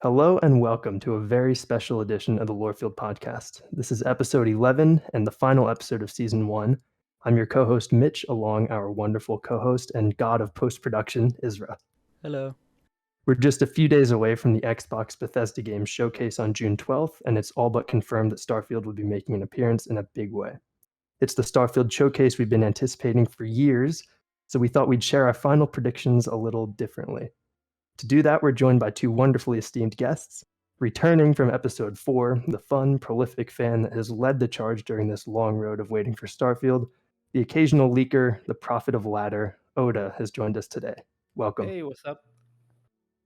Hello and welcome to a very special edition of the Lorefield Podcast. This is episode 11 and the final episode of season 1. I'm your co-host Mitch, along our wonderful co-host and god of post-production, Yzra. Hello. We're just a few days away from the Xbox Bethesda Games Showcase on June 12th, and it's all but confirmed that Starfield will be making an appearance in a big way. It's the Starfield Showcase we've been anticipating for years, so we thought we'd share our final predictions a little differently. To do that, we're joined by two wonderfully esteemed guests. Returning from episode 4, the fun, prolific fan that has led the charge during this long road of waiting for Starfield, the occasional leaker, the prophet of ladder, Odah, has joined us today. Welcome. Hey, what's up?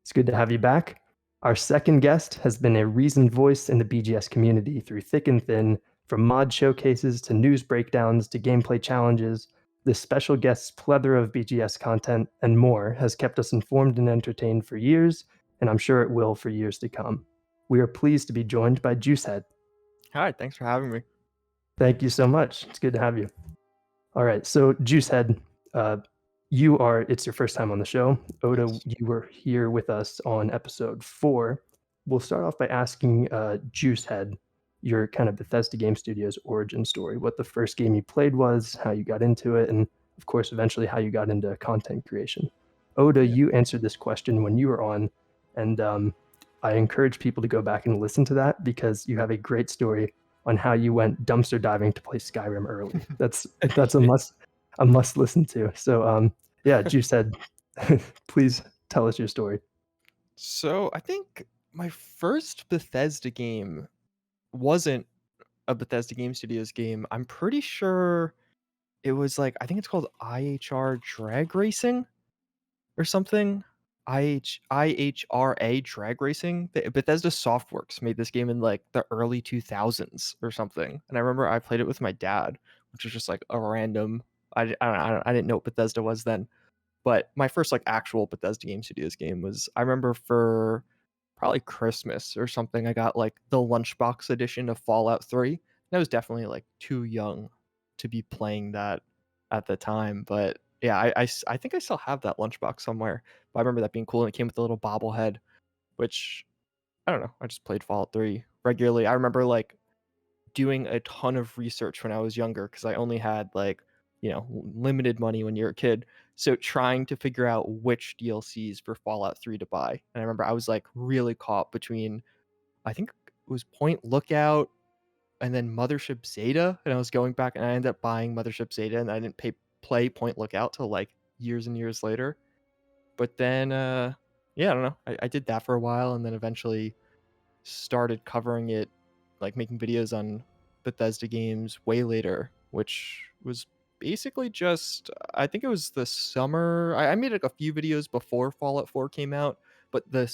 It's good to have you back. Our second guest has been a reasoned voice in the BGS community through thick and thin, from mod showcases to news breakdowns to gameplay challenges. This special guest's plethora of BGS content and more has kept us informed and entertained for years, and I'm sure it will for years to come. We are pleased to be joined by Juicehead. Hi, thanks for having me. Thank you so much. It's good to have you. All right, so Juicehead, it's your first time on the show. Odah, Yes. You were here with us on episode 4. We'll start off by asking Juicehead your kind of Bethesda Game Studios origin story, what the first game you played was, how you got into it, and of course, eventually how you got into content creation. Odah, you answered this question when you were on, and I encourage people to go back and listen to that because you have a great story on how you went dumpster diving to play Skyrim early. That's a must listen to. So yeah, Juicehead, please tell us your story. So I think my first Bethesda game wasn't a Bethesda Game Studios game. I'm pretty sure it was I think it's called IHR Drag Racing or something. IHRA Drag Racing. Bethesda Softworks made this game in the early 2000s or something. And I remember I played it with my dad, which was just a random. I didn't know what Bethesda was then. But my first actual Bethesda Game Studios game was, I remember for probably Christmas or something, I got the lunchbox edition of Fallout 3. And I was definitely too young to be playing that at the time. But yeah, I think I still have that lunchbox somewhere. But I remember that being cool, and it came with a little bobblehead, which I don't know. I just played Fallout 3 regularly. I remember doing a ton of research when I was younger because I only had limited money when you're a kid. So trying to figure out which DLCs for Fallout 3 to buy. And I remember I was really caught between, I think it was Point Lookout and then Mothership Zeta. And I was going back and I ended up buying Mothership Zeta, and I didn't play Point Lookout till years and years later. But then, yeah, I don't know. I did that for a while, and then eventually started covering it, making videos on Bethesda games way later, which was basically just, I think it was the summer. I made a few videos before Fallout 4 came out, but the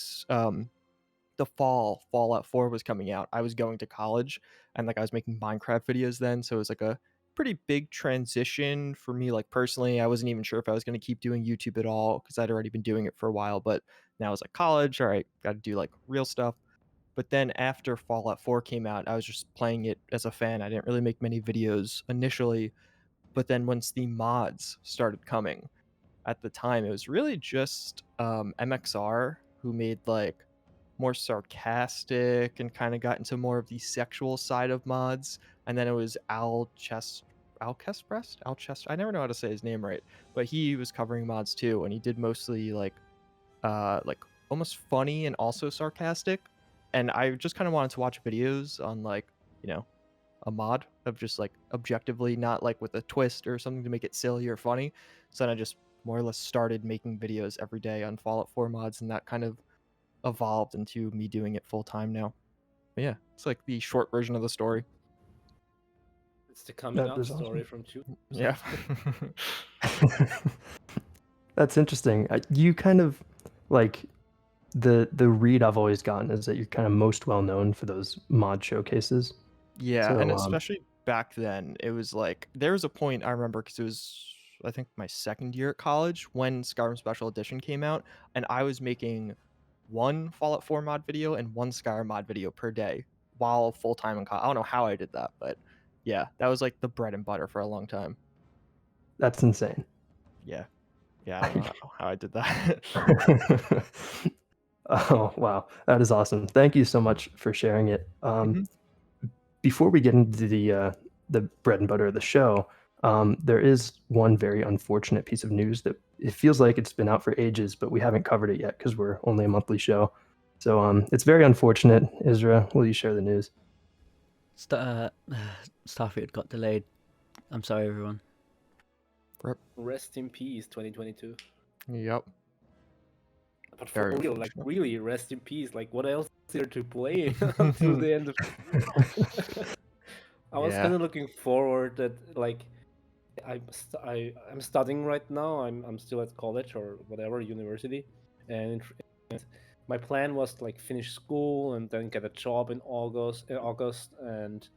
fall Fallout 4 was coming out. I was going to college, and I was making Minecraft videos then, so it was a pretty big transition for me. Personally, I wasn't even sure if I was going to keep doing YouTube at all because I'd already been doing it for a while. But now I was college, all right, got to do real stuff. But then after Fallout 4 came out, I was just playing it as a fan. I didn't really make many videos initially. But then once the mods started coming, at the time, it was really just MXR who made more sarcastic and kind of got into more of the sexual side of mods. And then it was Alchest. I never know how to say his name right, but he was covering mods too, and he did mostly almost funny and also sarcastic. And I just kind of wanted to watch videos on a mod of just objectively, not with a twist or something to make it silly or funny. So then I just more or less started making videos every day on Fallout 4 mods, and that kind of evolved into me doing it full time now. But yeah, it's the short version of the story. It's the coming out story awesome. from two. Yeah. That's interesting. You kind of the read I've always gotten is that you're kind of most well known for those mod showcases. Yeah, So, and especially back then, it was there was a point I remember because it was, I think, my second year at college when Skyrim Special Edition came out, and I was making one Fallout 4 mod video and one Skyrim mod video per day while full time in college. I don't know how I did that, but yeah, that was the bread and butter for a long time. That's insane. Yeah, I don't know how I did that. Oh, wow. That is awesome. Thank you so much for sharing it. Hmm. Before we get into the bread and butter of the show, there is one very unfortunate piece of news that it feels like it's been out for ages, but we haven't covered it yet because we're only a monthly show. So it's very unfortunate. Yzra, will you share the news? Starfield got delayed. I'm sorry, everyone. Rest in peace, 2022. Yep. But for Very real, like unfortunate. really, rest in peace. Like, what else is there to play until the end of the year? I was Yeah. kind of looking forward that like I'm studying right now. I'm still at college or whatever university, and my plan was to like finish school and then get a job in August and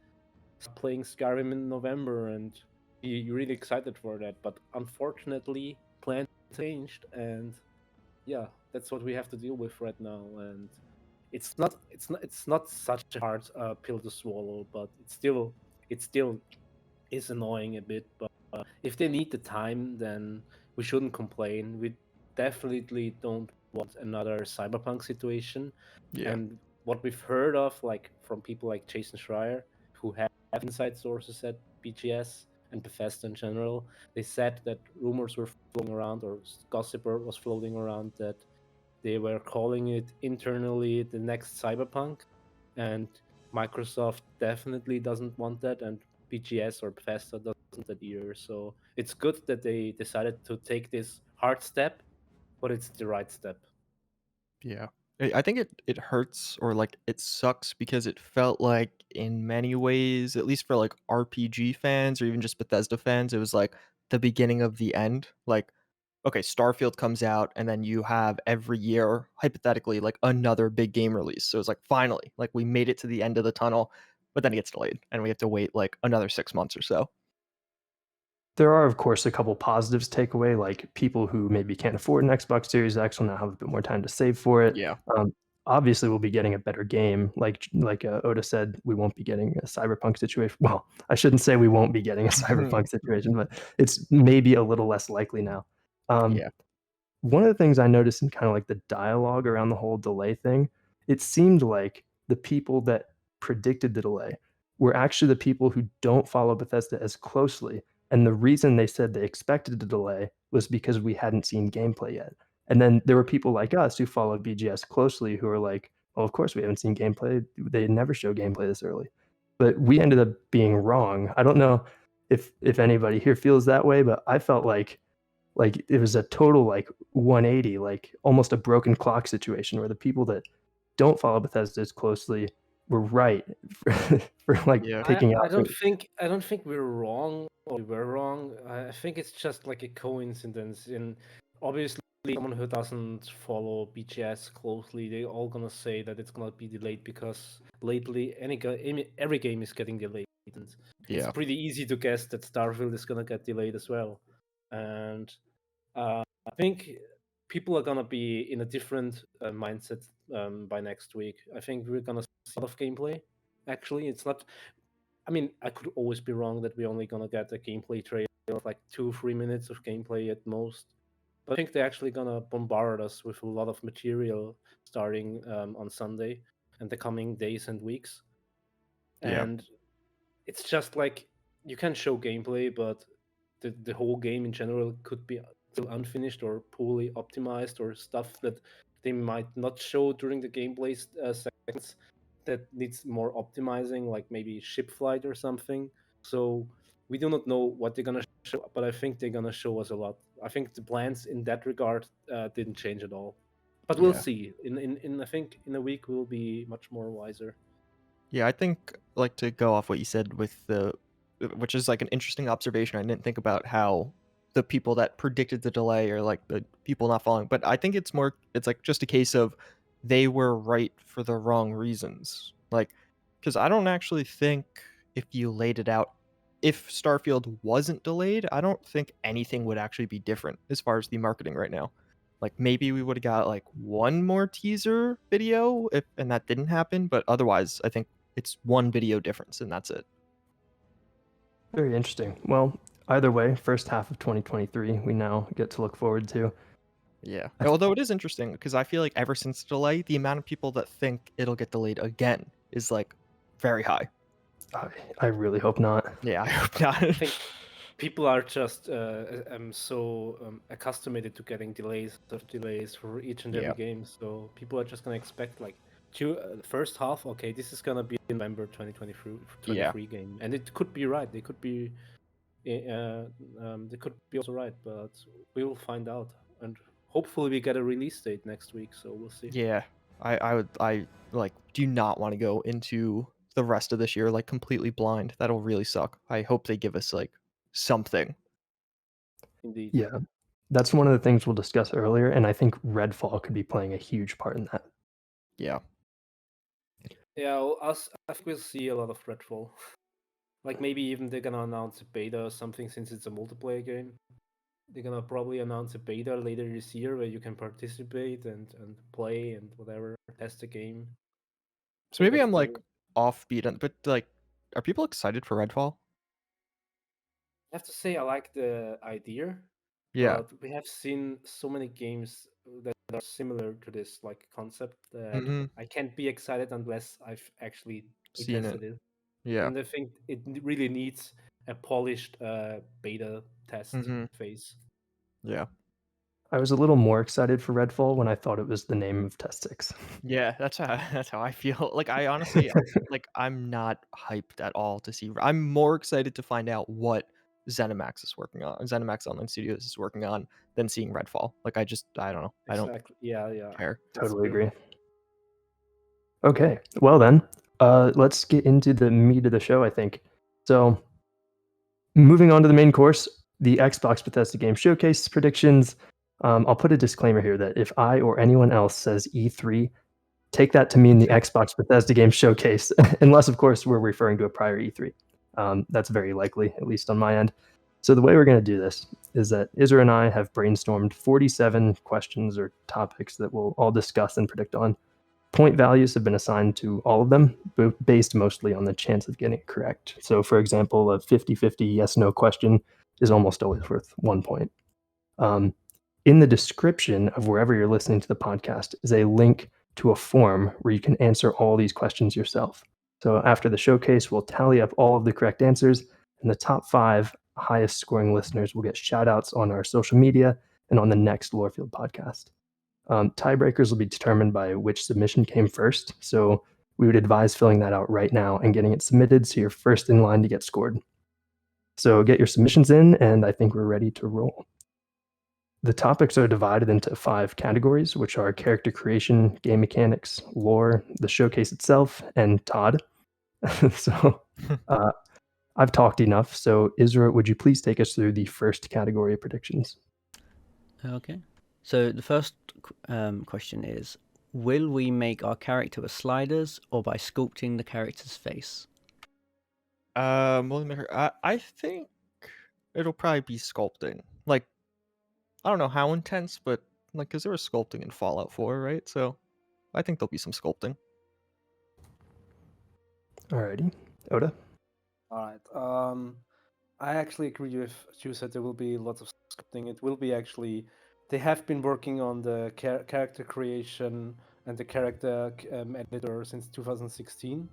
start playing Skyrim in November and be really excited for that. But unfortunately, plans changed, and yeah, that's what we have to deal with right now. And it's not such a hard pill to swallow, but it still is annoying a bit. But if they need the time, then we shouldn't complain. We definitely don't want another cyberpunk situation. Yeah. And what we've heard of, like from people like Jason Schreier, who have inside sources at BGS and Bethesda in general, they said that rumors were floating around, or gossip was floating around, that they were calling it internally the next cyberpunk, and Microsoft definitely doesn't want that, and BGS or Bethesda doesn't that either. So it's good that they decided to take this hard step, but it's the right step. Yeah. I think it hurts, or like it sucks, because it felt like in many ways, at least for like RPG fans or even just Bethesda fans, it was like the beginning of the end. Like, okay, Starfield comes out and then you have every year, hypothetically, like another big game release. So it's like finally, like we made it to the end of the tunnel, but then it gets delayed and we have to wait like another 6 months or so. There are, of course, a couple positives to take away, like people who maybe can't afford an Xbox Series X will now have a bit more time to save for it. Yeah. Obviously, we'll be getting a better game. Like Odah said, we won't be getting a cyberpunk situation. Well, I shouldn't say we won't be getting a cyberpunk situation, but it's maybe a little less likely now. Um, Yeah. One of the things I noticed in kind of like the dialogue around the whole delay thing, it seemed like the people that predicted the delay were actually the people who don't follow Bethesda as closely. And the reason they said they expected the delay was because we hadn't seen gameplay yet. And then there were people like us who follow BGS closely who are like, well, of course we haven't seen gameplay. They never show gameplay this early. But we ended up being wrong. I don't know if anybody here feels that way, but I felt like it was a total like 180, like almost a broken clock situation where the people that don't follow Bethesda as closely were right for like Yeah. picking I out. don't think we're wrong or we were wrong. I think it's just like a coincidence. And obviously, someone who doesn't follow BGS closely, they're all gonna say that it's gonna be delayed because lately every game is getting delayed. And Yeah. it's pretty easy to guess that Starfield is gonna get delayed as well. And I think people are gonna be in a different mindset by next week. I think we're gonna see a lot of gameplay. Actually, it's not. I mean, I could always be wrong that we're only gonna get a gameplay trailer of like 2-3 minutes of gameplay at most. But I think they're actually gonna bombard us with a lot of material starting on Sunday and the coming days and weeks. Yeah. And it's just like you can show gameplay, but the whole game in general could be still unfinished or poorly optimized, or stuff that they might not show during the gameplay seconds that needs more optimizing, like maybe ship flight or something. So we do not know what they're gonna show, but I think they're gonna show us a lot. I think the plans in that regard didn't change at all. But we'll Yeah. see. In I think in a week we'll be much more wiser. Yeah, I think, like, to go off what you said with which is like an interesting observation. I didn't think about how the people that predicted the delay are like the people not following, but I think it's like just a case of they were right for the wrong reasons. Like, because I don't actually think if you laid it out, if Starfield wasn't delayed, I don't think anything would actually be different as far as the marketing right now. Like maybe we would have got like one more teaser video and that didn't happen, but otherwise I think it's one video difference and that's it. Very interesting. Well, either way, first half of 2023 we now get to look forward to. Yeah. Although it is interesting because I feel like ever since the delay, the amount of people that think it'll get delayed again is like very high. I really hope not. Yeah, I hope not. I think people are just so accustomed to getting delays for each and every Yeah. game. So people are just gonna expect like the first half. Okay, this is gonna be a November 2023 game, and it could be right. They could be also right, but we will find out, and hopefully we get a release date next week. So we'll see. Yeah. I like do not want to go into the rest of this year like completely blind. That'll really suck. I hope they give us like something. Indeed. Yeah, that's one of the things we'll discuss earlier, and I think Redfall could be playing a huge part in that. Yeah. Yeah, I think we'll see a lot of Redfall. Like maybe even they're gonna announce a beta or something since it's a multiplayer game. They're gonna probably announce a beta later this year where you can participate and play and whatever, test the game. So maybe I'm like I offbeat, but like, are people excited for Redfall? have to say I like the idea, Yeah. but we have seen so many games that are similar to this like concept that Mm-hmm. I can't be excited unless I've actually Seen tested it. Yeah. And I think it really needs a polished beta test Mm-hmm. phase. Yeah. I was a little more excited for Redfall when I thought it was the name of Test 6. Yeah, that's how I feel. Like I honestly like I'm not hyped at all to see. I'm more excited to find out what ZeniMax is working on, ZeniMax Online Studios is working on, than seeing Redfall. Like I don't know. I don't Exactly. Yeah. care. That's Totally true. agree. Okay, well then, let's get into the meat of the show, I think. So, moving on to the main course, the Xbox Bethesda Game Showcase predictions. I'll put a disclaimer here that if I or anyone else says E3, take that to mean the Xbox Bethesda Game Showcase, unless, of course, we're referring to a prior E3. That's very likely, at least on my end. So the way we're going to do this is that Yzra and I have brainstormed 47 questions or topics that we'll all discuss and predict on. Point values have been assigned to all of them, based mostly on the chance of getting it correct. So, for example, a 50-50 yes-no question is almost always worth 1 point. In the description of wherever you're listening to the podcast is a link to a form where you can answer all these questions yourself. So after the showcase, we'll tally up all of the correct answers, and the top 5 highest scoring listeners will get shout outs on our social media and on the next Lorefield podcast. Tiebreakers will be determined by which submission came first. So we would advise filling that out right now and getting it submitted so you're first in line to get scored. So get your submissions in, and I think we're ready to roll. The topics are divided into 5 categories, which are character creation, game mechanics, lore, the showcase itself, and Todd. So I've talked enough. So Yzra, would you please take us through the first category of predictions? Okay. So the first question is, will we make our character with sliders or by sculpting the character's face? I think it'll probably be sculpting. Like, I don't know how intense, but like, because there was sculpting in Fallout 4, right? So I think there'll be some sculpting. Alrighty. Odah? All right. I actually agree with Juicehead. There will be lots of scripting. It will be actually. They have been working on the character creation and the character editor since 2016.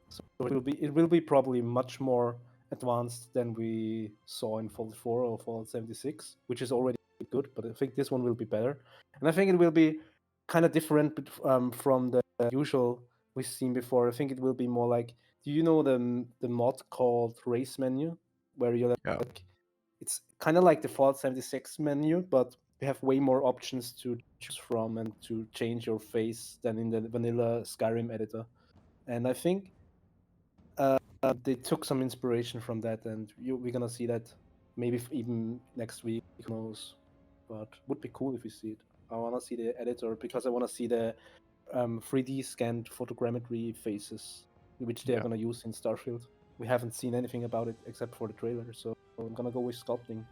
So it will be probably much more advanced than we saw in Fallout 4 or Fallout 76, which is already good. But I think this one will be better, and I think it will be kind of different from the usual we've seen before. I think it will be more like. Do you know the mod called Race Menu, where you're like, it's kind of like the Fallout 76 menu, but you have way more options to choose from and to change your face than in the vanilla Skyrim editor. And I think they took some inspiration from that, and we're gonna see that maybe even next week. Who knows? But would be cool if we see it. I wanna see the editor because I wanna see the 3D scanned photogrammetry faces, which they are gonna use in Starfield. We haven't seen anything about it except for the trailer, so I'm gonna go with sculpting.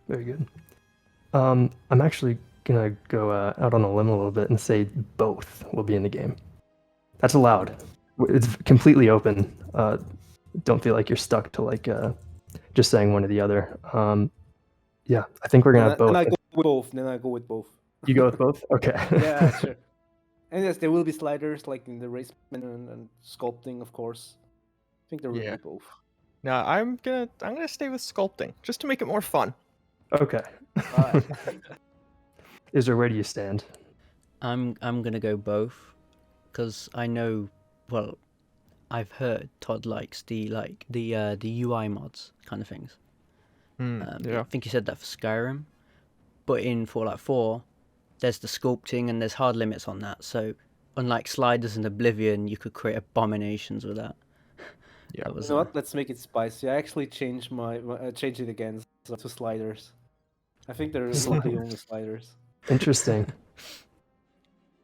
Very good. I'm actually gonna go out on a limb a little bit and say both will be in the game. That's allowed. It's completely open. Don't feel like you're stuck to like just saying one or the other. Yeah, I think we're gonna have both. Then I go with both. You go with both? Okay. Yeah, sure. And yes, there will be sliders like in the race and sculpting, of course. I think there will Yeah. be both. No, I'm gonna stay with sculpting just to make it more fun. Okay. Right. Yzra, where do you stand? I'm gonna go both, because I know, well, I've heard Todd likes the UI mods kind of things. Yeah. I think he said that for Skyrim, but in Fallout 4, there's the sculpting and there's hard limits on that. So unlike sliders in Oblivion, you could create abominations with that. Yeah. That was You know what? Let's make it spicy. I actually changed changed it again to sliders. I think there will be only sliders. Interesting.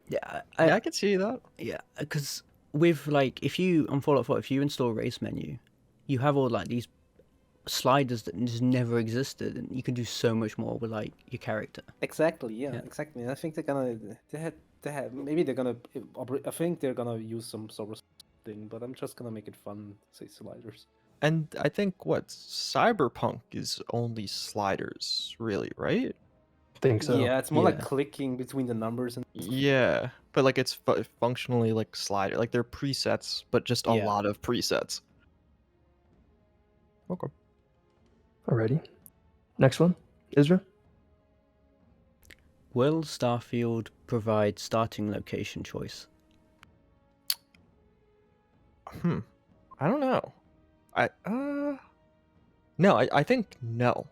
yeah. I can see that. Yeah, because with like if you on Fallout 4, if you install race menu, you have all like these sliders that just never existed, and you can do so much more with like your character. Exactly. Yeah. Yeah. Exactly. And I think they're gonna maybe they're gonna I think they're gonna use some sort of thing, but I'm just gonna make it fun. Say sliders. And I think what Cyberpunk is only sliders, really, right? Think so. Yeah, it's more like Yeah. clicking between the numbers and Yeah, but like it's functionally like slider, like they're presets, but just a Yeah. lot of presets. Okay. Alrighty. Next one. Yzra? Will Starfield provide starting location choice? I don't know. No, I think no.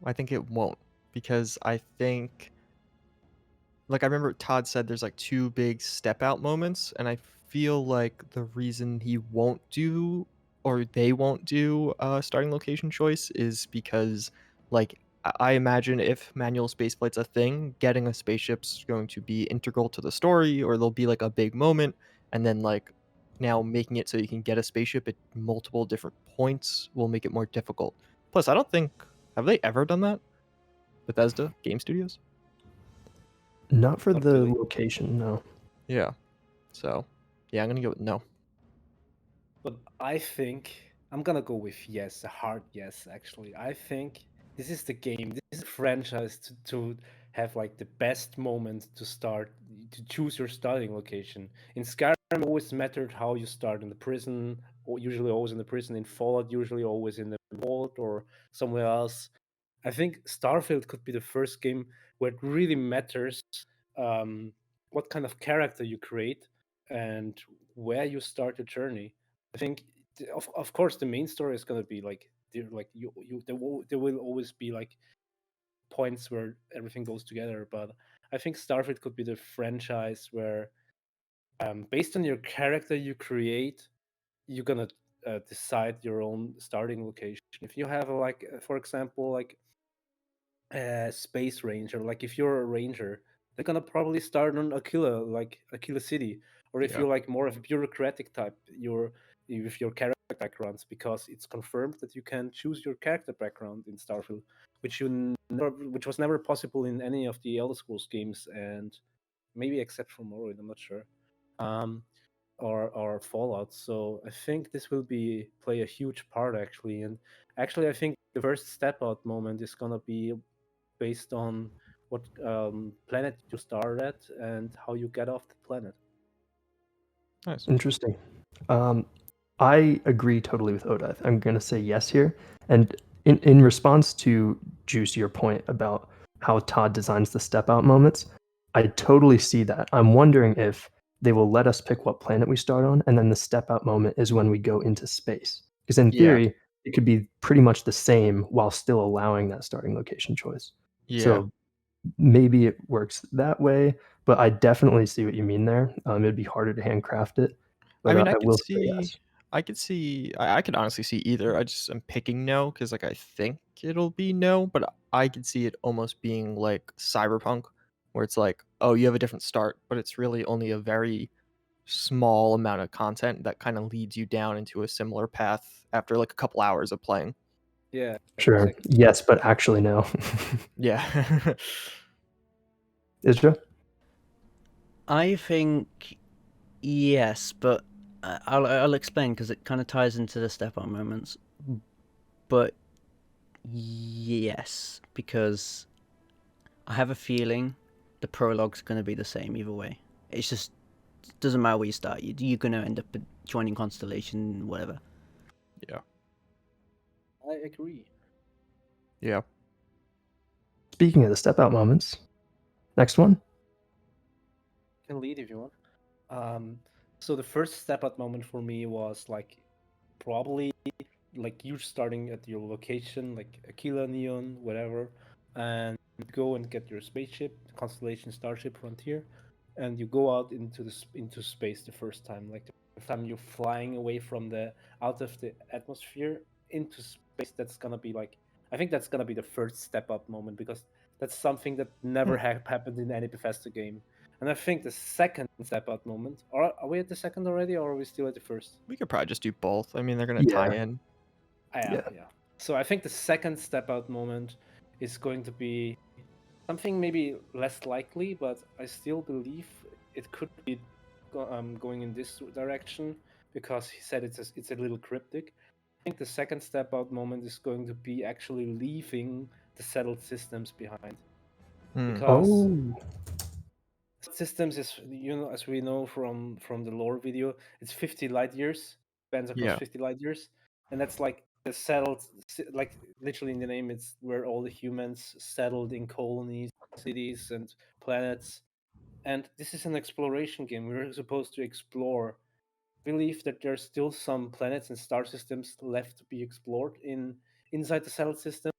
I think it won't, because I think, like, I remember Todd said there's like two big step out moments, and I feel like the reason he won't do, or they won't do starting location choice is because, like, I imagine if manual spaceflight's a thing, getting a spaceship's going to be integral to the story, or there'll be like a big moment, and then like now making it so you can get a spaceship at multiple different points will make it more difficult. Plus, I don't think, have they ever done that? Bethesda Game Studios? Not for Not the really. location, no. Yeah. So, yeah, I'm gonna go with no. But I think I'm gonna go with yes, a hard yes. Actually, I think this is the game. This is a franchise to have like the best moment to start to choose your starting location. In Skyrim, it always mattered how you start in the prison, or usually always in the prison. In Fallout, usually always in the vault or somewhere else. I think Starfield could be the first game where it really matters what kind of character you create and where you start the journey. I think, of course, the main story is gonna be like there will always be like points where everything goes together. But I think Starfield could be the franchise where, based on your character you create, you're gonna decide your own starting location. If you have for example, like a space ranger, like if you're a ranger, they're gonna probably start on Aquila City. Or if Yeah. you're like more of a bureaucratic type, you're with your character backgrounds, because it's confirmed that you can choose your character background in Starfield, which was never possible in any of the Elder Scrolls games, and maybe except for Morrowind, I'm not sure. Or Fallout. So I think this will play a huge part actually. And actually I think the first step out moment is gonna be based on what planet you start at and how you get off the planet. Nice. Interesting. I agree totally with Odah. I'm going to say yes here. And in response to Juice, your point about how Todd designs the step out moments, I totally see that. I'm wondering if they will let us pick what planet we start on, and then the step out moment is when we go into space. Because in Yeah. theory, it could be pretty much the same while still allowing that starting location choice. Yeah. So maybe it works that way, but I definitely see what you mean there. It'd be harder to handcraft it. I But mean, I will say yes. I could honestly see either. I'm picking no because like I think it'll be no, but I could see it almost being like Cyberpunk, where it's like, oh, you have a different start, but it's really only a very small amount of content that kind of leads you down into a similar path after like a couple hours of playing. Yeah, Sure. exactly. Yes, but actually no. Yeah. Yzra? I think yes, but I'll explain, because it kind of ties into the step on moments. But yes, because I have a feeling the prologue's going to be the same either way. It's just doesn't matter where you start. You're going to end up joining Constellation, whatever. Yeah. I agree. Yeah. Speaking of the step out moments, next one. You can lead if you want. So the first step out moment for me was like probably like you starting at your location, like Aquila, Neon, whatever, and go and get your spaceship, Constellation, Starship, Frontier, and you go out into space the first time. Like the first time you're flying away from out of the atmosphere into space. That's gonna be like, I think that's gonna be the first step up moment, because that's something that never happened in any Bethesda game. And I think the second step out moment, are we at the second already, or are we still at the first? We could probably just do both. I mean, they're gonna tie Yeah. in. Yeah. So I think the second step out moment is going to be something maybe less likely, but I still believe it could be going in this direction, because he said it's a little cryptic. I think the second step out moment is going to be actually leaving the settled systems behind, because Oh, systems is, as we know from the lore video, it's 50 light years, spans across Yeah. 50 light years, and that's like the settled, like literally in the name, it's where all the humans settled in colonies, cities, and planets. And this is an exploration game. We're supposed to explore. I believe that there's still some planets and star systems left to be explored inside the settled systems,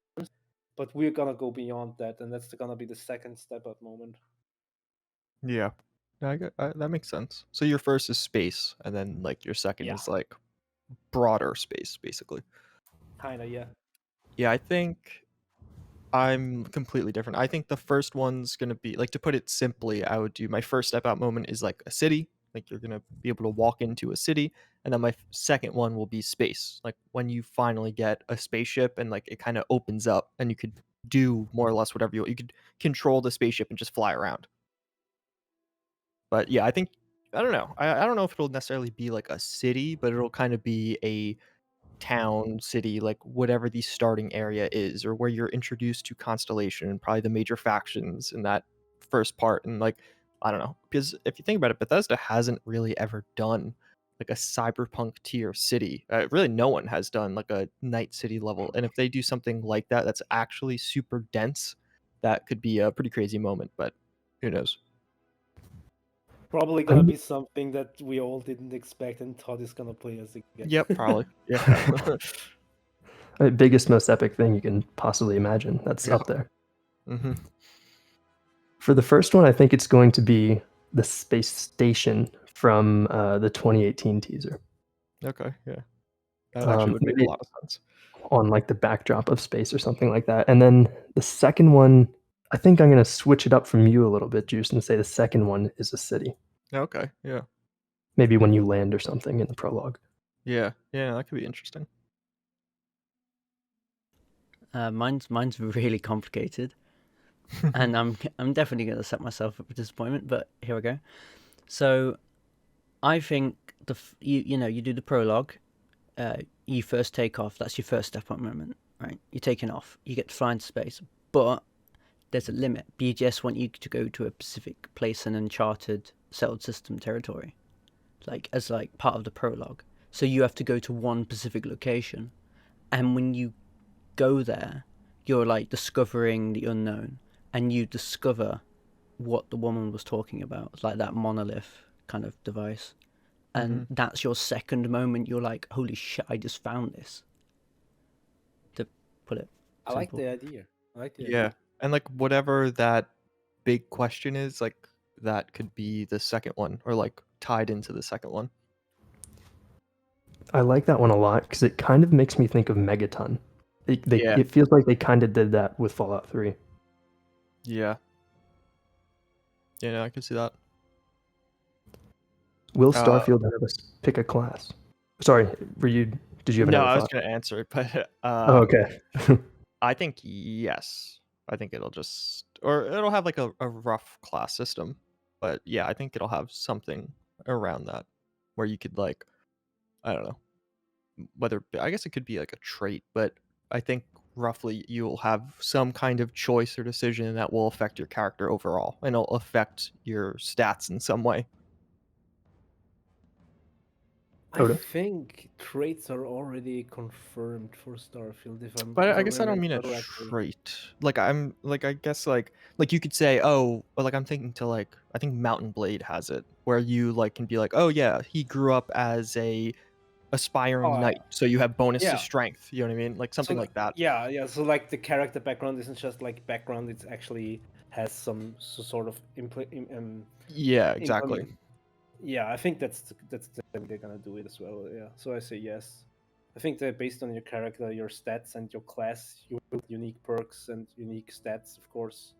but we're gonna go beyond that, and that's gonna be the second step up moment. Yeah. That makes sense. So your first is space, and then like your second Yeah. is like broader space, basically. Kinda, yeah. Yeah, I think I'm completely different. I think the first one's gonna be like, to put it simply, I would do my first step out moment is like a city, like you're gonna be able to walk into a city, and then my second one will be space, like when you finally get a spaceship and like it kind of opens up and you could do more or less whatever you could control the spaceship and just fly around. But yeah, I think I don't know. I don't know if it'll necessarily be like a city, but it'll kind of be a town, city, like whatever the starting area is, or where you're introduced to Constellation and probably the major factions in that first part. And like, I don't know, because if you think about it, Bethesda hasn't really ever done like a cyberpunk tier city. Really, no one has done like a night city level. And if they do something like that, that's actually super dense, that could be a pretty crazy moment. But who knows? Probably gonna be something that we all didn't expect and thought is gonna play us again. Yep, probably. Yeah. Biggest, most epic thing you can possibly imagine. That's up there. Mm-hmm. For the first one, I think it's going to be the space station from the 2018 teaser. Okay, yeah. That actually would make a lot of sense. On like the backdrop of space or something like that. And then the second one, I think I'm going to switch it up from you a little bit, Juice, and say the second one is a city. Okay, yeah. Maybe when you land or something in the prologue. Yeah, that could be interesting. Mine's really complicated, and I'm definitely going to set myself up for disappointment. But here we go. So, I think you do the prologue. You first take off. That's your first step up moment, right? You're taking off. You get to fly into space, but there's a limit. BGS want you to go to a specific place in uncharted settled system territory, as part of the prologue. So you have to go to one specific location, and when you go there, you're like discovering the unknown, and you discover what the woman was talking about, like that monolith kind of device. And that's your second moment. You're like, holy shit, I just found this. To put it I like simple. the idea. Yeah. And like whatever that big question is, like that could be the second one, or like tied into the second one. I like that one a lot because it kind of makes me think of Megaton. It feels like they kind of did that with Fallout 3. Yeah. Yeah, no, I can see that. Will Starfield have us pick a class? Sorry, did you have another I was thought? going to answer it, but Oh, okay. I think yes. I think it'll have like a rough class system. But yeah, I think it'll have something around that where you could like, I don't know, I guess it could be like a trait, but I think roughly you'll have some kind of choice or decision that will affect your character overall, and it'll affect your stats in some way. I Odah? think traits are already confirmed for Starfield. But If I I guess I don't mean remember a correctly. trait. Like I'm like I guess like you could say, oh, but like I'm thinking to like I think Mountain Blade has it where you like can be like, oh yeah, he grew up as a aspiring Oh, knight, so you have bonus to yeah. strength. You know what I mean? Like So something like that. yeah. So like the character background isn't just like background; it's actually has some sort of Yeah, exactly. Yeah, I think that's the way they're gonna do it as well. Yeah, so I say yes. I think that based on your character, your stats, and your class, you build unique perks and unique stats, of course,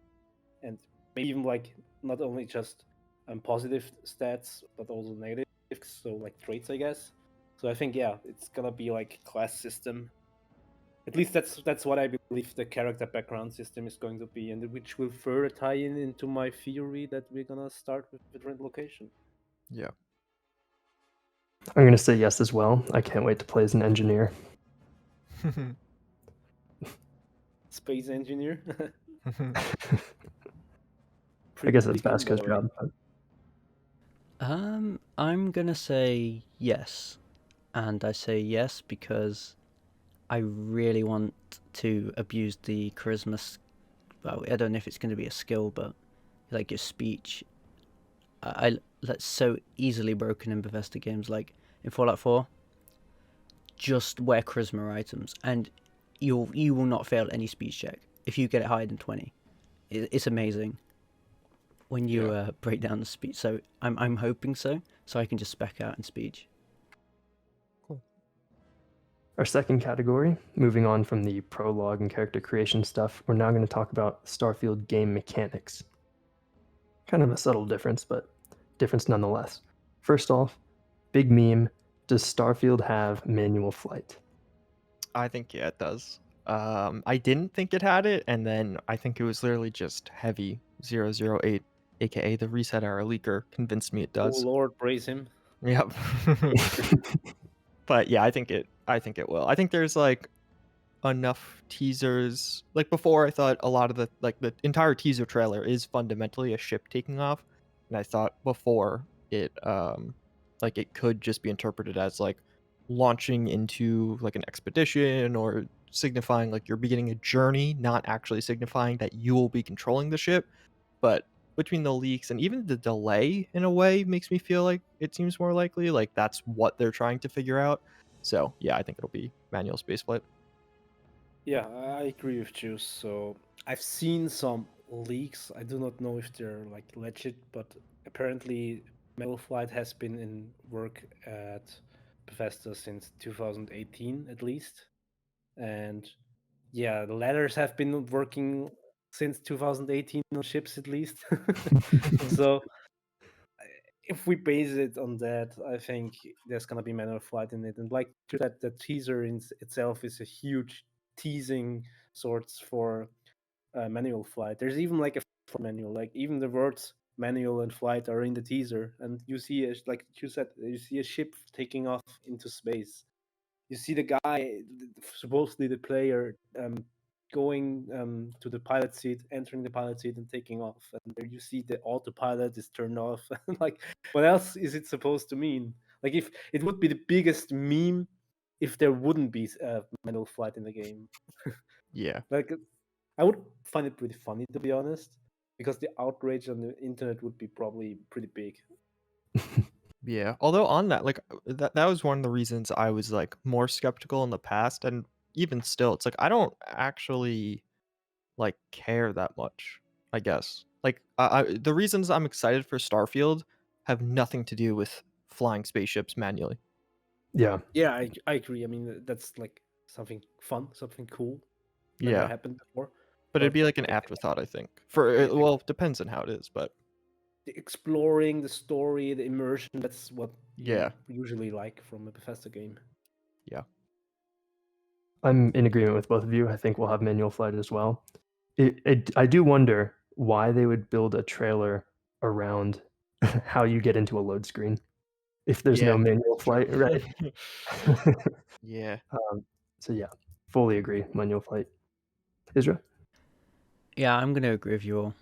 and maybe even like not only just positive stats but also negative, so like traits, I guess. So I think it's gonna be like class system. At least that's what I believe the character background system is going to be, and which will further tie into my theory that we're gonna start with different location. Yeah. I'm going to say yes as well. I can't wait to play as an engineer. Space engineer. I guess that's Pretty Vasco's boring. job. I'm gonna say yes, and I say yes because I really want to abuse the charisma. Well, I don't know if it's going to be a skill, but like your speech, that's so easily broken in Bethesda games. Like in Fallout 4, just wear charisma items, and you will not fail any speech check if you get it higher than 20. It's amazing when you break down the speech. So I'm hoping so I can just spec out in speech. Cool. Our second category, moving on from the prologue and character creation stuff, we're now going to talk about Starfield game mechanics. Kind of a subtle difference, but difference nonetheless. First off, big meme, does Starfield have manual flight? I think yeah, it does. I didn't think it had it, and then I think it was literally just heavy 008, aka the reset error leaker, convinced me it Oh does. Lord, praise him. Yep. But yeah, I think it will. I think there's like enough teasers. Like before, I thought a lot of the entire teaser trailer is fundamentally a ship taking off, and I thought before it like it could just be interpreted as like launching into like an expedition or signifying like you're beginning a journey, not actually signifying that you will be controlling the ship. But between the leaks and even the delay in a way makes me feel like it seems more likely like that's what they're trying to figure out. So yeah, I think it'll be manual spaceflight. Yeah, I agree with you. So I've seen some leaks. I do not know if they're like legit, but apparently Metal Flight has been in work at Bethesda since 2018 at least. And yeah, the ladders have been working since 2018 on ships at least. So if we base it on that, I think there's gonna be manual flight in it, and like that, the teaser in itself is a huge teasing sorts for manual flight. There's even like a manual, like even the words manual and flight are in the teaser, and you see like you said, you see a ship taking off into space. You see the guy, supposedly the player, going to the pilot seat, entering the pilot seat, and taking off. And there you see the autopilot is turned off. Like, what else is it supposed to mean? Like, if it would be the biggest meme if there wouldn't be manual flight in the game. Yeah. Like, I would find it pretty funny, to be honest, because the outrage on the internet would be probably pretty big. Yeah. Although on that, like that was one of the reasons I was like more skeptical in the past, and even still, it's like I don't actually like care that much. I guess like the reasons I'm excited for Starfield have nothing to do with flying spaceships manually. Yeah. Yeah, I agree. I mean, that's like something fun, something cool. Never Yeah, happened before. but it'd be like an like, afterthought, I think. For Yeah. well, it depends on how it is, but the exploring the story, the immersion, that's what yeah, you usually like from a Bethesda game. yeah. I'm in agreement with both of you. I think we'll have manual flight as well. I do wonder why they would build a trailer around how you get into a load screen if there's no Yeah, manual that's true. flight, right? Yeah. So yeah, fully agree, manual flight. Yzra? Yeah, I'm going to agree with you all.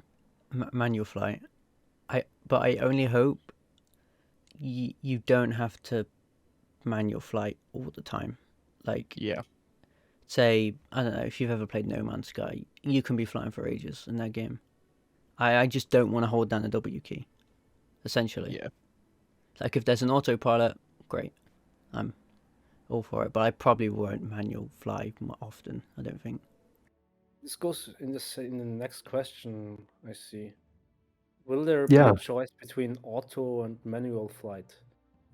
Manual flight. But I only hope you don't have to manual flight all the time. Like, Yeah. say, I don't know, if you've ever played No Man's Sky, you can be flying for ages in that game. I just don't want to hold down the W key, essentially. Yeah. Like, if there's an autopilot, great. I'm all for it. But I probably won't manual fly more often, I don't think. This goes in the next question. I see. Will there be Yeah. a choice between auto and manual flight?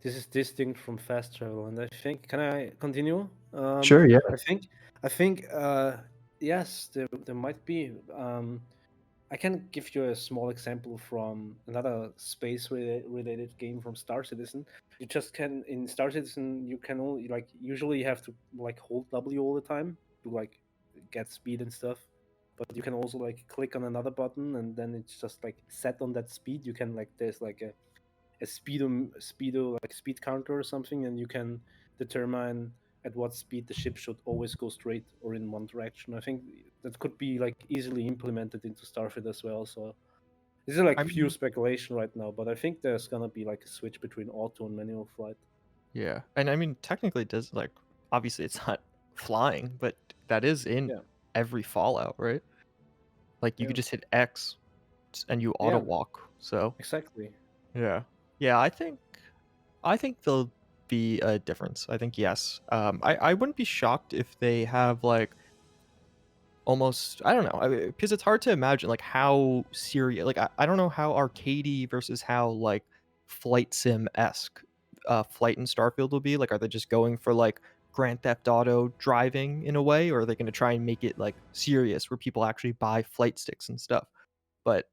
This is distinct from fast travel, and I think. Can I continue? Sure, yeah. I think. Yes, there might be. I can give you a small example from another space related game from Star Citizen. You just can in Star Citizen you can only like usually you have to like hold W all the time to like get speed and stuff. But you can also like click on another button and then it's just like set on that speed. You can like there's like a speedo like speed counter or something, and you can determine at what speed the ship should always go straight or in one direction. I think that could be like easily implemented into Starfield as well. So this is like I pure mean, speculation right now, but I think there's gonna be like a switch between auto and manual flight. yeah. And I mean, technically, it does, like, obviously it's not flying, but that is in Yeah. every Fallout, right? Like, you Yeah. could just hit X and you auto Yeah. walk. So, Exactly. yeah. Yeah, I think there'll be a difference. I think yes. I wouldn't be shocked if they have like almost, I don't know, because it's hard to imagine like how serious, like I don't know how arcadey versus how like flight sim esque flight in Starfield will be. Like, are they just going for like Grand Theft Auto driving in a way, or are they going to try and make it like serious where people actually buy flight sticks and stuff? But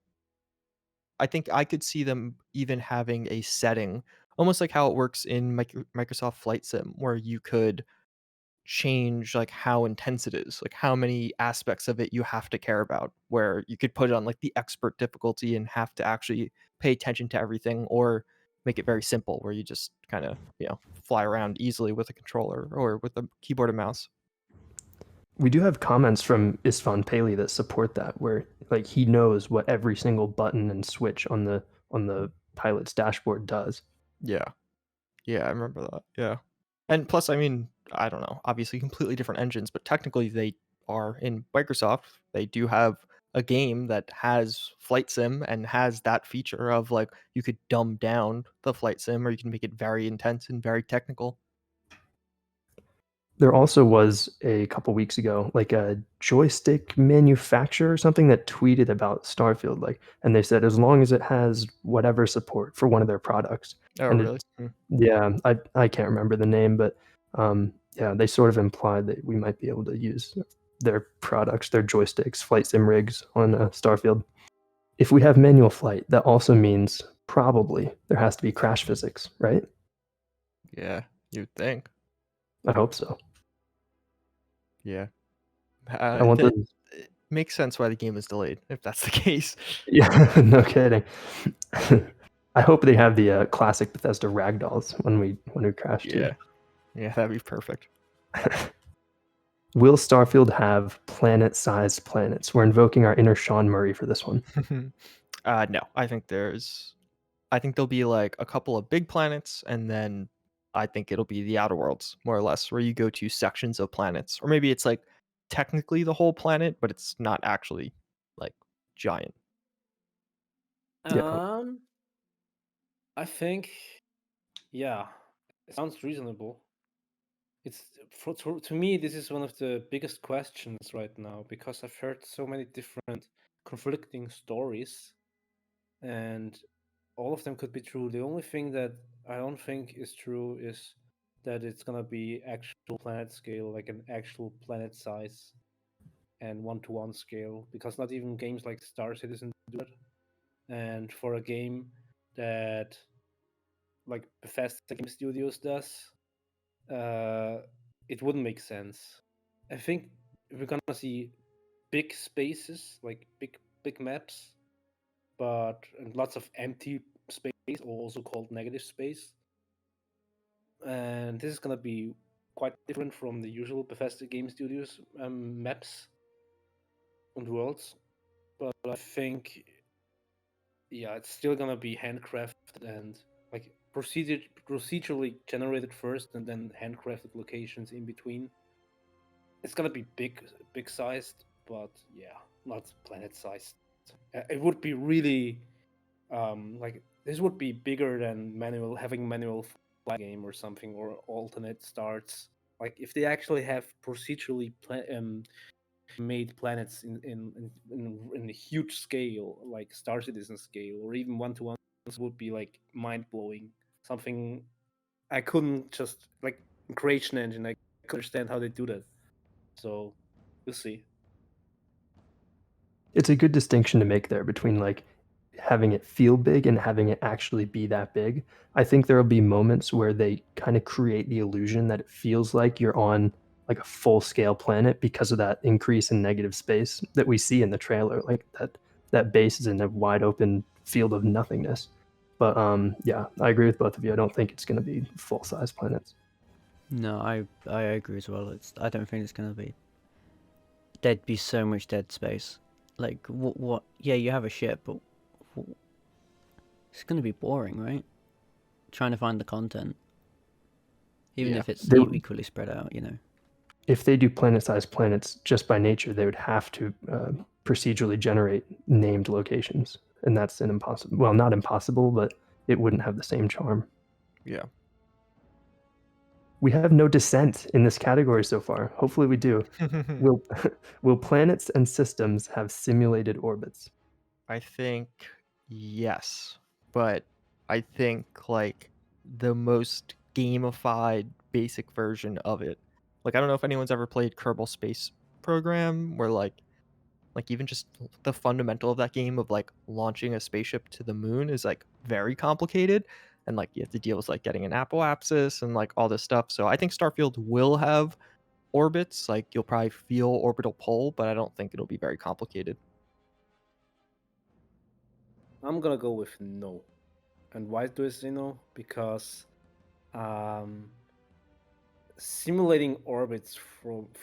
I think I could see them even having a setting, almost like how it works in Microsoft Flight Sim, where you could change like how intense it is, like how many aspects of it you have to care about, where you could put it on like the expert difficulty and have to actually pay attention to everything, or make it very simple where you just kind of, fly around easily with a controller or with a keyboard and mouse. We do have comments from Istvan Paley that support that, where like he knows what every single button and switch on the pilot's dashboard does. Yeah. Yeah, I remember that. Yeah. And plus, I mean, I don't know, obviously completely different engines, but technically they are in Microsoft. They do have a game that has flight sim and has that feature of like you could dumb down the flight sim or you can make it very intense and very technical. There also was a couple weeks ago, like a joystick manufacturer or something that tweeted about Starfield, like, and they said as long as it has whatever support for one of their products. Oh, And really? yeah, I can't remember the name, but yeah, they sort of implied that we might be able to use their products, their joysticks, flight sim rigs on Starfield. If we have manual flight, that also means probably there has to be crash physics, right? Yeah, you'd think. I hope so. Yeah. I want It the makes sense why the game is delayed if that's the case. yeah, no kidding. I hope they have the classic Bethesda ragdolls when we crash too. Yeah. Yeah, that'd be perfect. Will Starfield have planet-sized planets? We're invoking our inner Sean Murray for this one. No, I think there'll be like a couple of big planets, and then I think it'll be the outer worlds, more or less, where you go to sections of planets. Or maybe it's like technically the whole planet, but it's not actually like giant. Yeah. I think, yeah, it sounds reasonable. It's to me, this is one of the biggest questions right now because I've heard so many different conflicting stories, and all of them could be true. The only thing that I don't think is true is that it's gonna be actual planet scale, like an actual planet size and one-to-one scale, because not even games like Star Citizen do that. And for a game that like Bethesda Game Studios does, it wouldn't make sense. I think we're gonna see big spaces, like big maps, but and lots of empty space, or also called negative space. And this is gonna be quite different from the usual Bethesda Game Studios maps. and worlds, but I think it's still gonna be handcrafted and like procedurally generated first, and then handcrafted locations in between. It's gonna be big sized, but not planet sized. It would be really like this would be bigger than having manual flight game or something, or alternate starts. Like if they actually have procedurally made planets in a huge scale, like Star Citizen scale, or even 1-to-1, would be like mind blowing. Something I couldn't just like creation engine. I couldn't understand how they do that. So we'll see. It's a good distinction to make there between like having it feel big and having it actually be that big. I think there will be moments where they kind of create the illusion that it feels like you're on like a full scale planet because of that increase in negative space that we see in the trailer. Like that base is in a wide open field of nothingness. But yeah, I agree with both of you. I don't think it's going to be full size planets. No, I agree as well. I don't think it's gonna be. There'd be so much dead space. Like what? Yeah, you have a ship, but it's gonna be boring, right? Trying to find the content, even Yeah. if it's They- equally spread out, you know. If they do planet-sized planets, just by nature, they would have to procedurally generate named locations, and that's an impossible. Well, not impossible, but it wouldn't have the same charm. Yeah. We have no dissent in this category so far. Hopefully, we do. Will will planets and systems have simulated orbits? I think yes, but I think like the most gamified basic version of it. Like I don't know if anyone's ever played Kerbal Space Program, where like even just the fundamental of that game of like launching a spaceship to the moon is like very complicated, and like you have to deal with like getting an apoapsis and like all this stuff. So I think Starfield will have orbits. Like you'll probably feel orbital pull, but I don't think it'll be very complicated. I'm gonna go with no. And why do I say no? Because um, simulating orbits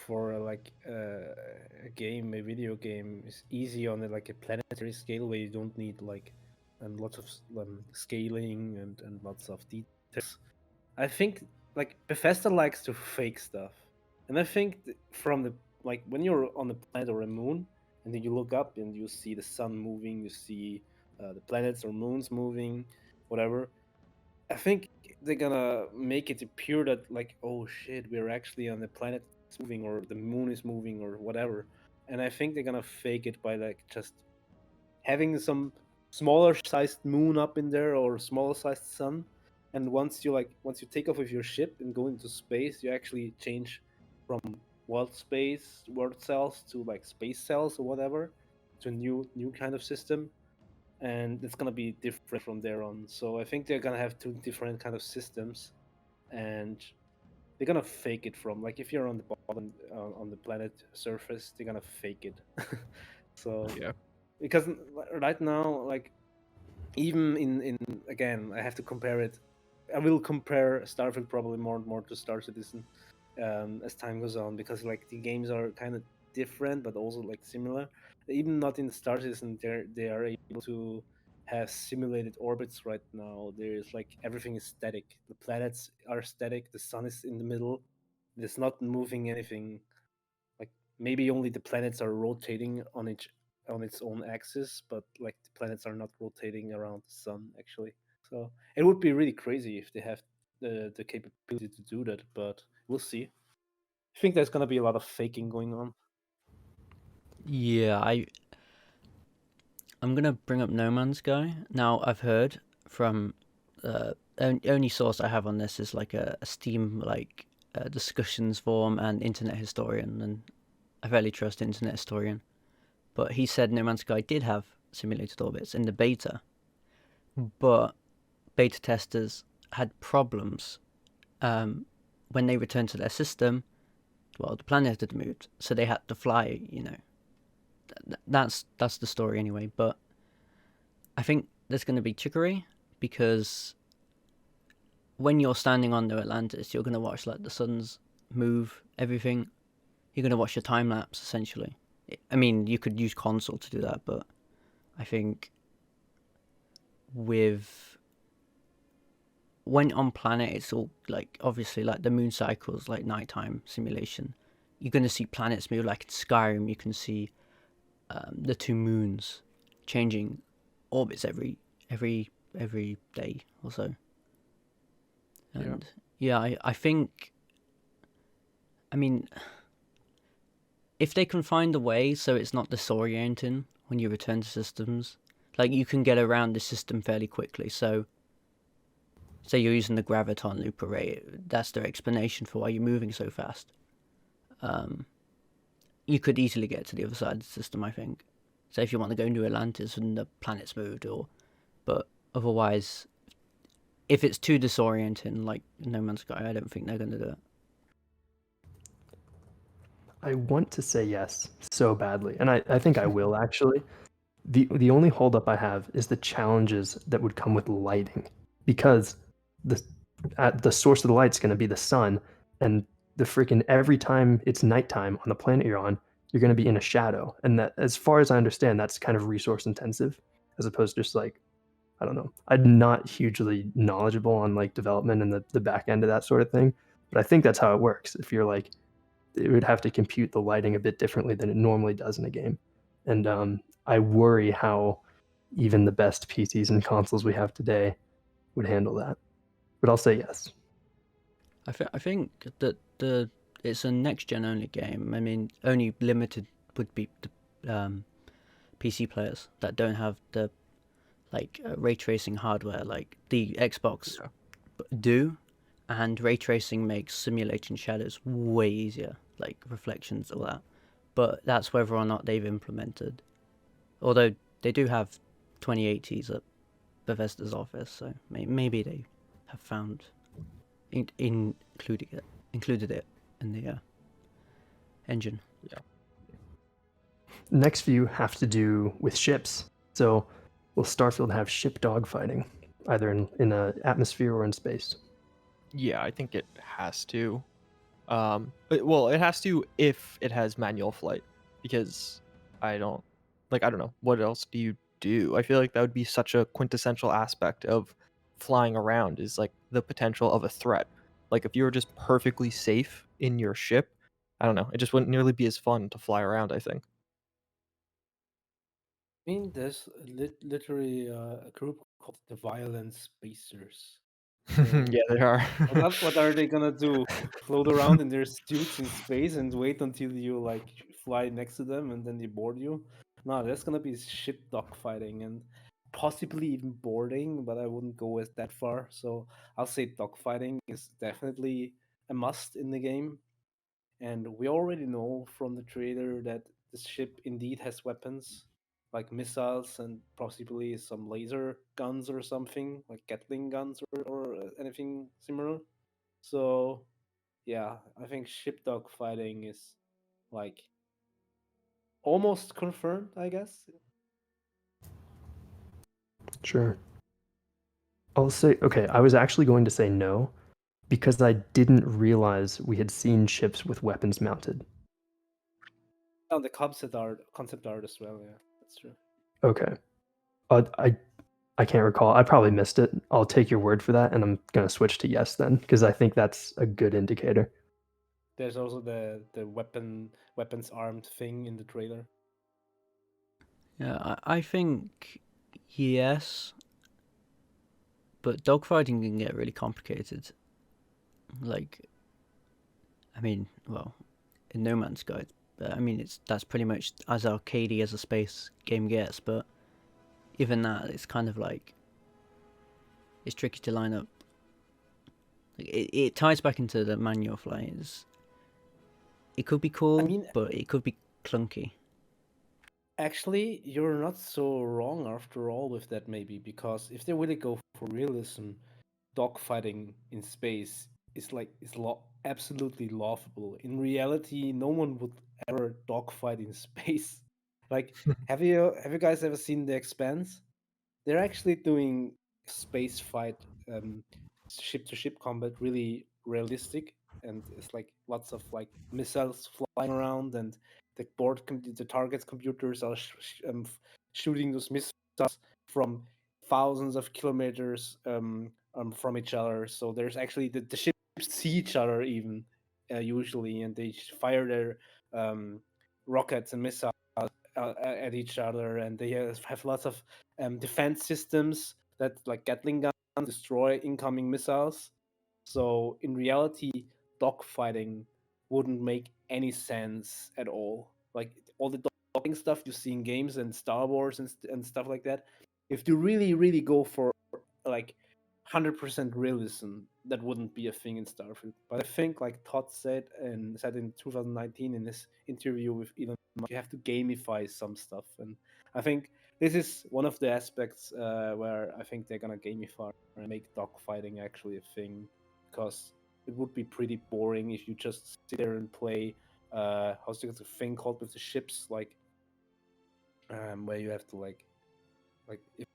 for like a game, a video game, is easy on like a planetary scale where you don't need like lots of scaling and lots of details. I think like Bethesda likes to fake stuff, and I think from the like when you're on a planet or a moon, and then you look up and you see the sun moving, you see the planets or moons moving, whatever. I think they're gonna make it appear that like, oh shit, we're actually on the planet is moving, or the moon is moving, or whatever. And I think they're gonna fake it by like just having some smaller sized moon up in there, or smaller sized sun. And once you take off with your ship and go into space, you actually change from world cells to like space cells or whatever, to a new kind of system, and it's gonna be different from there on. So I think they're gonna have two different kind of systems, and they're gonna fake it from like if you're on the bottom on the planet surface, they're gonna fake it. So Yeah. because right now, like even in again, I have to compare it. I will compare Starfield probably more and more to Star Citizen as time goes on, because like the games are kind of different but also like similar. Even not in Star Citizen, they are able to have simulated orbits right now. There's like everything is static. The planets are static. The sun is in the middle. It's not moving anything. Like maybe only the planets are rotating on its own axis, but like the planets are not rotating around the sun actually. So it would be really crazy if they have the capability to do that, but we'll see. I think there's gonna be a lot of faking going on. Yeah, I'm gonna bring up No Man's Sky. Now I've heard from only source I have on this is like a Steam like discussions forum and Internet Historian, and I fairly trust Internet Historian. But he said No Man's Sky did have simulated orbits in the beta, but beta testers had problems when they returned to their system. Well, the planet had moved, so they had to fly. You know, that's the story anyway. But I think there's going to be trickery, because when you're standing on the Atlantis, you're going to watch like the suns move, everything. You're going to watch your time lapse essentially, I mean, you could use console to do that, but I think when on planet, it's all like obviously like the moon cycles, like nighttime simulation. You're gonna see planets move. Like in Skyrim, you can see the two moons changing orbits every day or so. And I think, I mean, if they can find a way so it's not disorienting when you return to systems, like you can get around the system fairly quickly. So, say you're using the graviton loop array, that's their explanation for why you're moving so fast. You could easily get to the other side of the system, I think. So if you want to go into Atlantis and the planet's moved, but otherwise, if it's too disorienting, like No Man's Sky, I don't think they're going to do it. I want to say yes so badly, and I think I will actually. The only holdup I have is the challenges that would come with lighting, because the source of the light is going to be the sun, and the freaking every time it's nighttime on the planet you're on, you're going to be in a shadow, and that, as far as I understand, that's kind of resource intensive, as opposed to just like, I don't know. I'm not hugely knowledgeable on like development and the back end of that sort of thing, but I think that's how it works. If you're like, it would have to compute the lighting a bit differently than it normally does in a game, and I worry how even the best PCs and consoles we have today would handle that. But I'll say yes. I think that it's a next gen only game. I mean, only limited would be the PC players that don't have the ray tracing hardware like the Xbox do, and ray tracing makes simulating shadows way easier, like reflections, all that. But that's whether or not they've implemented. Although they do have 2080s at Bethesda's office, so maybe they have found included it in the engine. Yeah. Next few have to do with ships. So will Starfield have ship dogfighting, either in a atmosphere or in space? Yeah, I think it has to. It has to if it has manual flight, because I don't know what else do you do. I feel like that would be such a quintessential aspect of flying around, is like the potential of a threat. Like if you were just perfectly safe in your ship, I don't know, it just wouldn't nearly be as fun to fly around, I think. I mean, there's literally a group called the Violent Spacers. Yeah, they are. What are they gonna do? Float around in their suits in space and wait until you like fly next to them and then they board you? No, there's gonna be ship dogfighting and possibly even boarding, but I wouldn't go as that far. So I'll say dogfighting is definitely a must in the game. And we already know from the trailer that the ship indeed has weapons, like missiles and possibly some laser guns or something, like Gatling guns or anything similar. So, yeah, I think ship dog fighting is like almost confirmed, I guess. Sure. I'll say, okay, I was actually going to say no, because I didn't realize we had seen ships with weapons mounted. On the concept art as well, yeah, that's true. Okay. I can't recall. I probably missed it. I'll take your word for that, and I'm going to switch to yes then, because I think that's a good indicator. There's also the weapons armed thing in the trailer. Yeah, I think yes, but dogfighting can get really complicated. Like, I mean, well, in No Man's Sky, I mean, that's pretty much as arcadey as a space game gets. But even that, it's kind of like it's tricky to line up. Like, it ties back into the manual flight. It could be cool, but it could be clunky. Actually, you're not so wrong after all with that, maybe, because if they really go for realism, dogfighting in space is absolutely laughable. In reality, no one would ever dogfight in space. Like, have you guys ever seen The Expanse? They're actually doing space fight, ship to ship combat really realistic, and it's like lots of like missiles flying around, and the target's computers are shooting those missiles from thousands of kilometers from each other. So there's actually the ships see each other even usually, and they fire their rockets and missiles at each other, and they have lots of defense systems that like Gatling guns destroy incoming missiles. So in reality, dogfighting wouldn't make any sense at all. Like all the dogfighting stuff you see in games and Star Wars and stuff like that. If you really go for like 100% realism, that wouldn't be a thing in Starfield. But I think, like Todd said in 2019 in this interview with Elon Musk, you have to gamify some stuff, and I think this is one of the aspects where I think they're gonna gamify and make dogfighting actually a thing, because it would be pretty boring if you just sit there and play. How's the thing called with the ships, like where you have to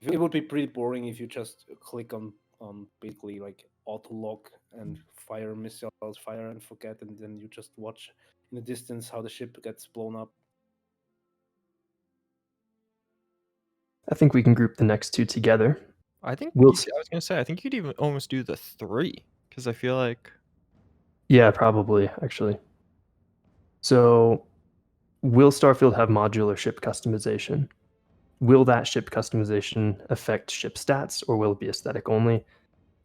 it would be pretty boring if you just click on basically like auto lock and fire missiles, fire and forget, and then you just watch in the distance how the ship gets blown up. I think we can group the next two together. I think We'll I was gonna say I think you'd even almost do the 3 because I feel like Yeah, probably, actually. So, will Starfield have modular ship customization? Will that ship customization affect ship stats, or will it be aesthetic only?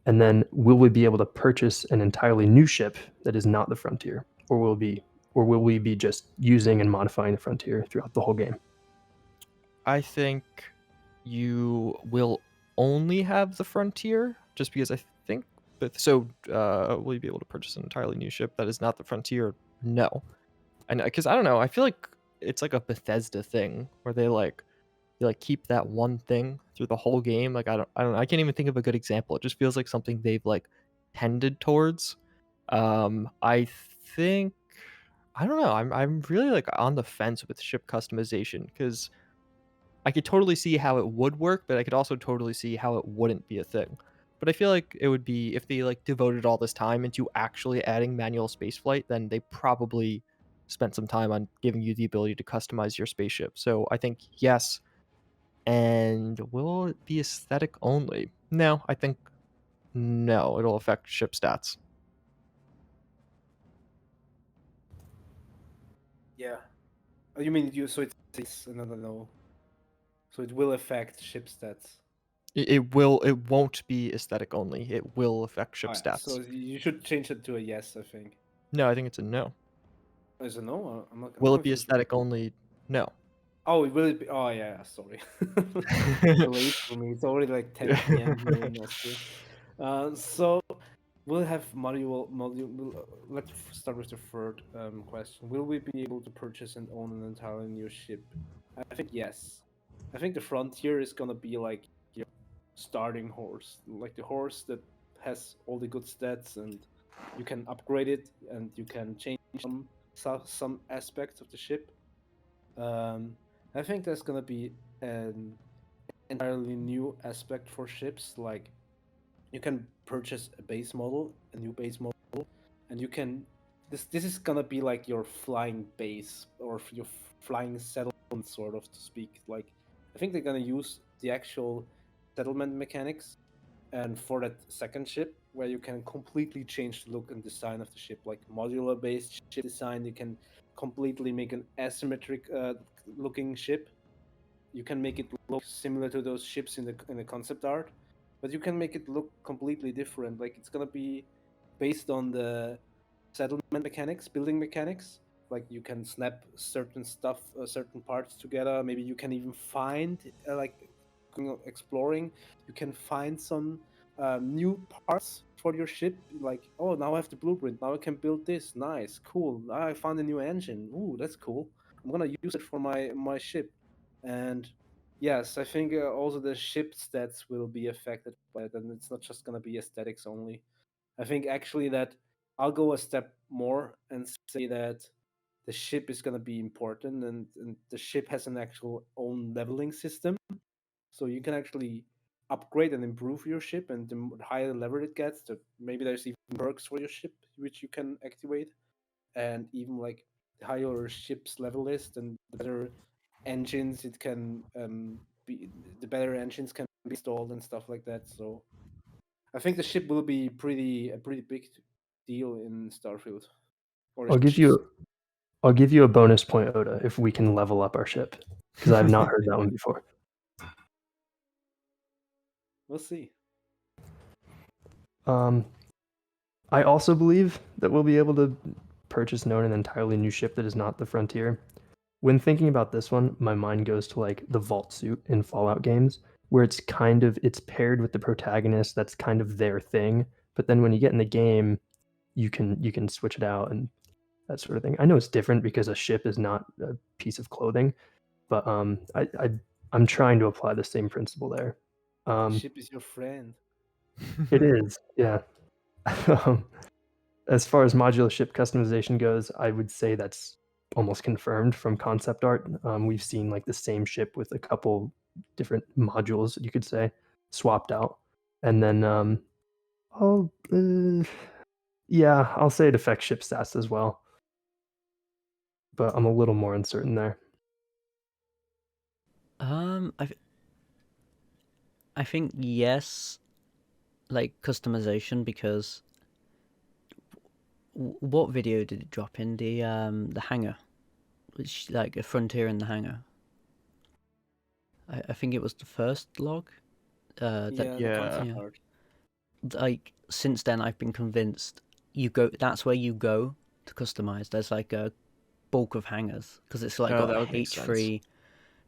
And then, will we be able to purchase an entirely new ship that is not the Frontier, or will we be just using and modifying the Frontier throughout the whole game? I think you will only have the Frontier just because I think. But so, will you be able to purchase an entirely new ship that is not the Frontier? No, and because I don't know, I feel like it's like a Bethesda thing where they keep that one thing through the whole game. Like I don't know, I can't even think of a good example. It just feels like something they've like tended towards. I think I don't know. I'm really like on the fence with ship customization because I could totally see how it would work, but I could also totally see how it wouldn't be a thing. But I feel like it would be if they like devoted all this time into actually adding manual spaceflight, then they probably spent some time on giving you the ability to customize your spaceship. So I think yes. And will it be aesthetic only? No, I think no, it'll affect ship stats. Yeah. Oh, you mean so it's no. So it will affect ship stats. It won't be aesthetic only. It will affect ship stats. So you should change it to a yes, I think. No, I think it's a no. Is it no? I'm Will it be confused. aesthetic only? No. Oh, it will be. Oh yeah, sorry. It's late for me. It's already like 10 p.m. here in Austria. So we'll have module. Let's start with the third question. Will we be able to purchase and own an entirely new ship? I think yes. I think the Frontier is gonna be like your starting horse, like the horse that has all the good stats, and you can upgrade it, and you can change some aspects of the ship. I think there's gonna be an entirely new aspect for ships. Like you can purchase a new base model, and you can. This is gonna be like your flying base or your flying settlement, sort of to speak. Like I think they're gonna use the actual settlement mechanics, and for that second ship, where you can completely change the look and design of the ship, like modular based ship design, you can completely make an asymmetric looking ship. You can make it look similar to those ships in the concept art, but you can make it look completely different. Like it's gonna be based on the settlement mechanics, building mechanics. Like you can snap certain stuff, certain parts together. Maybe you can even find exploring. You can find some new parts for your ship. Like, oh, now I have the blueprint. Now I can build this. Nice, cool. Now I found a new engine. Ooh, that's cool. I'm gonna use it for my ship. And yes, I think also the ship stats will be affected by it, and it's not just gonna be aesthetics only. I think actually that I'll go a step more and say that the ship is gonna be important, and the ship has an actual own leveling system, so you can actually upgrade and improve your ship, and the higher level it gets, maybe there's even perks for your ship which you can activate, and even like the higher your ship's level is, then the better engines it can be, the better engines can be installed and stuff like that. So I think the ship will be a pretty big deal in Starfield. Or I'll give you a bonus point, Odah, if we can level up our ship, because I've not heard that one before. We'll see. I also believe that we'll be able to purchase and own an entirely new ship that is not the Frontier. When thinking about this one, my mind goes to like the vault suit in Fallout games, where it's paired with the protagonist. That's kind of their thing. But then when you get in the game, you can switch it out and that sort of thing. I know it's different because a ship is not a piece of clothing, but I'm trying to apply the same principle there. The ship is your friend. It is, yeah. As far as modular ship customization goes, I would say that's almost confirmed from concept art. We've seen like the same ship with a couple different modules, you could say, swapped out. And then I'll say it affects ship stats as well. But I'm a little more uncertain there. I think yes, like customization, because what video did it drop in the hangar, which like a Frontier in the hangar? I think it was the first log. The concept art. Like since then, I've been convinced that's where you go to customize. There's like a bulk of hangars because it's like got a H3,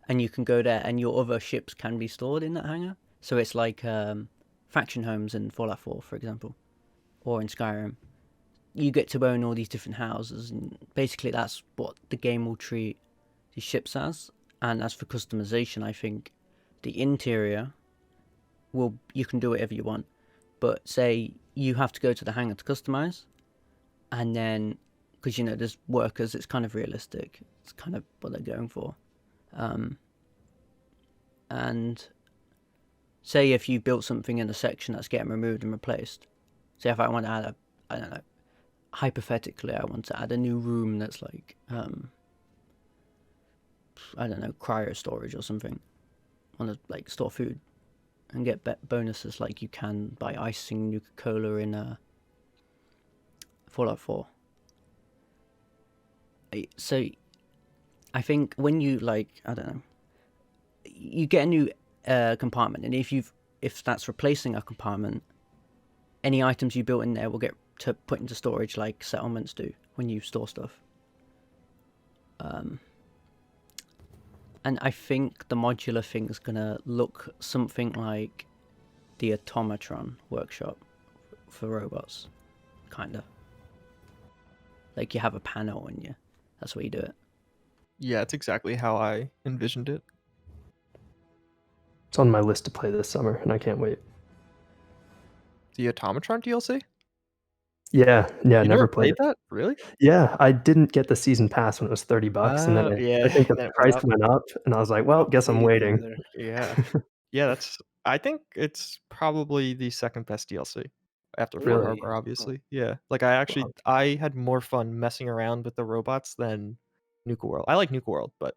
and you can go there, and your other ships can be stored in that hangar. So it's like faction homes in Fallout 4, for example, or in Skyrim. You get to own all these different houses, and basically that's what the game will treat these ships as. And as for customization, I think the interior you can do whatever you want, but say you have to go to the hangar to customize, and then because there's workers, it's kind of realistic. It's kind of what they're going for. And say if you built something in a section that's getting removed and replaced. Say if I want to add I don't know, hypothetically, I want to add a new room that's like, I don't know, cryo storage or something. I want to like store food and get bonuses like you can by icing Nuka-Cola in Fallout 4. So I think when you like, I don't know, you get a new compartment, and if that's replacing a compartment, any items you built in there will get put into storage like settlements do when you store stuff. And I think the modular thing is gonna look something like the automatron workshop for robots, kinda. Like you have a panel and that's where you do it. Yeah, it's exactly how I envisioned it. It's on my list to play this summer, and I can't wait. The Automatron DLC? Yeah, You never never played it. that? Really? Yeah, I didn't get the season pass when it was $30, and then I think the price went up, and I was like, well, guess I'm waiting. Yeah. Yeah, I think it's probably the second best DLC after Far Really? Harbor, obviously. Yeah. Like I had more fun messing around with the robots than Nuka World. I like Nuka World, but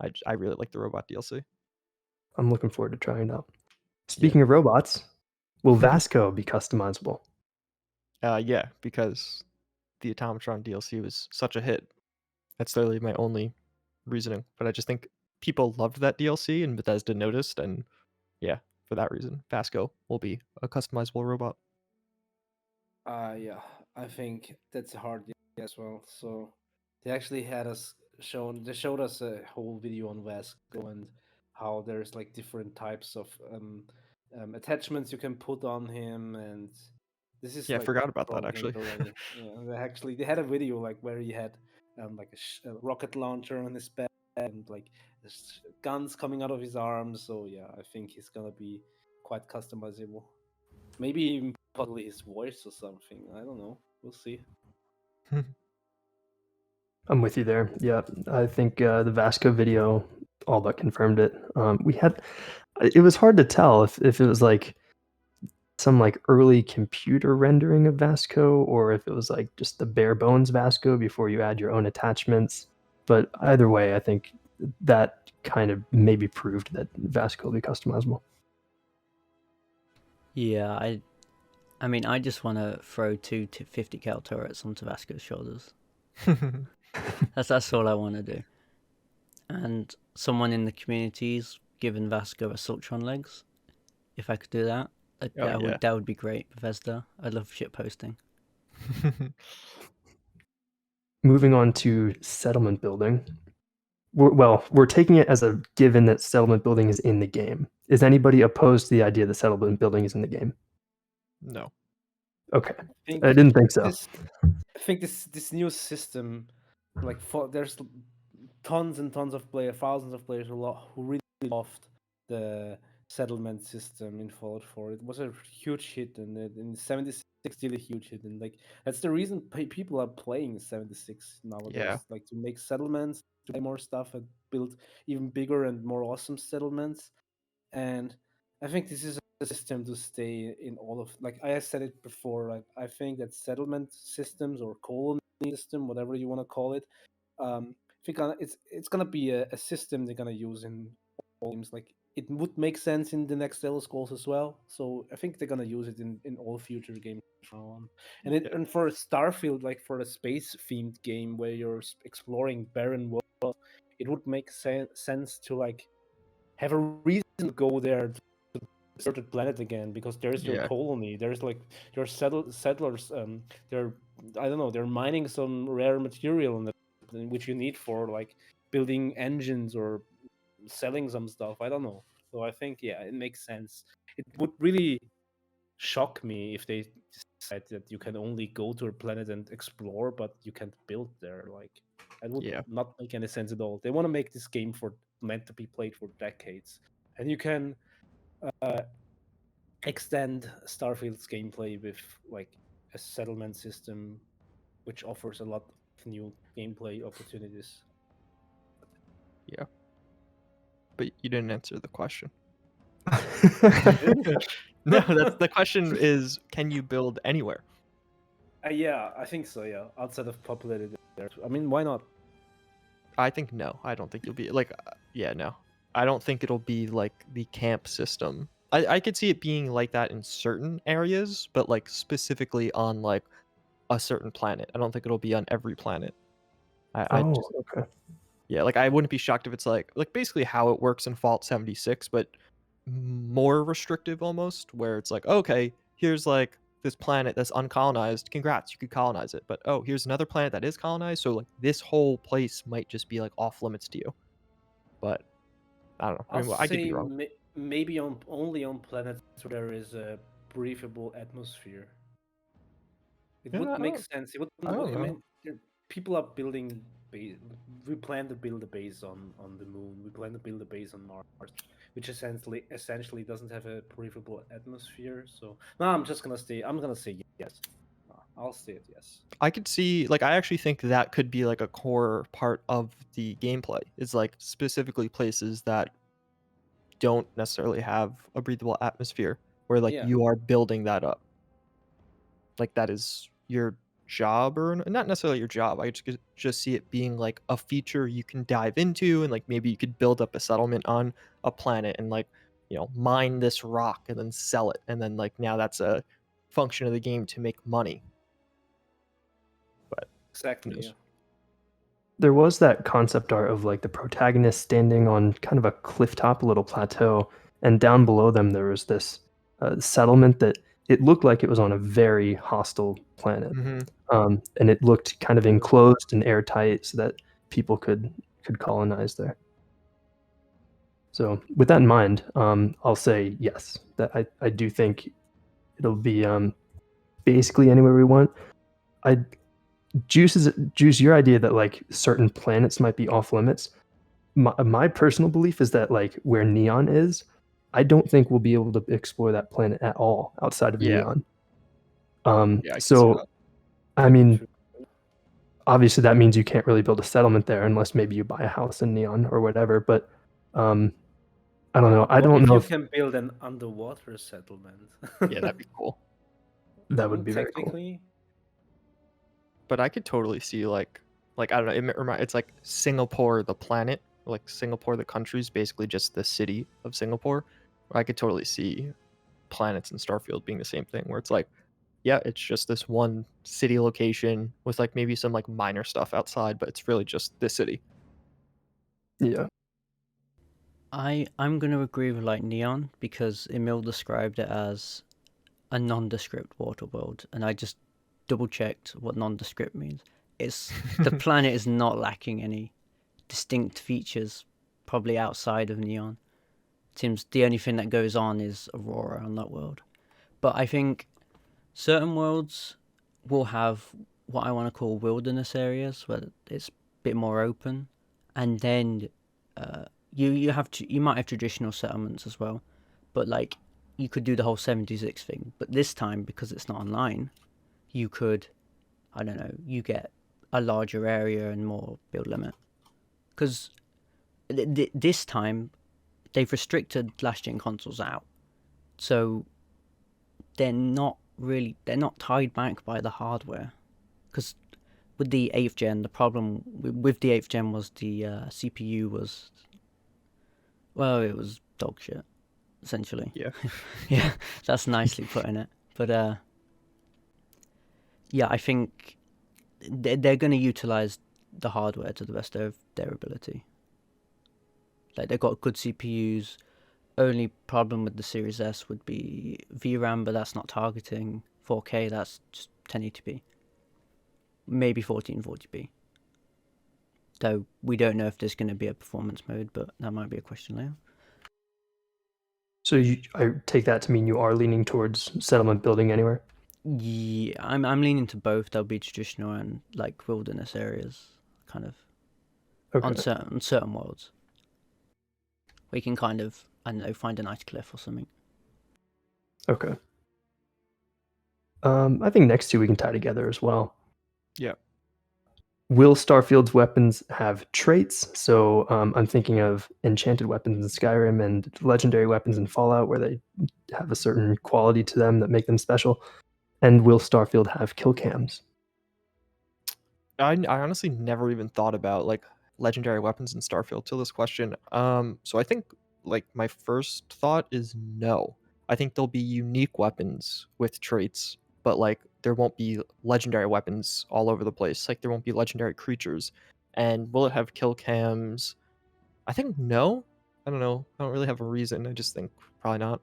I really like the robot DLC. I'm looking forward to trying it out. Speaking of robots, will Vasco be customizable? Yeah, because the Automatron DLC was such a hit. That's literally my only reasoning. But I just think people loved that DLC and Bethesda noticed, and yeah, for that reason, Vasco will be a customizable robot. Yeah, I think that's a hard DLC as well. So they actually showed us a whole video on Vasco and how there's like different types of attachments you can put on him, and this is I like forgot about that actually. already. Yeah, they had a video like where he had like a rocket launcher on his back and like guns coming out of his arms. So yeah, I think he's gonna be quite customizable. Maybe even probably his voice or something. I don't know. We'll see. I'm with you there. Yeah, I think the Vasco video all but confirmed it. It was hard to tell if it was like some like early computer rendering of Vasco or if it was like just the bare bones Vasco before you add your own attachments. But either way, I think that kind of maybe proved that Vasco will be customizable. Yeah, I mean, I just want to throw two 50 cal turrets onto Vasco's shoulders. That's all I want to do. And someone in the community's given Vasco Assaultron legs. If I could do that, that would be great, Bethesda. I love shit posting. Moving on to settlement building. We're taking it as a given that settlement building is in the game. Is anybody opposed to the idea that settlement building is in the game? No. Okay, I didn't think so. I think this new system, like there's tons and tons of players, thousands of players who really loved the settlement system in Fallout 4. It was a huge hit, and in 76 still a huge hit, and like that's the reason people are playing 76 nowadays. Yeah. Like to make settlements, to buy more stuff, and build even bigger and more awesome settlements. And I think this is a system to stay in all of, like I said it before. Like I think that settlement systems or colony system, whatever you want to call it, I think it's gonna be a system they're gonna use in all games. Like it would make sense in the next Elder Scrolls as well. So I think they're gonna use it in all future games from now on. And for Starfield, like for a space themed game where you're exploring barren worlds, it would make sense to like have a reason to go there to the deserted planet again, because there's your colony. There's like your settlers. They're, I don't know, they're mining some rare material which you need for like building engines or selling some stuff. I don't know. So I think it makes sense. It would really shock me if they decide that you can only go to a planet and explore, but you can't build there. Like that would not make any sense at all. They want to make this game meant to be played for decades, and you can extend Starfield's gameplay with like a settlement system, which offers a lot of new gameplay opportunities. Yeah, but you didn't answer the question. No, that's the question is, can you build anywhere? Yeah, I think so. Yeah, outside of populated areas. I mean, why not? I think no. I don't think you'll be like, no. I don't think it'll be like the camp system. I could see it being like that in certain areas, but like specifically on like a certain planet. I don't think it'll be on every planet. Okay. Yeah, like I wouldn't be shocked if it's like basically how it works in Fallout 76, but more restrictive almost, where it's like, okay, here's like this planet that's uncolonized. Congrats, you could colonize it. But oh, here's another planet that is colonized, so like this whole place might just be like off limits to you. But I don't know. I mean, I could be wrong. Maybe only on planets where there is a breathable atmosphere. It would make sense. It would. I mean, people are building base. We plan to build a base on the moon. We plan to build a base on Mars, which essentially doesn't have a breathable atmosphere. So no, I'm gonna say yes. I'll say it yes. I could see, like, I actually think that could be like a core part of the gameplay. It's like specifically places that don't necessarily have a breathable atmosphere, where like you are building that up. Like that is your job, or not necessarily your job. I just see it being like a feature you can dive into, and like maybe you could build up a settlement on a planet and like, you know, mine this rock and then sell it, and then like now that's a function of the game to make money. But exactly, yeah. There was that concept art of like the protagonist standing on kind of a clifftop little plateau, and down below them there was this settlement that it looked like it was on a very hostile planet. And it looked kind of enclosed and airtight so that people could colonize there. So with that in mind, I'll say yes, that I do think it'll be basically anywhere we want. Juice, your idea that like certain planets might be off limits. My personal belief is that like where Neon is, I don't think we'll be able to explore that planet at all outside of Neon. I mean, obviously that means you can't really build a settlement there unless maybe you buy a house in Neon or whatever. But I don't know. I don't if know you if can build an underwater settlement. Yeah, that'd be cool. that would be very cool. Technically, But I could totally see like I don't know. It's like Singapore, the planet, like Singapore, the country is basically just the city of Singapore. I could totally see planets in Starfield being the same thing, where it's like, yeah, it's just this one city location with like maybe some like minor stuff outside, but it's really just this city. Yeah. I'm gonna agree with like Neon because Emil described it as a nondescript water world, and I just double checked what nondescript means. It's the planet is not lacking any distinct features, probably outside of Neon. Seems the only thing that goes on is Aurora on that world. But I think certain worlds will have what I want to call wilderness areas where it's a bit more open, and then you might have traditional settlements as well, but like you could do the whole 76 thing. But this time, because it's not online, you could, I don't know, you get a larger area and more build limit. Because this time they've restricted last gen consoles out, so they're not tied back by the hardware. Because with the 8th gen, the problem with the 8th gen was the CPU was, well, it was dog shit, essentially. Yeah. Yeah, that's nicely putting it. But yeah, I think they're going to utilize the hardware to the best of their ability. Like, they've got good CPUs. Only problem with the Series S would be VRAM, but that's not targeting 4K. That's just 1080p, maybe 1440p. Though we don't know if there's going to be a performance mode, but that might be a question later. So I take that to mean you are leaning towards settlement building anywhere? Yeah, I'm leaning to both. There'll be traditional and like wilderness areas, kind of Okay. on certain worlds. We can kind of, I don't know, find a nice cliff or something. Okay. I think next two we can tie together as well. Yeah. Will Starfield's weapons have traits? So I'm thinking of enchanted weapons in Skyrim and legendary weapons in Fallout, where they have a certain quality to them that make them special. And will Starfield have kill cams? I honestly never even thought about like legendary weapons in Starfield till this question. So I think like my first thought is no. I think there'll be unique weapons with traits, but like there won't be legendary weapons all over the place. Like there won't be legendary creatures. And will it have kill cams? I think no. I don't know. I don't really have a reason. I just think probably not.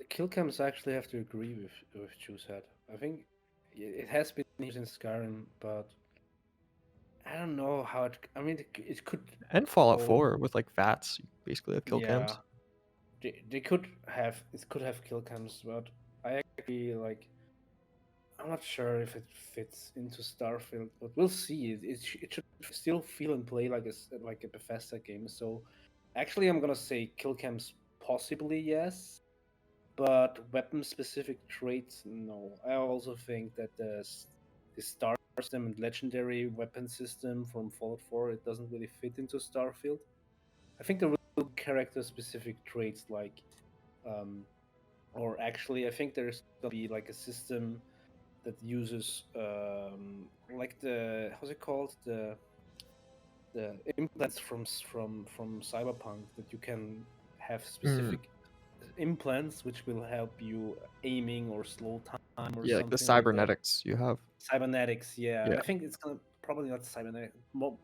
the kill cams, I actually have to agree with Juicehead. I think it has been used in Skyrim, but I don't know how it. I mean, it could. And Fallout Oh. 4 with like VATS, you basically have kill cams. They could have kill cams, but I actually like. I'm not sure if it fits into Starfield, but we'll see. It should still feel and play like a Bethesda game. So, actually, I'm gonna say kill cams possibly yes, but weapon specific traits no. I also think that the star system and legendary weapon system from Fallout 4 it doesn't really fit into Starfield. I think there will be character specific traits like, or actually, I think there's gonna be like a system that uses like the how's it called the implants from Cyberpunk that you can have specific implants which will help you aiming or slow time or Yeah, something like the like that. cybernetics you have. Cybernetics, yeah. Yeah. I think it's gonna probably not cybernetic, more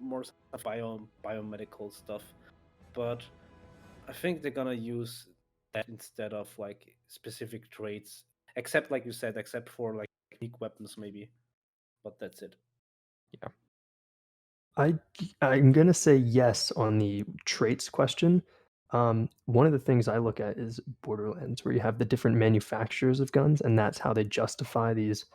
biomedical stuff, but I think they're gonna use that instead of like specific traits, except like you said, except for like unique weapons maybe, but that's it. I'm gonna say yes on the traits question. One of the things I look at is Borderlands, where you have the different manufacturers of guns, and that's how they justify these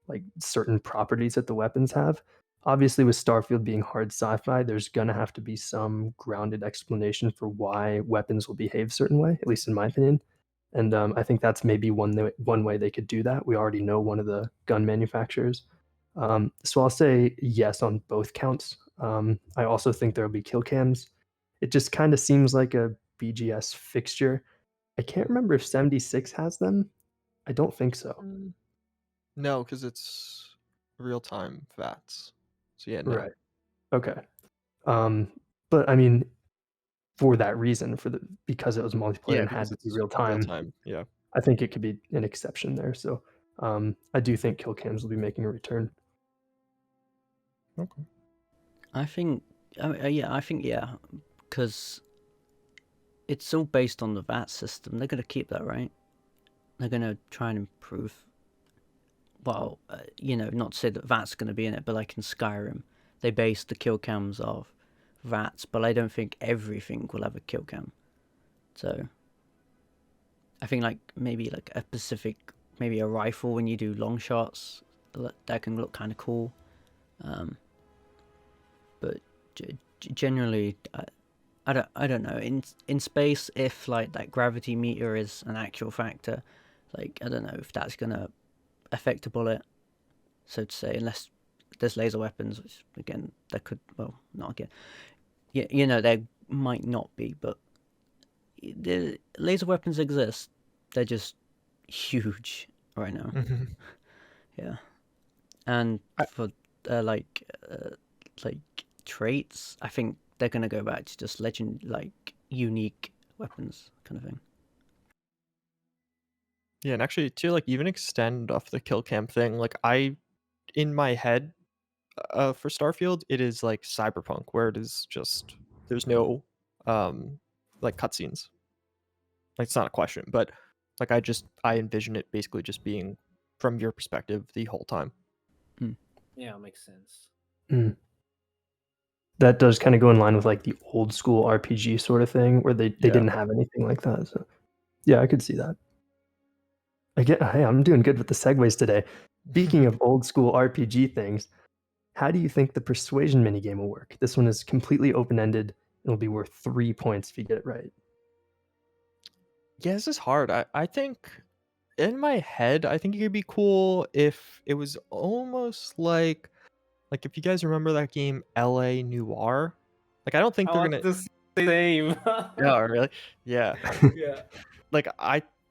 like certain properties that the weapons have. Obviously, with Starfield being hard sci-fi, there's gonna have to be some grounded explanation for why weapons will behave a certain way, at least in my opinion. And I think that's maybe one way they could do that. We already know one of the gun manufacturers. So I'll say yes on both counts. I also think there'll be kill cams, It just kind of seems like a BGS fixture. I can't remember if 76 has them. I don't think so. No, because it's real-time VATS. So yeah, no. Right. Okay. But I mean, for that reason, because it was multiplayer and had to be real time, Yeah. I think it could be an exception there. So I do think kill cams will be making a return. Okay. I think, yeah, because it's all based on the VAT system. They're going to keep that, right? They're going to try and improve. Well, not to say that VAT's going to be in it, but like in Skyrim, they base the kill cams off VATs, but I don't think everything will have a kill cam. So I think maybe a specific, maybe a rifle when you do long shots, that can look kind of cool. But generally, I don't know. In space, if that gravity meter is an actual factor, I don't know if that's gonna affect a bullet, so to say, unless there's laser weapons, which again there could, well, not again. Yeah, there might not be, but the laser weapons exist. They're just huge right now. Yeah, and for traits, I think they're gonna go back to just unique weapons kind of thing. Yeah, and actually to even extend off the kill cam thing, in my head, for Starfield, it is like Cyberpunk, where it is just there's no cutscenes. It's not a question, but I envision it basically just being from your perspective the whole time. Yeah, makes sense. That does kind of go in line with the old school RPG sort of thing, where they didn't have anything like that. So yeah, I could see that. Hey, I'm doing good with the segues today. Speaking of old school RPG things, how do you think the persuasion minigame will work? This one is completely open-ended. It'll be worth 3 points if you get it right. Yeah, this is hard. I think in my head, I think it could be cool if it was almost like if you guys remember that game LA Noire. I don't think they're gonna. The same. Oh, really? Yeah. Yeah.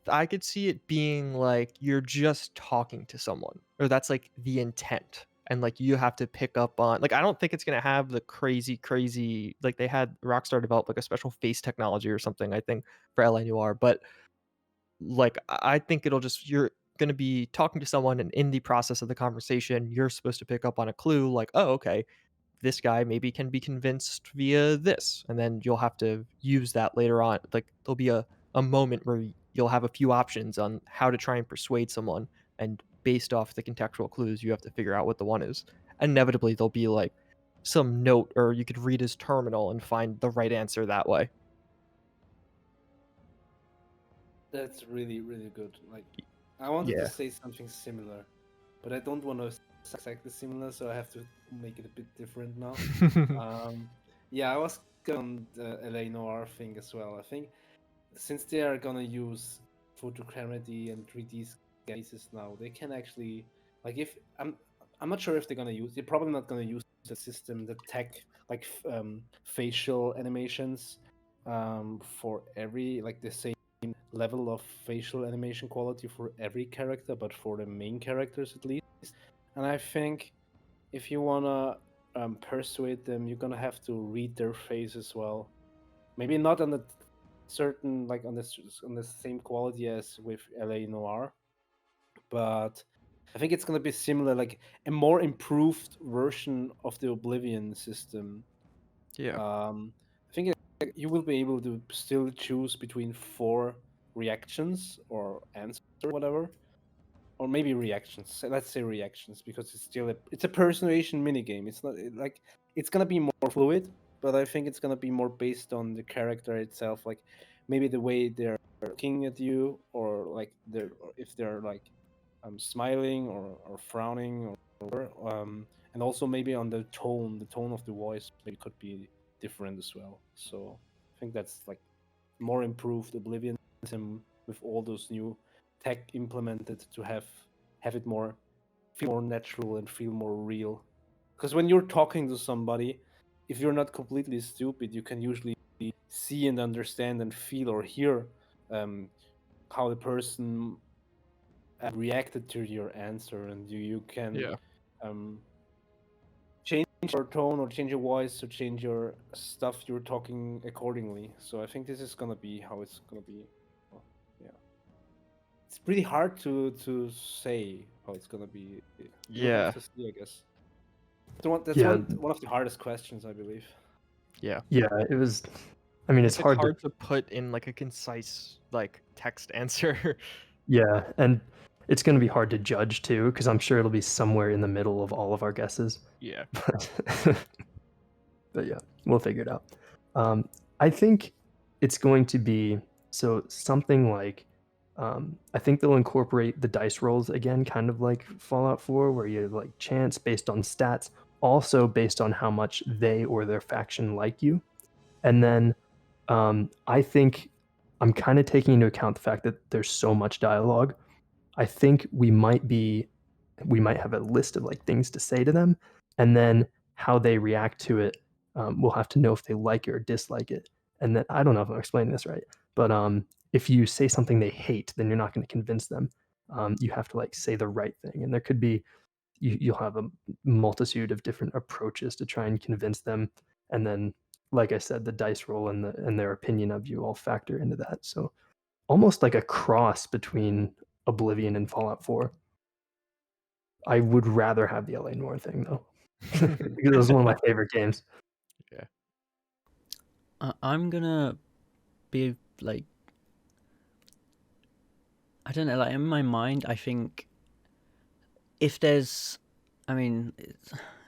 I could see it being you're just talking to someone, or that's the intent, and you have to pick up on I don't think it's gonna have the crazy they had Rockstar develop a special face technology or something, I think, for LA Noire, but I think it'll just you're gonna be talking to someone, and in the process of the conversation, you're supposed to pick up on a clue oh, okay, this guy maybe can be convinced via this, and then you'll have to use that later on. There'll be a moment where you'll have a few options on how to try and persuade someone, and based off the contextual clues, you have to figure out what the one is. Inevitably, there'll be some note, or you could read his terminal and find the right answer that way. That's really, really good. I wanted to say something similar, but I don't want to say exactly similar, so I have to make it a bit different now. Yeah, I was on the LA Noire thing as well. I think since they are gonna use photogrammetry and 3D cases now, they can actually if I'm not sure if they're gonna use. They're probably not gonna use the system, the tech facial animations for every the same level of facial animation quality for every character, but for the main characters at least. And I think if you wanna persuade them, you're gonna have to read their face as well. Maybe not on the certain on the same quality as with LA Noire, but I think it's gonna be similar, a more improved version of the Oblivion system. Yeah. I think you will be able to still choose between 4 reactions or answers or whatever, or maybe reactions. Let's say reactions, because it's a persuasion minigame. It's not it's gonna be more fluid, but I think it's gonna be more based on the character itself, maybe the way they're looking at you, or if they're smiling or frowning, or and also maybe on the tone of the voice maybe could be different as well. So I think that's more improved Oblivion system with all those new tech implemented to have it feel more natural and feel more real. Because when you're talking to somebody, if you're not completely stupid, you can usually see and understand and feel or hear how the person reacted to your answer, and you can change your tone or change your voice or change your stuff you're talking accordingly. So I think this is gonna be how it's gonna be. Well, yeah, it's pretty hard to say how it's gonna be. We'll have to see, I guess. That's Yeah. one of the hardest questions, I believe. Yeah. Yeah, it was. I mean, it's hard to put in like a concise like text answer. Yeah, and it's going to be hard to judge too, because I'm sure it'll be somewhere in the middle of all of our guesses. Yeah. But yeah, we'll figure it out. I think it's going to be something like I think they'll incorporate the dice rolls again, kind of like Fallout 4, where you have like chance based on stats, also based on how much they or their faction like you. And then I think I'm kind of taking into account the fact that there's so much dialogue. I think we might have a list of like things to say to them, and then how they react to it. We'll have to know if they like it or dislike it. And then I don't know if I'm explaining this right, but if you say something they hate, then you're not going to convince them. You have to like say the right thing, and there could be you'll have a multitude of different approaches to try and convince them, and then like I said, the dice roll and their opinion of you all factor into that. So almost like a cross between Oblivion and Fallout 4. I would rather have the LA Noire thing though, because it was one of my favorite games. Yeah. I'm gonna be like, I don't know, like in my mind, I think if there's, I mean,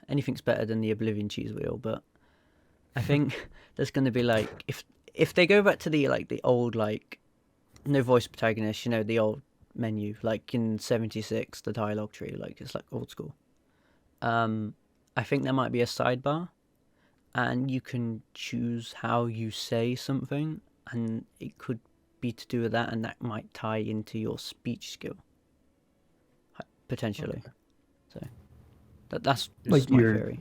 anything's better than the Oblivion cheese wheel, but I think there's gonna be like, if they go back to the like the old like no voice protagonist, you know, the old menu, like in 76, the dialogue tree, like it's like old school. I think there might be a sidebar, and you can choose how you say something, and it could be to do with that, and that might tie into your speech skill potentially. So that's Like just my theory.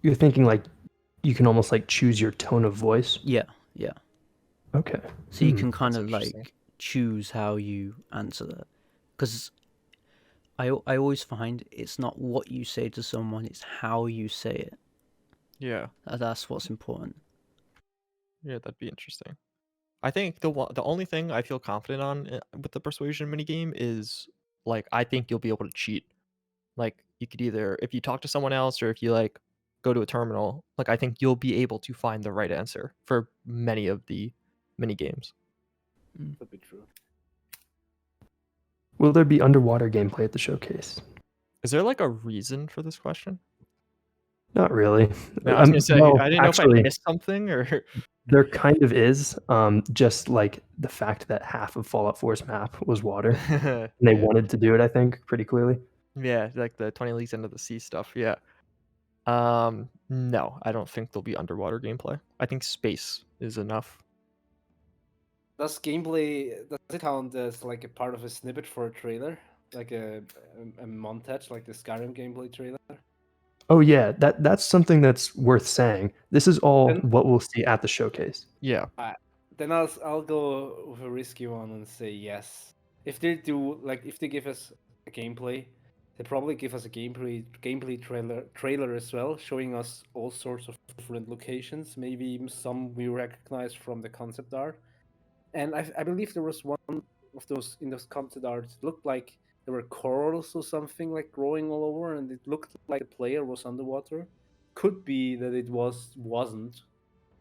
You're thinking like you can almost like choose your tone of voice. Yeah. Okay. So you can kind That's of interesting. like choose how you answer that, because I always find it's not what you say to someone, it's how you say it. Yeah. That's what's important. Yeah, that'd be interesting. I think the only thing I feel confident on with the persuasion minigame is like I think you'll be able to cheat. Like you could either if you talk to someone else or if you like go to a terminal, like I think you'll be able to find the right answer for many of the mini games. Could be true. Will there be underwater gameplay at the showcase? Is there like a reason for this question? Not really. No, I was gonna say well, I didn't know if I actually, missed something or there kind of is. Just like the fact that half of Fallout 4's map was water, and they wanted to do it, I think, pretty clearly. Yeah, like the 20 Leagues Under the Sea stuff. Yeah. No, I don't think there'll be underwater gameplay. I think space is enough. Does it count as like a part of a snippet for a trailer, like a montage, like the Skyrim gameplay trailer? Oh yeah, that's something that's worth saying. This is all Then- what we'll see at the showcase. Yeah. Then I'll go with a risky one and say yes. If they give us a gameplay, they probably give us a gameplay trailer as well, showing us all sorts of different locations, maybe even some we recognize from the concept art. And I believe there was one of those in those concept arts. It looked like there were corals or something like growing all over, and it looked like the player was underwater. Could be that it wasn't,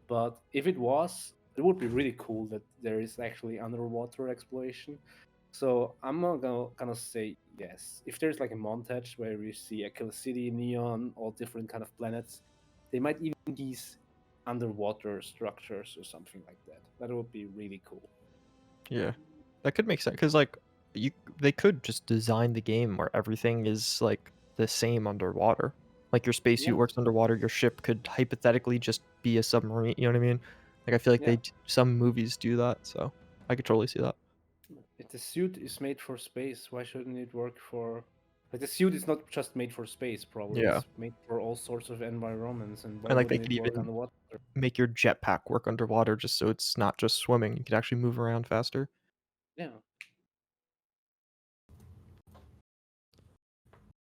but if it was, it would be really cool that there is actually underwater exploration. So I'm not gonna say yes. If there's like a montage where we see a Kill City, Neon, all different kind of planets, they might even use underwater structures or something like that. That would be really cool. Yeah. That could make sense because like they could just design the game where everything is like the same underwater. Like your spacesuit Yeah. works underwater, your ship could hypothetically just be a submarine, you know what I mean? Like I feel like some movies do that, so I could totally see that. If the suit is made for space, why shouldn't it work for Like the suit is not just made for space, probably. Yeah. It's made for all sorts of environments, and why And like they wouldn't could it work even underwater? make your jetpack work underwater just so it's not just swimming. You could actually move around faster. Yeah.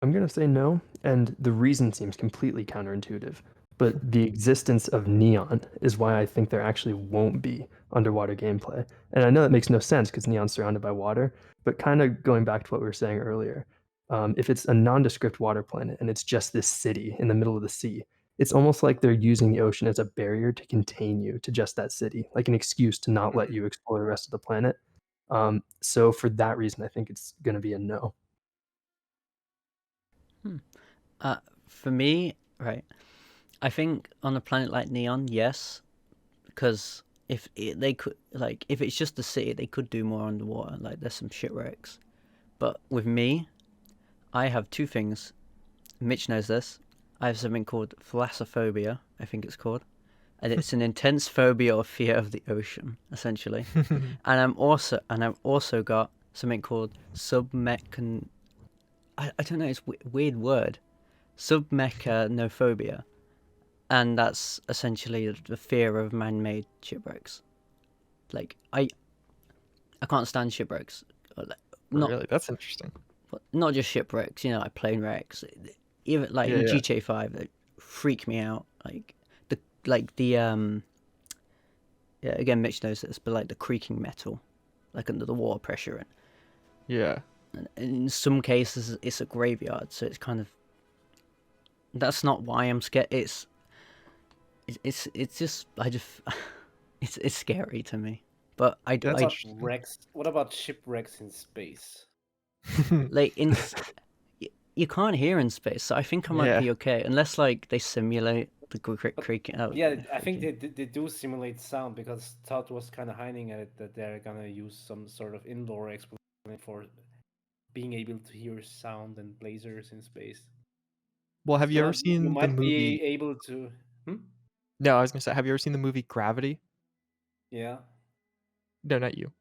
I'm going to say no, and the reason seems completely counterintuitive. But the existence of neon is why I think there actually won't be underwater gameplay. And I know that makes no sense because neon's surrounded by water, but kind of going back to what we were saying earlier, if it's a nondescript water planet and it's just this city in the middle of the sea, it's almost like they're using the ocean as a barrier to contain you to just that city, like an excuse to not let you explore the rest of the planet. So for that reason, I think it's going to be a no. For me, right, I think on a planet like Neon, yes, because they could, like, if it's just the city, they could do more underwater. Like, there's some shipwrecks. But with me, I have two things. Mitch knows this. I have something called thalassophobia, I think it's called, and it's an intense phobia or fear of the ocean, essentially. And I've also got something called submechan. I don't know. It's a weird word. Submechanophobia, and that's essentially the fear of man-made shipwrecks. Like I can't stand shipwrecks. Not Really, that's interesting. not just shipwrecks. You know, like plane wrecks. Even like Yeah, in yeah. GTA 5, they freak me out. The yeah. Again, Mitch knows this, but like the creaking metal, like under the water pressure, Yeah. and in some cases it's a graveyard, so it's kind of. That's not why I'm scared. It's just it's scary to me. But What That's about interesting. wrecks? What about shipwrecks in space? like you can't hear in space, so I think I might be okay unless like they simulate the creaking. Oh, Yeah, I think they do simulate sound because Todd was kind of hiding at it that they're gonna use some sort of indoor explanation for being able to hear sound and lasers in space. Well, have you So ever you seen the might be movie? able to. No, I was gonna say, have you ever seen the movie Gravity? Yeah. No, not you.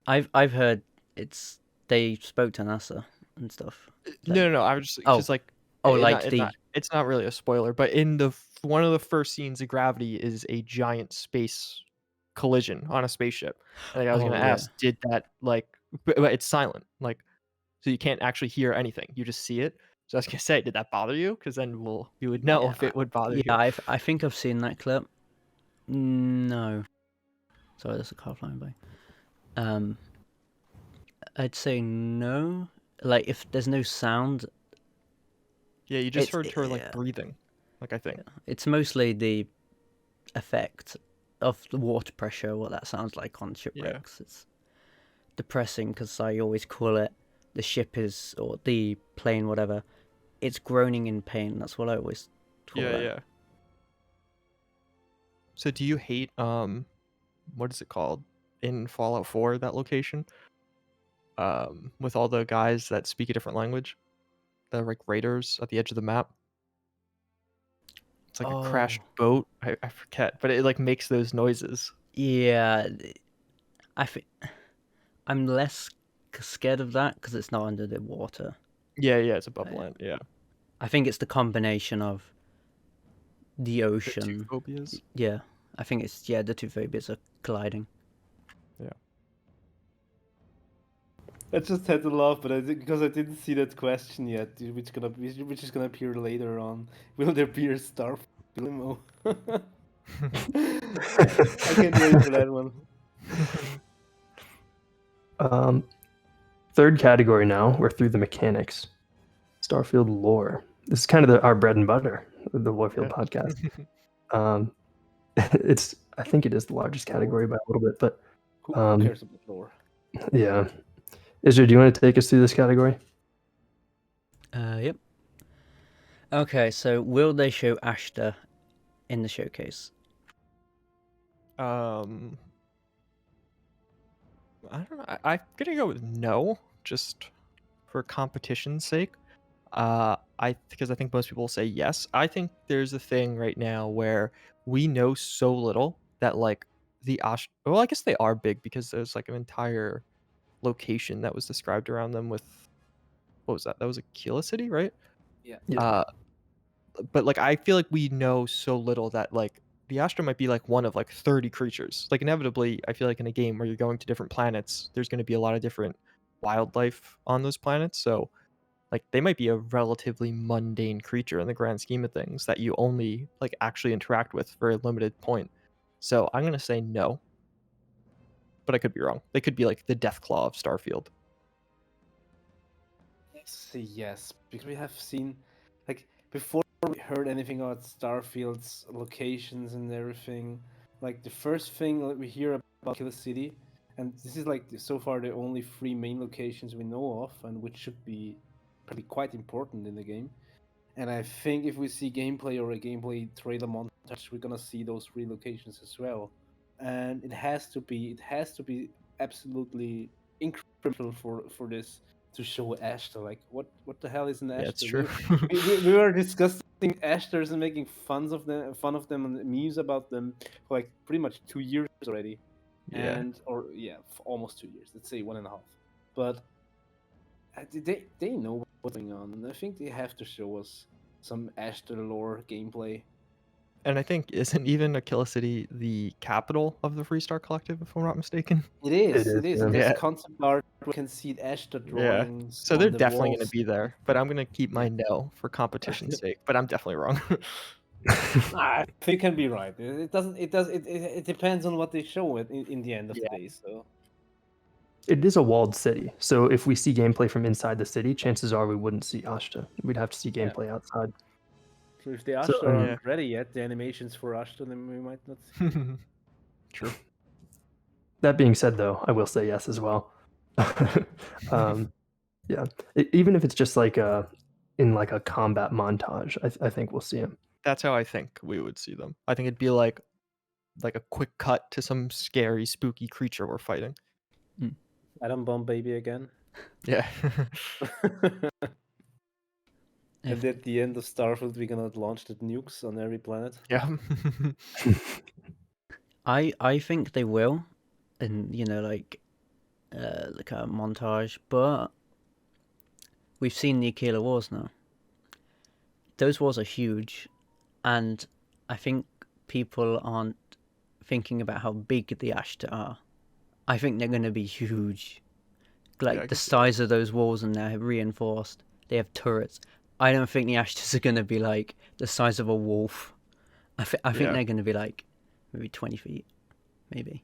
I've heard they spoke to NASA and stuff. No. I was just because like it's not really a spoiler, but in one of the first scenes of Gravity is a giant space collision on a spaceship. Like I was gonna ask, did that but it's silent, like so you can't actually hear anything. You just see it. So I was gonna say, did that bother you? Because then you would know if it would bother you. Yeah, I think I've seen that clip. No, sorry, there's a car flying by. I'd say no. Like if there's no sound. Yeah, you just heard her like breathing. Like I think it's mostly the effect of the water pressure, what that sounds like on shipwrecks. It's depressing because I always call it the ship is, or the plane, whatever, it's groaning in pain. That's what I always call it. Yeah. So do you hate what is it called in Fallout 4, that location? With all the guys that speak a different language, the like raiders at the edge of the map. It's like a crashed boat. I forget, but it like makes those noises. Yeah, I'm less scared of that because it's not under the water. Yeah, it's above land. Yeah, I think it's the combination of the ocean. The two phobias. Yeah, I think it's the two phobias are colliding. Yeah. I just had to laugh, but because I didn't see that question yet, which is gonna appear later on. Will there be a Starfield limo? I can't wait for that one. Third category now. We're through the mechanics. Starfield lore. This is kind of our bread and butter of the Lorefield podcast. I think it is the largest category by a little bit, but who cares about lore? Yeah. Yzra, do you want to take us through this category? Yep. Okay, so will they show Ashta in the showcase? I don't know. I'm gonna go with no, just for competition's sake. Because I think most people will say yes. I think there's a thing right now where we know so little that like well, I guess they are big because there's like an entire location that was described around them with what was that? That was Aquila City, right? Yeah. Yeah. But like I feel like we know so little that like the Astra might be like one of like 30 creatures. Like inevitably, I feel like in a game where you're going to different planets, there's going to be a lot of different wildlife on those planets. So like they might be a relatively mundane creature in the grand scheme of things that you only like actually interact with for a limited point. So I'm gonna say no, but I could be wrong. They could be like the Deathclaw of Starfield. Yes, because we have seen, like, before we heard anything about Starfield's locations and everything, like, the first thing that we hear about Killer City, and this is, like, so far the only 3 main locations we know of, and which should be probably quite important in the game. And I think if we see gameplay or a gameplay trailer montage, we're gonna see those 3 locations as well. And it has to be absolutely incredible for this to show Ashtar. Like, what the hell is an Ashtar? Yeah, it's true. We were discussing Ashtars and making fun of them and memes about them for like pretty much 2 years already. Yeah. For almost 2 years. Let's say 1.5. But they know what's going on, and I think they have to show us some Ashtar lore gameplay. And I think isn't even Aquila City the capital of the Freestyle Collective, if I'm not mistaken? It is. It is, And yeah. there's concept art. We can see Ashtar Yeah. drawings. So on they're the definitely going walls. to be there, but I'm going to keep my no for competition's sake. But I'm definitely wrong. I think you can be right. It depends on what they show in the end of Yeah. the day. So It is a walled city, so if we see gameplay from inside the city, chances are we wouldn't see Ashta. We'd have to see Yeah. gameplay outside. if the So, Ashtar yeah. aren't ready yet, the animations for Ashtar, then we might not. True. That being said, though, I will say yes as well. Yeah, even if it's just like in like a combat montage, I think we'll see him. That's how I think we would see them. I think it'd be like a quick cut to some scary, spooky creature we're fighting. Atom bomb baby again. Yeah. And at the end of Starfield, we're gonna launch the nukes on every planet. Yeah. I think they will, and like a montage, but we've seen the Aquila Wars now. Those wars are huge, and I think people aren't thinking about how big the Ashtar are. I think they're going to be huge. Like I the can see size of those walls, and they're reinforced. They have turrets. I don't think the Ashtars are going to be like the size of a wolf. I think Yeah. they're going to be like maybe 20 feet, maybe.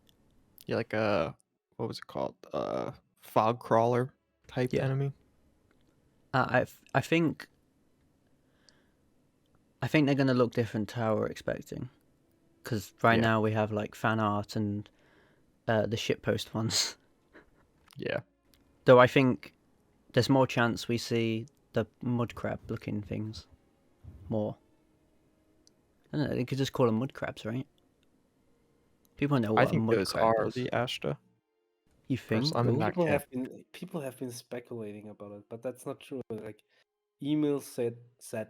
Yeah, like what was it called? Fog crawler type Yeah. enemy. I think they're going to look different to how we're expecting, because right Yeah. now we have like fan art and the shitpost ones. Yeah. Though I think there's more chance we see the mud crab looking things more. I don't know, they could just call them mud crabs, right? People know what I a think mud those crab are is. the Ashta. You think? I'm in Ooh. that camp. People have been speculating about it, but that's not true. Like, emails said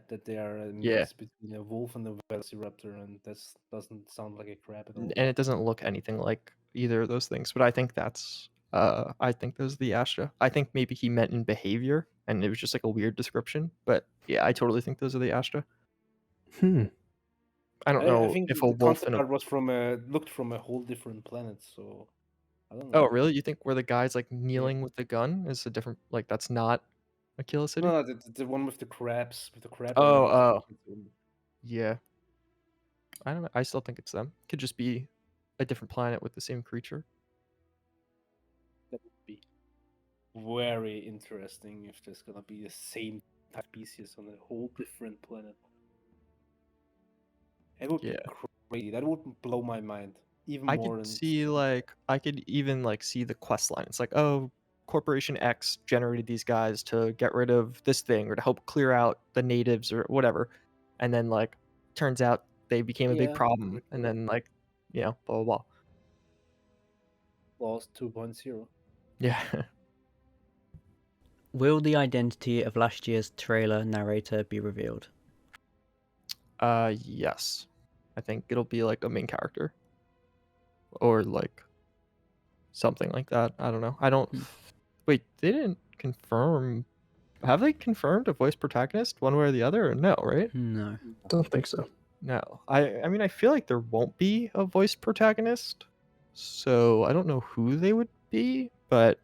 that they are a Yeah. mix between a wolf and a velociraptor, and this doesn't sound like a crab at all. And it doesn't look anything like either of those things, but I think that's I think those are the Ashta. I think maybe he meant in behavior and it was just like a weird description, but yeah, I totally think those are the Ashta. I don't I know think if a the wolf concept and a art was looked from a whole different planet, so I don't Oh, know. really? You think where the guy's like kneeling with the gun is a different like that's not Aquila City? No, the one with the crabs, with the crab. Oh, animations. Yeah. I don't know. I still think it's them. Could just be a different planet with the same creature. That would be very interesting if there's gonna be the same type species on a whole different planet. It would Yeah. be crazy. That would blow my mind even I more could than see I could even like see the quest line. It's like, oh, Corporation X generated these guys to get rid of this thing or to help clear out the natives or whatever. And then like turns out they became a big Yeah, problem. exactly. And then like, blah blah blah. Lost 2.0. Yeah. Will the identity of last year's trailer narrator be revealed? Yes. I think it'll be like a main character. Or like something like that. I don't know. I don't Wait, they didn't confirm Have they confirmed a voice protagonist one way or the other, or no? Right? No. Don't think so. No. I mean, I feel like there won't be a voice protagonist, so I don't know who they would be. But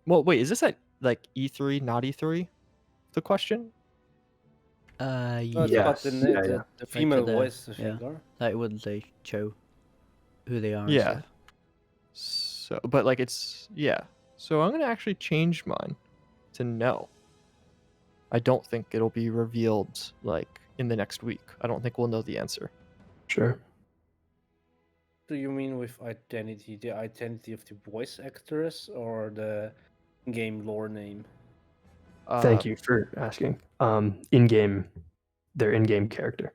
well, wait, is this at like E3, not E3? The question. No, it's Yeah. about the, Yes, yeah, the, the Like female the- voice of yeah. Yzra. Like would they show who they are? And Yeah. stuff. So, but like it's So I'm gonna actually change mine to no. I don't think it'll be revealed like in the next week. I don't think we'll know the answer. Sure. Do you mean with identity, the identity of the voice actress or the game lore name? Thank you for asking. Their in-game character.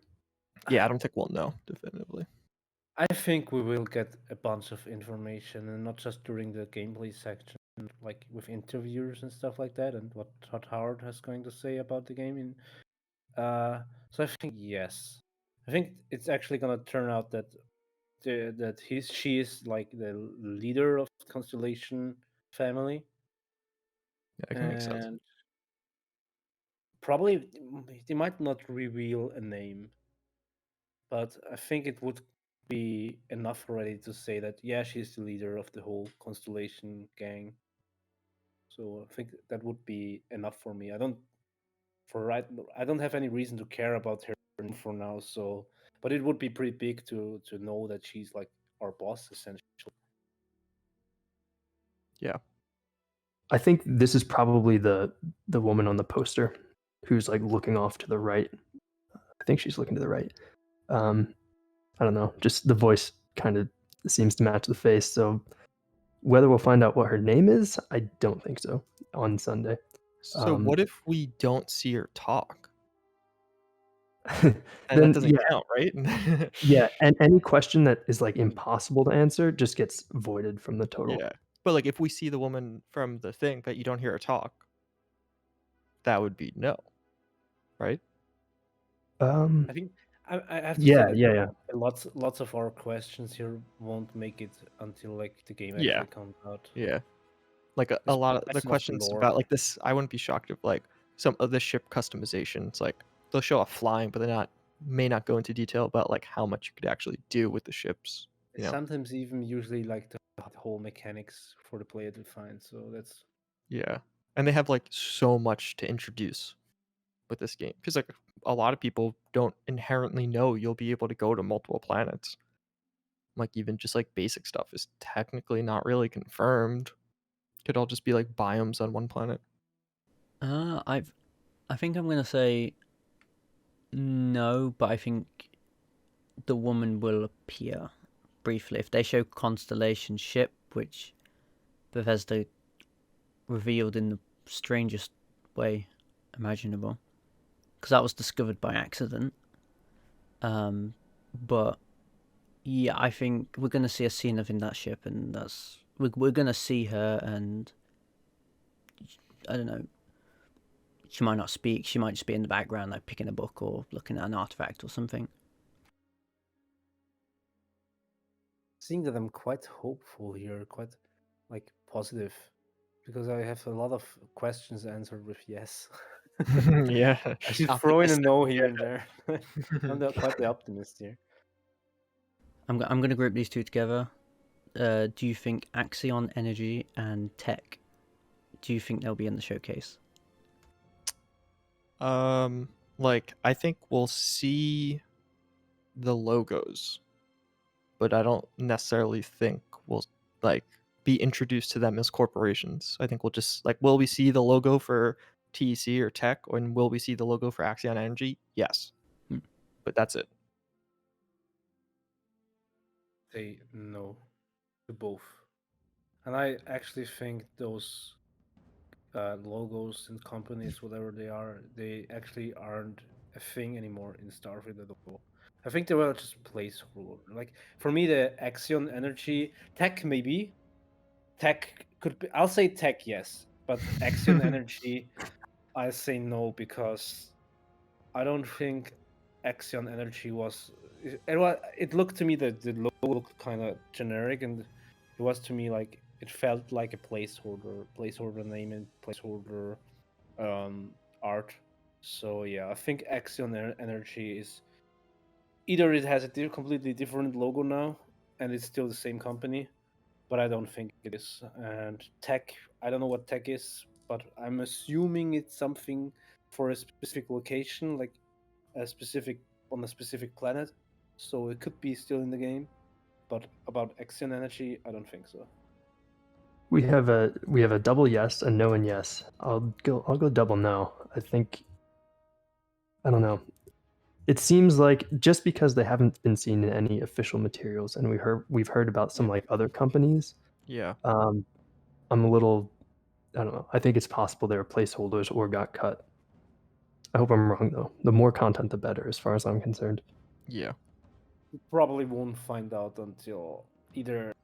Yeah, I don't think we'll know definitively. I think we will get a bunch of information, and not just during the gameplay section, like with interviews and stuff like that, and what Todd Howard has going to say about the game. So I think yes, I think it's actually gonna turn out that she is like the leader of Constellation family, Yeah, it can make sense. and probably they might not reveal a name, but I think it would be enough already to say that yeah, she's the leader of the whole Constellation gang. So I think that would be enough for me. I don't have any reason to care about her for now. So, but it would be pretty big to know that she's like our boss essentially. Yeah. I think this is probably the woman on the poster who's like looking off to the right. I think she's looking to the right. I don't know. Just the voice kind of seems to match the face. So whether we'll find out what her name is, I don't think so on Sunday. So what if we don't see her talk? Then And that doesn't yeah, count, right? yeah, and any question that is like impossible to answer just gets voided from the total. Yeah. But like if we see the woman from the thing but you don't hear her talk, that would be no. Right? I think I have to Yeah, say that yeah. lots of our questions here won't make it until like the game Yeah. actually comes out. Yeah. Like a Just lot of the questions of the questions lore. about like this, I wouldn't be shocked if like some of the ship customization, it's like they'll show off flying, but may not go into detail about like how much you could actually do with the ships. You know? Sometimes even usually like the whole mechanics for the player to find. So that's Yeah. And they have like so much to introduce with this game. Because like a lot of people don't inherently know you'll be able to go to multiple planets. Like even just like basic stuff is technically not really confirmed. Could all just be like biomes on one planet. I think I'm gonna say no, but I think the woman will appear briefly if they show Constellation ship, which Bethesda revealed in the strangest way imaginable, because that was discovered by accident. But yeah, I think we're gonna see a scene of in that ship, and we're gonna see her, and I don't know. She might not speak. She might just be in the background, like picking a book or looking at an artifact or something. seeing that I'm quite hopeful here, quite like positive, because I have a lot of questions answered with yes. Yeah. I should throw in a no here and there. I'm quite the optimist here. I'm going to group these two together. Do you think Axion Energy and Tech? Do you think they'll be in the showcase? Like I think we'll see the logos, but I don't necessarily think we'll like be introduced to them as corporations. I think we'll just like, will we see the logo for TEC or Tech, and will we see the logo for Axion Energy? Yes. But that's it. Say no to both, and I actually think those logos and companies, whatever they are, they actually aren't a thing anymore in Starfield at all. I think they were just placeholder. Like for me, the Axion Energy Tech maybe. Tech could be. I'll say Tech yes, but Axion Energy, I say no because I don't think Axion Energy was. It looked to me that the logo looked kind of generic, and it was to me like it felt like a placeholder name and placeholder art. So yeah, I think Axion Energy is either it has a completely different logo now, and it's still the same company, but I don't think it is. And tech, I don't know what tech is, but I'm assuming it's something for a specific location, like a specific on a specific planet. So it could be still in the game, but about Axion Energy, I don't think so. We have a double yes, a no, and yes. I'll go double no. I don't know. It seems like just because they haven't been seen in any official materials, and we've heard about some like other companies. Yeah. I'm a little, I don't know. I think it's possible they were placeholders or got cut. I hope I'm wrong though. The more content, the better, as far as I'm concerned. Yeah. We probably won't find out until either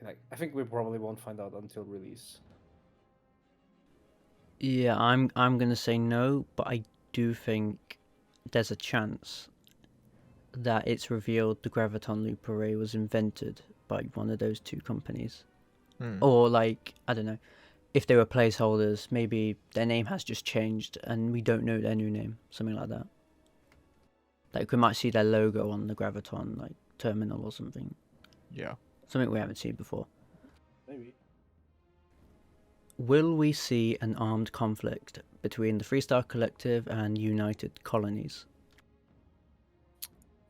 like I think we probably won't find out until release. Yeah, I'm gonna say no, but I do think there's a chance that it's revealed the graviton loop array was invented by one of those two companies. Or like, I don't know, if they were placeholders, maybe their name has just changed and we don't know their new name, something like that. Like we might see their logo on the graviton like terminal or something. Yeah. Something we haven't seen before. Maybe. Will we see an armed conflict between the Freestyle Collective and United Colonies?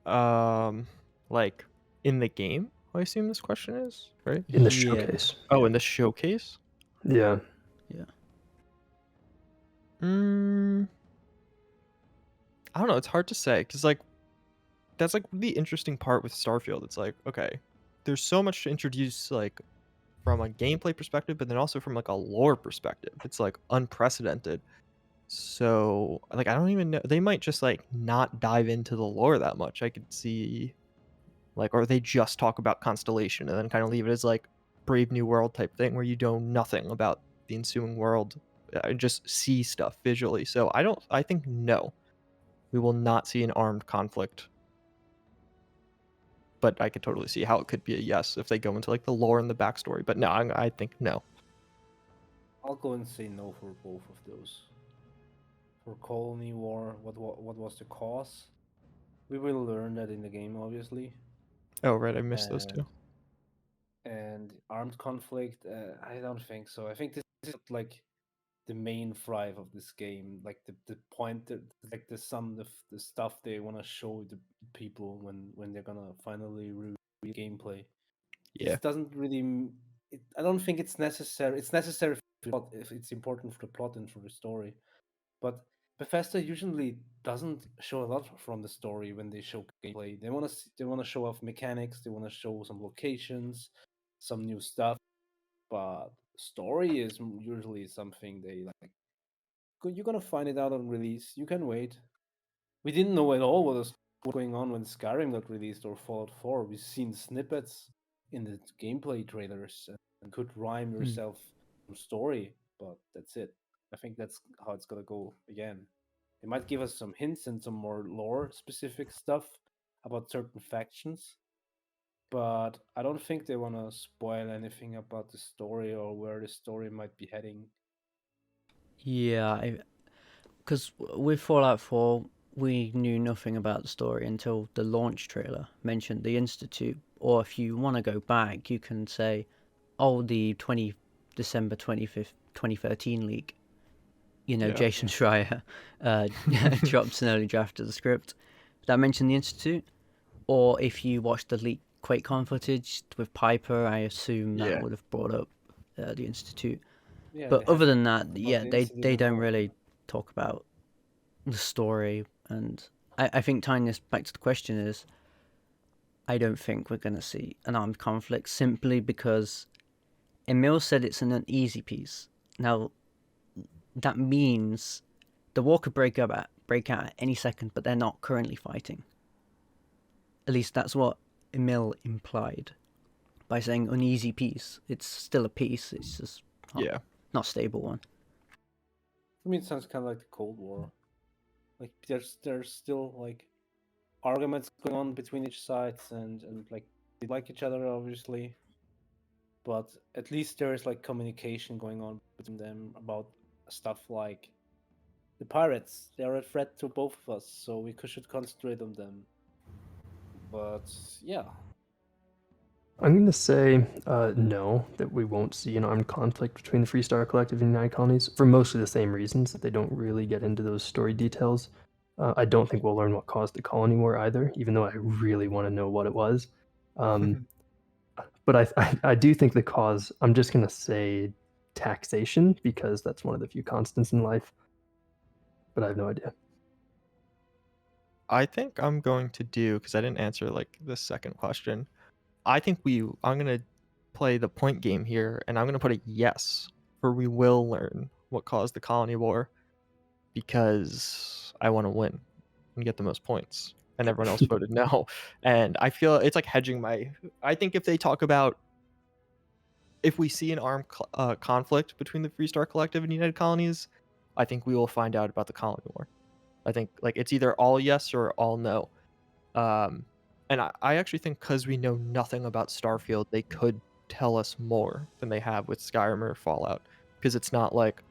Like in the game, I assume this question is, right? In the Yeah. showcase. Oh, in the showcase? Yeah. Yeah. I don't know. It's hard to say because like that's like the interesting part with Starfield. It's like, okay, there's so much to introduce like from a gameplay perspective, but then also from like a lore perspective. It's like unprecedented. So like I don't even know. They might just like not dive into the lore that much. I could see like, or they just talk about Constellation and then kind of leave it as like Brave New World type thing where you know nothing about the ensuing world and just see stuff visually. So I think no, we will not see an armed conflict. But I could totally see how it could be a yes if they go into like the lore and the backstory. But no, I think no. I'll go and say no for both of those. For Colony War, what was the cause? We will learn that in the game, obviously. Oh right, I missed those two. And armed conflict, I don't think so. I think this is like the main thrive of this game, like the point that like the stuff they want to show the people when they're gonna finally review gameplay. Yeah. It doesn't really. I don't think it's necessary. It's necessary for the plot if it's important for the plot and for the story. But Bethesda usually doesn't show a lot from the story when they show gameplay. They want to show off mechanics. They want to show some locations, some new stuff. But story is usually something they like. You're gonna find it out on release. You can wait. We didn't know at all what was going on when Skyrim got released or Fallout 4. We've seen snippets in the gameplay trailers and could rhyme yourself some story, but that's it. I think that's how it's gonna go again. They might give us some hints and some more lore specific stuff about certain factions, but I don't think they want to spoil anything about the story or where the story might be heading. Yeah, because with Fallout 4, we knew nothing about the story until the launch trailer mentioned the Institute. Or if you want to go back, you can say, oh, the December 25th, 2013 leak. You know, Yeah. Jason Schreier drops an early draft of the script that mentioned the Institute. Or if you watch the leaked QuakeCon footage with Piper, I assume that Yeah. would have brought up the Institute. Yeah, But they other have than that, about yeah, the they Institute at don't all. really talk about the story. And I think tying this back to the question is, I don't think we're going to see an armed conflict simply because Emil said it's an uneasy piece. Now, that means the war could break out at any second, but they're not currently fighting. At least that's what Emil implied by saying uneasy peace. It's still a peace. It's just not a stable one. For me, it sounds kind of like the Cold War. Like there's still like arguments going on between each sides and like they like each other obviously, but at least there is like communication going on between them about stuff like the pirates. They are a threat to both of us, so we should concentrate on them. But yeah, I'm going to say no, that we won't see an armed conflict between the Freestyle Collective and United Colonies for mostly the same reasons, that they don't really get into those story details. I don't think we'll learn what caused the colony war either, even though I really want to know what it was. But I do think the cause, I'm just going to say taxation, because that's one of the few constants in life. But I have no idea. I think I'm going to do, because I didn't answer like the second question. I'm gonna play the point game here, and I'm gonna put a yes for we will learn what caused the colony war, because I want to win and get the most points, and everyone else voted no. And I feel it's like hedging my. I think if they talk about, if we see an armed conflict between the Freestar Collective and United Colonies, I think we will find out about the colony war. I think like it's either all yes or all no. And I actually think because we know nothing about Starfield, they could tell us more than they have with Skyrim or Fallout. Because it's not like,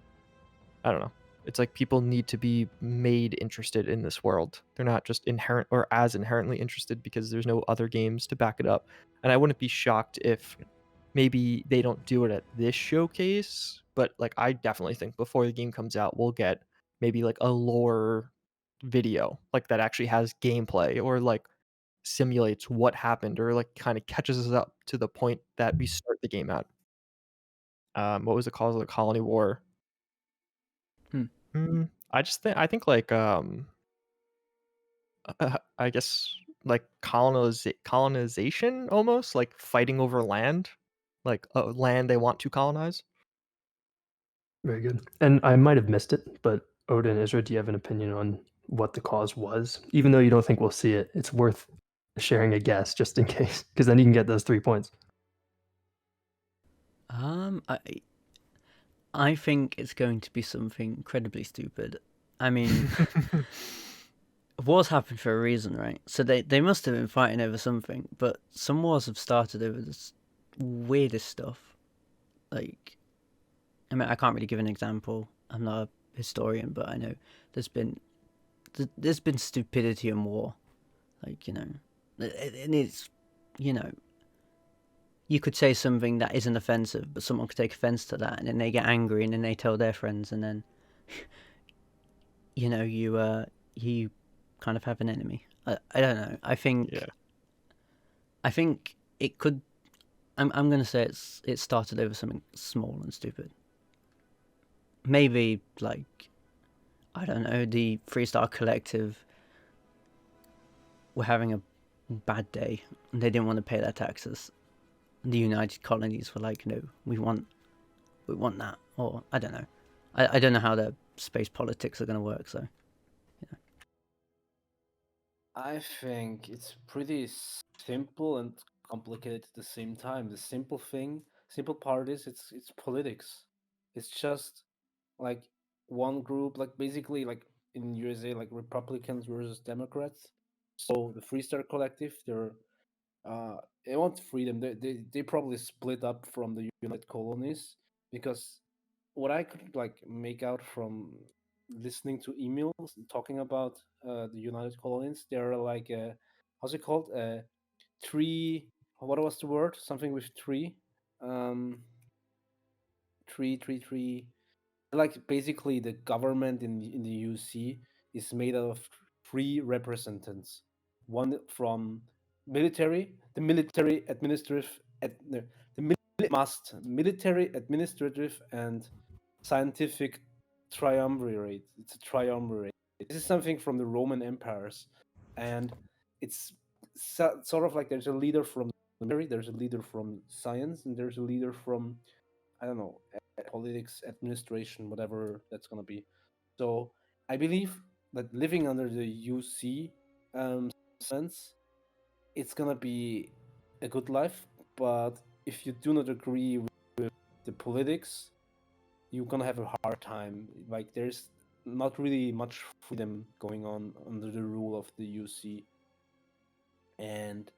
I don't know. It's like people need to be made interested in this world. They're not just inherently interested because there's no other games to back it up. And I wouldn't be shocked if maybe they don't do it at this showcase, but like I definitely think before the game comes out, we'll get maybe like a lore video like that actually has gameplay or like simulates what happened or like kind of catches us up to the point that we start the game at. What was the cause of the colony war? I think like I guess like colonization, almost like fighting over land, like land they want to colonize. Very good. And I might have missed it, but Odah and Yzra, do you have an opinion on what the cause was? Even though you don't think we'll see it, it's worth sharing a guess just in case, because then you can get those 3 points. I think it's going to be something incredibly stupid. I mean, wars happen for a reason, right? So they must have been fighting over something, but some wars have started over this weirdest stuff. Like, I mean, I can't really give an example. I'm not a historian, but I know there's been stupidity in war. Like, you know, and it's, you know, you could say something that isn't offensive, but someone could take offense to that, and then they get angry, and then they tell their friends, and then, you know, you kind of have an enemy. I don't know. I think it could. I'm gonna say it started over something small and stupid. Maybe like, I don't know, the Freestyle Collective were having a bad day and they didn't want to pay their taxes. The United Colonies were like, no, we want that, or I don't know. I don't know how the space politics are going to work. So, yeah. I think it's pretty simple and complicated at the same time. The simple part is it's politics. It's just like one group, like basically like in USA, like Republicans versus Democrats. So the Freestar Collective, they want freedom. They probably split up from the United Colonies because what I could like make out from listening to emails talking about the United Colonies, they're like how's it called? Tree. What was the word? Something with tree. Um, tree. Like basically, the government in the UC is made out of three representatives. One from military, the military administrative, military administrative and scientific triumvirate. It's a triumvirate. This is something from the Roman empires, and it's sort of like there's a leader from the military, there's a leader from science, and there's a leader from I don't know politics, administration, whatever that's gonna be. So I believe that living under the UC sense, it's gonna be a good life. But if you do not agree with the politics, you're gonna have a hard time. Like there's not really much freedom going on under the rule of the UC, and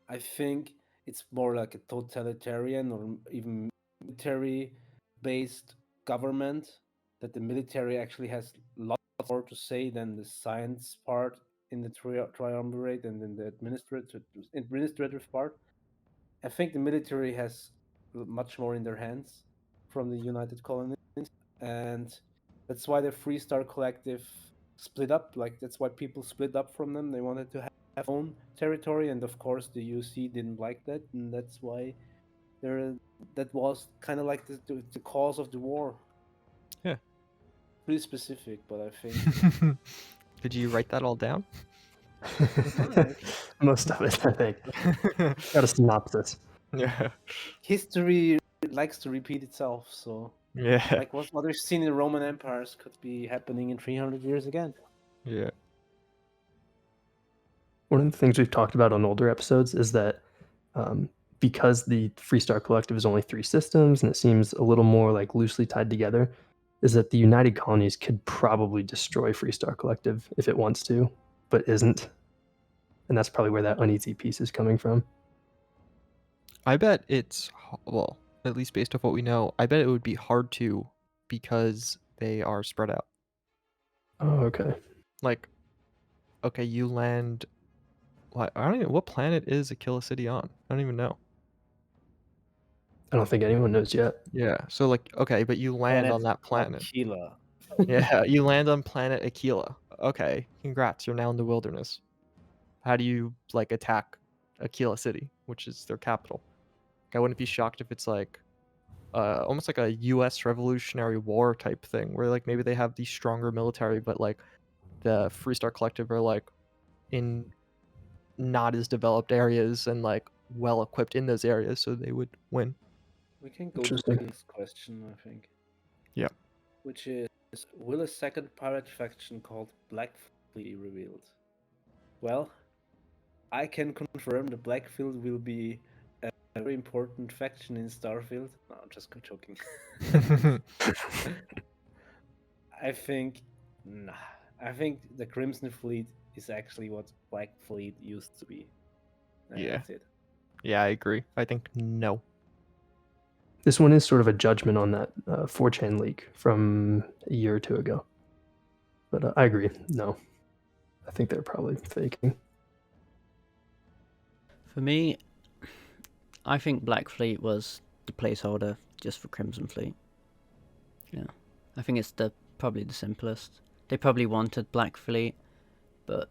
I think it's more like a totalitarian or even military-based government. that the military actually has lots more to say than the science part in the triumvirate and in the administrative part. I think the military has much more in their hands from the United Colonies, and that's why the Freestyle Collective split up. Like that's why people split up from them. They wanted to have own territory, and of course the UC didn't like that, and that's why there that was kind of like the cause of the war. Yeah. Pretty specific, but I think Did you write that all down? Most of it, I think. Got a synopsis. Yeah. history likes to repeat itself. So Yeah. like what we've seen in the Roman empires could be happening in 300 years again. Yeah. One of the things we've talked about on older episodes is that because the Freestyle Collective is only 3 systems and it seems a little more like loosely tied together, is that the United Colonies could probably destroy Freestyle Collective if it wants to, but isn't. And that's probably where that uneasy piece is coming from. I bet it's, well, at least based off what we know, I bet it would be hard to because they are spread out. Oh, okay. Like, okay, you land. I don't even. What planet is Aquila City on? I don't even know. I don't think anyone knows yet. Yeah. So like, okay, but you land on that planet. Aquila. Yeah, you land on planet Aquila. Okay, congrats. You're now in the wilderness. How do you like attack Aquila City, which is their capital? Like, I wouldn't be shocked if it's like almost like a US Revolutionary War type thing where like maybe they have the stronger military, but like the Freestar Collective are like in not as developed areas and like well equipped in those areas, so they would win. We can go to the Interesting. next question, I think. Yeah. Which is, will a second pirate faction called Black Fleet be revealed? Well, I can confirm the Blackfield will be a very important faction in Starfield. No, I'm just joking. I think the Crimson Fleet is actually what Black Fleet used to be. And Yeah. That's it. Yeah, I agree. I think no. This one is sort of a judgment on that 4chan leak from a year or 2 ago. But I agree. No. I think they're probably faking. For me, I think Black Fleet was the placeholder just for Crimson Fleet. Yeah, I think it's probably the simplest. They probably wanted Black Fleet, but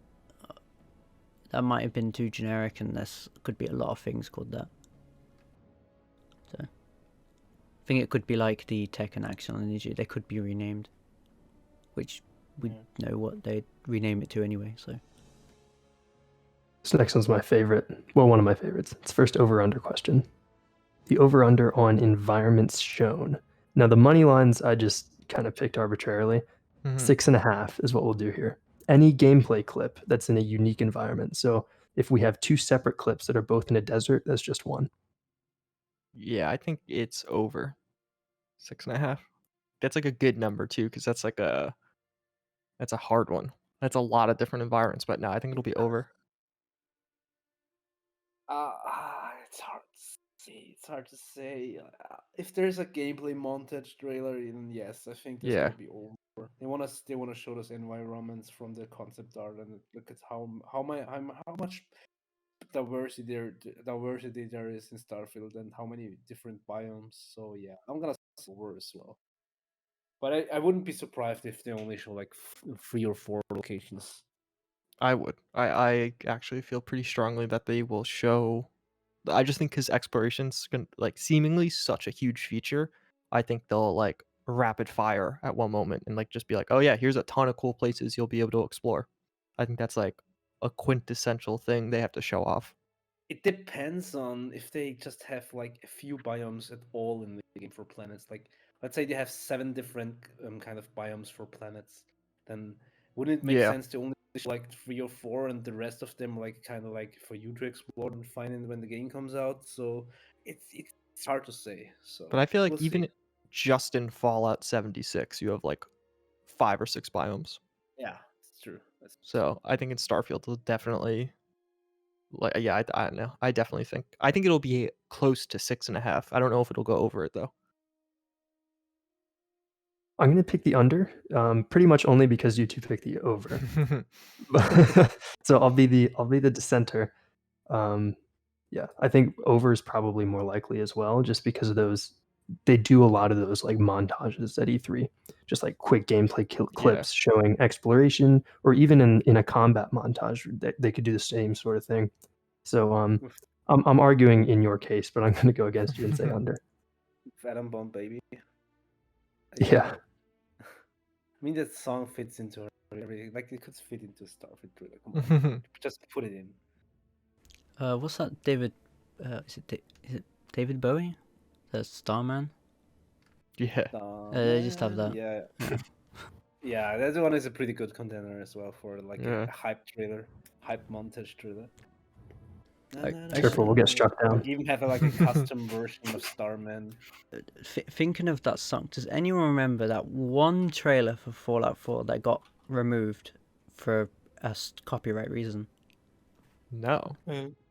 that might have been too generic, and there could be a lot of things called that. So, I think it could be like the Tech and Action Energy. They could be renamed, which we know what they'd rename it to anyway. So. This next one's my favorite. Well, one of my favorites. It's first over-under question. The over-under on environments shown. Now, the money lines I just kind of picked arbitrarily. 6.5 is what we'll do here. Any gameplay clip that's in a unique environment. So if we have 2 separate clips that are both in a desert, that's just 1. Yeah, I think it's over 6.5. That's like a good number too, because that's a hard one. That's a lot of different environments, but no, I think it'll be over. It's hard to say. It's hard to say. If there's a gameplay montage trailer, then yes, I think this Yeah. will be over. They want to show us environments from the concept art and look at how much diversity there is in Starfield and how many different biomes. So yeah, I'm gonna say over as well. But I wouldn't be surprised if they only show like 3 or 4 locations. I would. I actually feel pretty strongly that they will show. I just think because exploration's like seemingly such a huge feature, I think they'll like rapid fire at one moment and like just be like, oh yeah, here's a ton of cool places you'll be able to explore. I think that's like a quintessential thing they have to show off. It depends on if they just have like a few biomes at all in the game for planets. Like, let's say they have 7 different kind of biomes for planets, then wouldn't it make Yeah. sense to only show like 3 or 4 and the rest of them like kind of like for you to explore and find it when the game comes out? So it's hard to say. So, But I feel like we'll even see. just in Fallout 76, you have like 5 or 6 biomes. Yeah, it's true. So I think in Starfield they'll definitely like yeah, I don't know. I think it'll be close to 6.5. I don't know if it'll go over it though. I'm gonna pick the under, pretty much only because you two picked the over. So I'll be the dissenter. Yeah, I think over is probably more likely as well, just because of those. They do a lot of those like montages at E3, just like quick gameplay clips showing exploration, or even in a combat montage, they could do the same sort of thing. So I'm arguing in your case, but I'm going to go against you and say under. Atom Bomb Baby. Yeah. I mean, that song fits into everything. Like, it could fit into Starfield trailer. Come on, just put it in. What's that, David? Is it David Bowie? The Starman? Yeah. They just have that. Yeah. Yeah, that one is a pretty good contender as well for like a hype trailer, hype montage trailer. Careful, we'll get struck down. Even have a custom version of Starman. Thinking of that song, does anyone remember that one trailer for Fallout 4 that got removed for a copyright reason? No.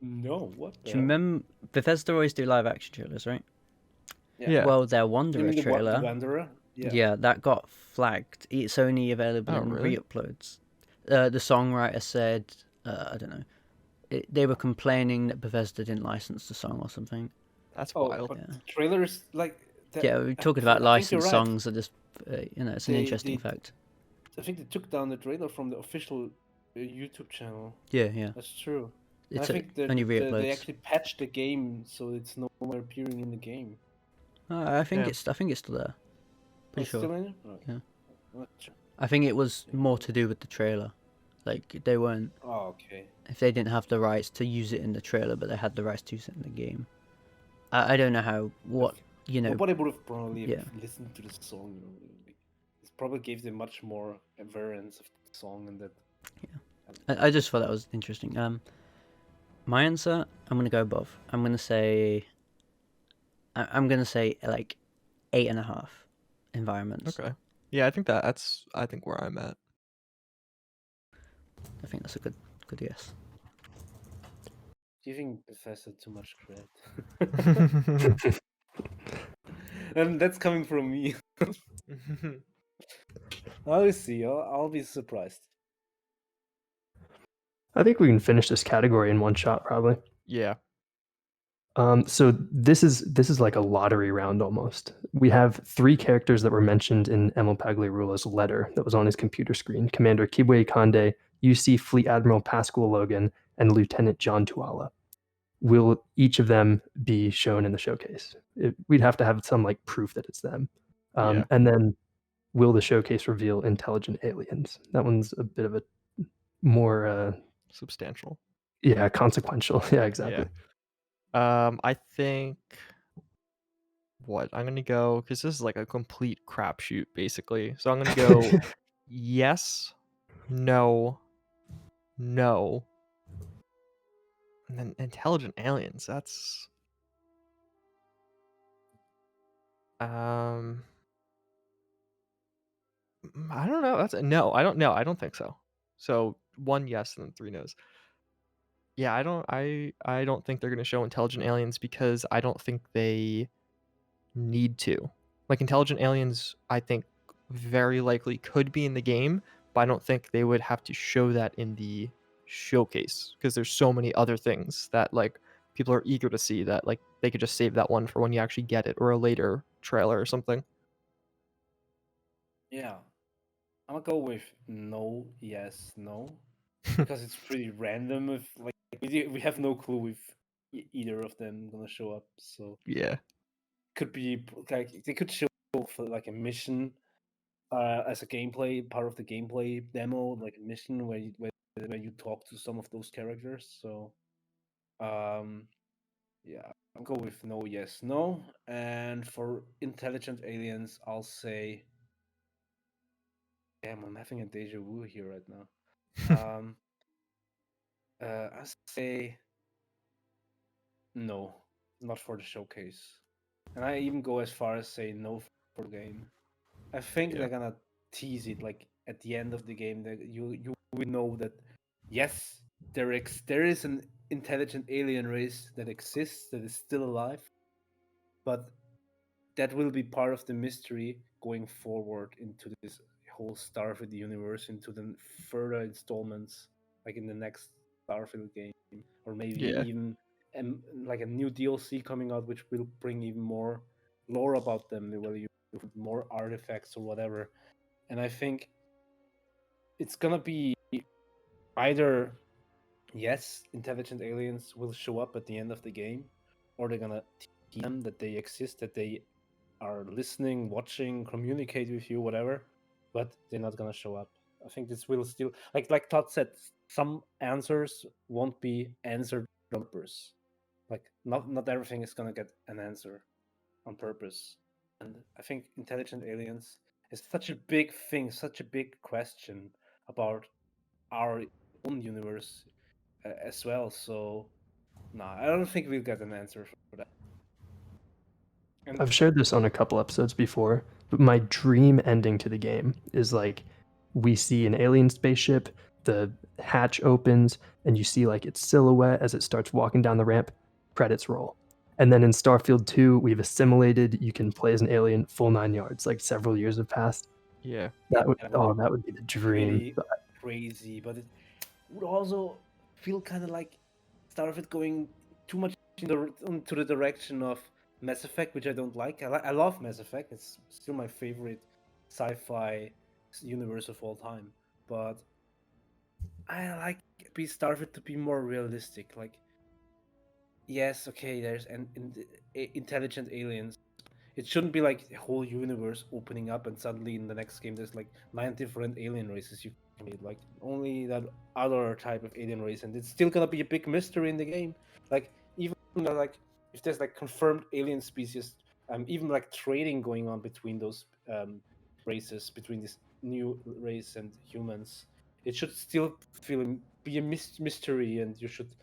No, what? Do you remember Bethesda always do live action trailers, right? Yeah. Well, their Wanderer trailer. Wanderer? Yeah, that got flagged. It's only available in re-uploads. The songwriter said, I don't know, they were complaining that Bethesda didn't license the song or something. That's wild. But trailers like that, yeah, we're talking about licensed songs. Are just it's an interesting fact. I think they took down the trailer from the official YouTube channel. Yeah. That's true. It's I think only re-uploads. they actually patched the game so it's no more appearing in the game. I think it's still there. Pretty sure. Still in it? Yeah. Not sure. I think it was more to do with the trailer. Like they weren't. Oh, okay. If they didn't have the rights to use it in the trailer, but they had the rights to use it in the game. I don't know how. Nobody would have probably listened to the song. It probably gave them much more awareness of the song and that. Yeah. I just thought that was interesting. My answer, I'm gonna go above. I'm gonna say like 8.5 environments. Okay. Yeah, I think that's where I'm at. I think that's a good guess. Do you think Bethesda too much credit? And that's coming from me. I'll see. I'll be surprised. I think we can finish this category in one shot, probably. Yeah. So this is like a lottery round almost. We have 3 characters that were mentioned in Emil Pagliarulo's letter that was on his computer screen: Commander Kibwe Kande, UC Fleet Admiral Pascal Logan, and Lieutenant John Tuala. Will each of them be shown in the showcase? We'd have to have some like proof that it's them. And then will the showcase reveal intelligent aliens? That one's a bit of a more substantial. Yeah, consequential. Yeah, exactly. Yeah. I think I'm gonna go, because this is like a complete crapshoot basically. So I'm gonna go yes, no, and then intelligent aliens. That's I don't know. That's no. I don't know. I don't think so. So 1 yes and then 3 no's. Yeah, I don't think they're going to show intelligent aliens because I don't think they need to. Like, intelligent aliens, I think very likely could be in the game, but I don't think they would have to show that in the showcase because there's so many other things that like people are eager to see that like they could just save that one for when you actually get it or a later trailer or something. Yeah. I'm gonna go with no, yes, no. Because it's pretty random if like we have no clue if either of them gonna show up. So yeah, could be like they could show for like a mission as a gameplay part of the gameplay demo, like a mission where you talk to some of those characters. So yeah, I'll go with no, yes, no. And for intelligent aliens, I'll say damn, I'm having a deja vu here right now. I say no, not for the showcase, and I even go as far as say no for the game. I think they're gonna tease it like at the end of the game that you will know that yes, there is an intelligent alien race that exists that is still alive, but that will be part of the mystery going forward into this whole Starfield universe, into the further installments, like in the next Starfield game, or maybe Yeah. even like a new DLC coming out, which will bring even more lore about them, whether you put more artifacts or whatever. And I think it's gonna be either yes, intelligent aliens will show up at the end of the game, or they're gonna teach them that they exist, that they are listening, watching, communicate with you, whatever, but they're not gonna show up. I think this will still, like Todd said, some answers won't be answered on purpose. Like not everything is gonna get an answer on purpose. And I think intelligent aliens is such a big thing, such a big question about our own universe as well. So no, I don't think we'll get an answer for that. And I've shared this on a couple episodes before, but my dream ending to the game is like we see an alien spaceship, the hatch opens, and you see like its silhouette as it starts walking down the ramp, credits roll. And then in Starfield 2, we've assimilated, you can play as an alien full 9 yards, like several years have passed. Yeah. That would Yeah, that would be the dream. really crazy, but it would also feel kind of like Starfield going too much into the direction of Mass Effect, which I don't like. I love Mass Effect; it's still my favorite sci-fi universe of all time. But I like Starfield to be more realistic. Like, yes, okay, there's intelligent aliens. It shouldn't be like the whole universe opening up and suddenly in the next game there's like 9 different alien races you can meet, like only that other type of alien race, and it's still gonna be a big mystery in the game. Like even like if there's like confirmed alien species, even like trading going on between those races, between this new race and humans, it should still be a mystery, and you should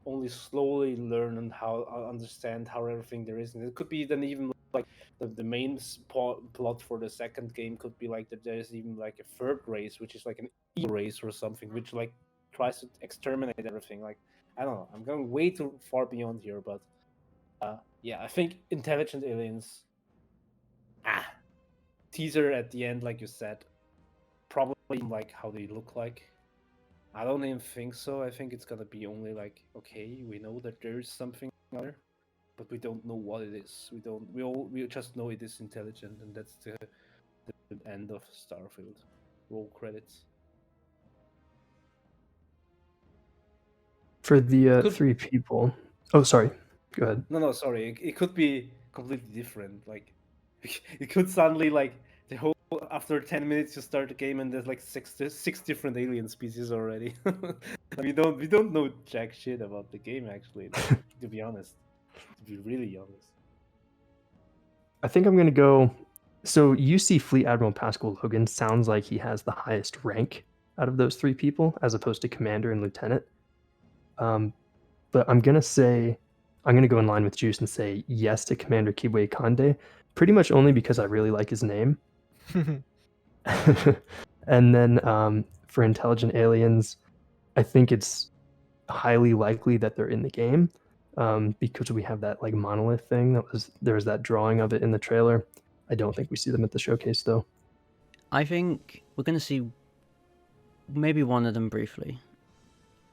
only slowly learn and how understand how everything there is. And it could be then even like the main plot for the second game could be like that there's even like a third race, which is like an evil race or something, which like tries to exterminate everything. Like I don't know, I'm going way too far beyond here, but yeah, I think intelligent aliens, teaser at the end, like you said, probably like how they look like. I don't even think so. I think it's gonna be only like, okay, we know that there is something there, but we don't know what it is. We just know it is intelligent, and that's the end of Starfield. Roll credits. For the 3 people. Oh, sorry. Go ahead. No, sorry. It could be completely different. Like, it could suddenly like the whole after 10 minutes you start the game and there's like six different alien species already. we don't know jack shit about the game actually. To be honest, to be really honest. I think I'm gonna go. So you see Fleet Admiral Pascal Logan sounds like he has the highest rank out of those 3 people, as opposed to Commander and Lieutenant. But I'm gonna go in line with Juice and say yes to Commander Kibwe Kande, pretty much only because I really like his name. And then for intelligent aliens, I think it's highly likely that they're in the game because we have that like monolith thing there was that drawing of it in the trailer. I don't think we see them at the showcase though. I think we're going to see maybe one of them briefly.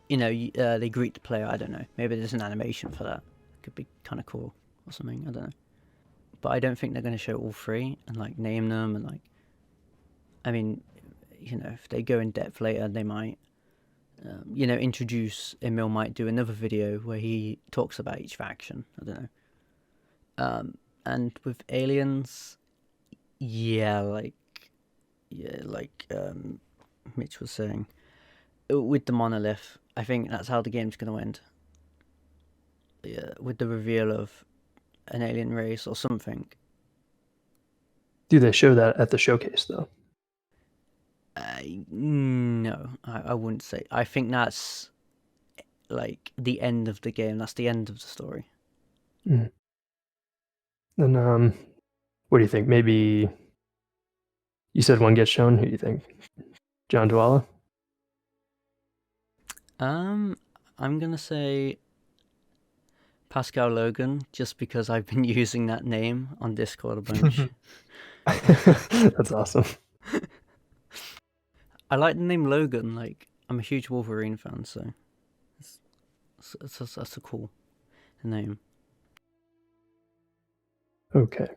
You know, they greet the player. I don't know. Maybe there's an animation for that. Could be kind of cool or something. I don't know. But I don't think they're going to show all 3 and like name them and like. I mean, you know, if they go in depth later, they might. You know, Emil might do another video where he talks about each faction. I don't know. And with aliens, like Mitch was saying, with the monolith, I think that's how the game's going to end. Yeah, with the reveal of an alien race or something. Do they show that at the showcase though? No, I wouldn't say. I think that's like the end of the game. That's the end of the story. Mm. Then what do you think? Maybe you said one gets shown. Who do you think? John Dwala? I'm gonna say Pascal Logan, just because I've been using that name on Discord a bunch. That's awesome. I like the name Logan. Like, I'm a huge Wolverine fan, so that's a cool name. Okay.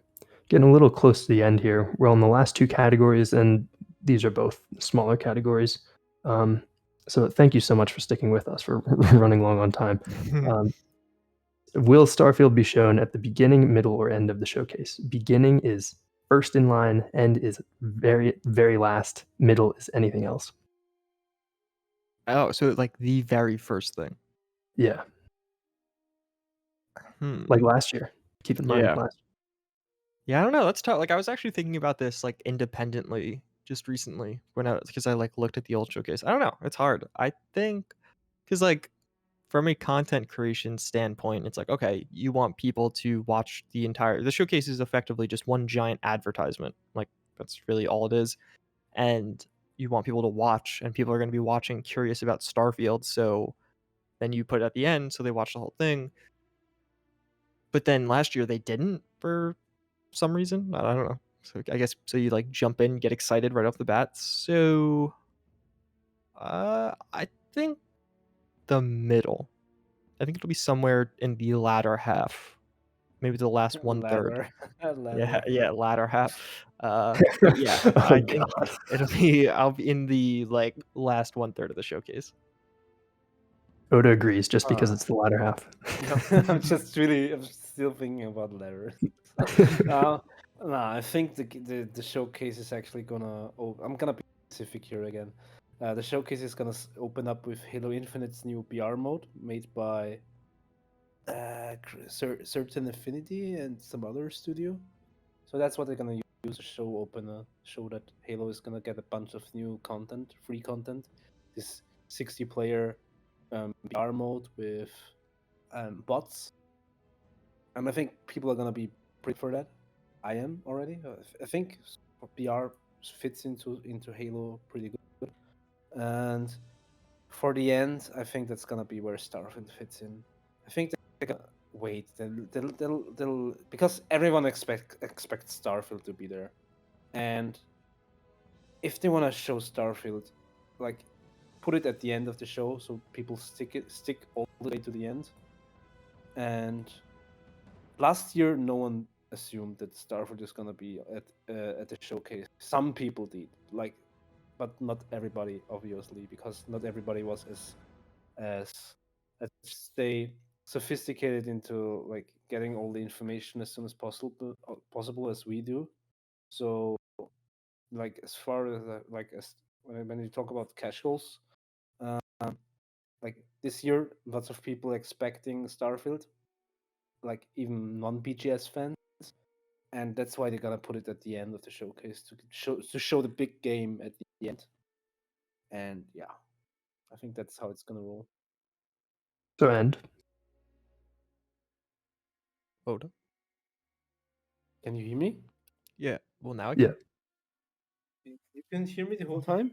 Getting a little close to the end here. We're on the last two categories, and these are both smaller categories. So thank you so much for sticking with us for running long on time. Will Starfield be shown at the beginning, middle, or end of the showcase? Beginning is first in line, end is very, very last, middle is anything else. Oh, so like the very first thing. Yeah, Hmm. like last year. Keep in mind Yeah. last. Yeah, I don't know. That's tough. Like I was actually thinking about this like independently just recently because I like looked at the old showcase. I don't know. It's hard. I think because like from a content creation standpoint, it's like okay, you want people to watch the showcase is effectively just one giant advertisement. Like that's really all it is, and you want people to watch, and people are going to be watching curious about Starfield. So then you put it at the end, so they watch the whole thing. But then last year they didn't for some reason. I don't know. So I guess so you like jump in, get excited right off the bat. So I think the middle. I think it'll be somewhere in the latter half. Maybe the last 1/3. Yeah, latter half. But yeah, Oh, I think God. I'll be in the like last 1/3 of the showcase. Odah agrees just because it's the latter half. I'm still thinking about letters. No, I think the showcase is actually gonna. I'm gonna be specific here again. The showcase is gonna open up with Halo Infinite's new BR mode made by Certain Affinity and some other studio. So that's what they're gonna use to show that Halo is gonna get a bunch of new content, free content. This 60-player BR mode with bots, and I think people are gonna be pretty for that. I am already. I think BR fits into Halo pretty good, and for the end, I think that's gonna be where Starfield fits in. I think they're gonna wait. They'll because everyone expects Starfield to be there, and if they want to show Starfield, like put it at the end of the show so people stick all the way to the end. And last year, no one assumed that Starfield is gonna be at the showcase. Some people did, but not everybody, obviously, because not everybody was as let's say sophisticated into like getting all the information as soon as possible as we do. So, like as far as as when you talk about casuals, like this year, lots of people expecting Starfield, like even non-BGS fans, and that's why they're gonna put it at the end of the showcase to show the big game at the end. And yeah, I think that's how it's gonna roll. So end. Oda? Can you hear me? Yeah. Well, now I Yeah. can. You couldn't hear me the whole time?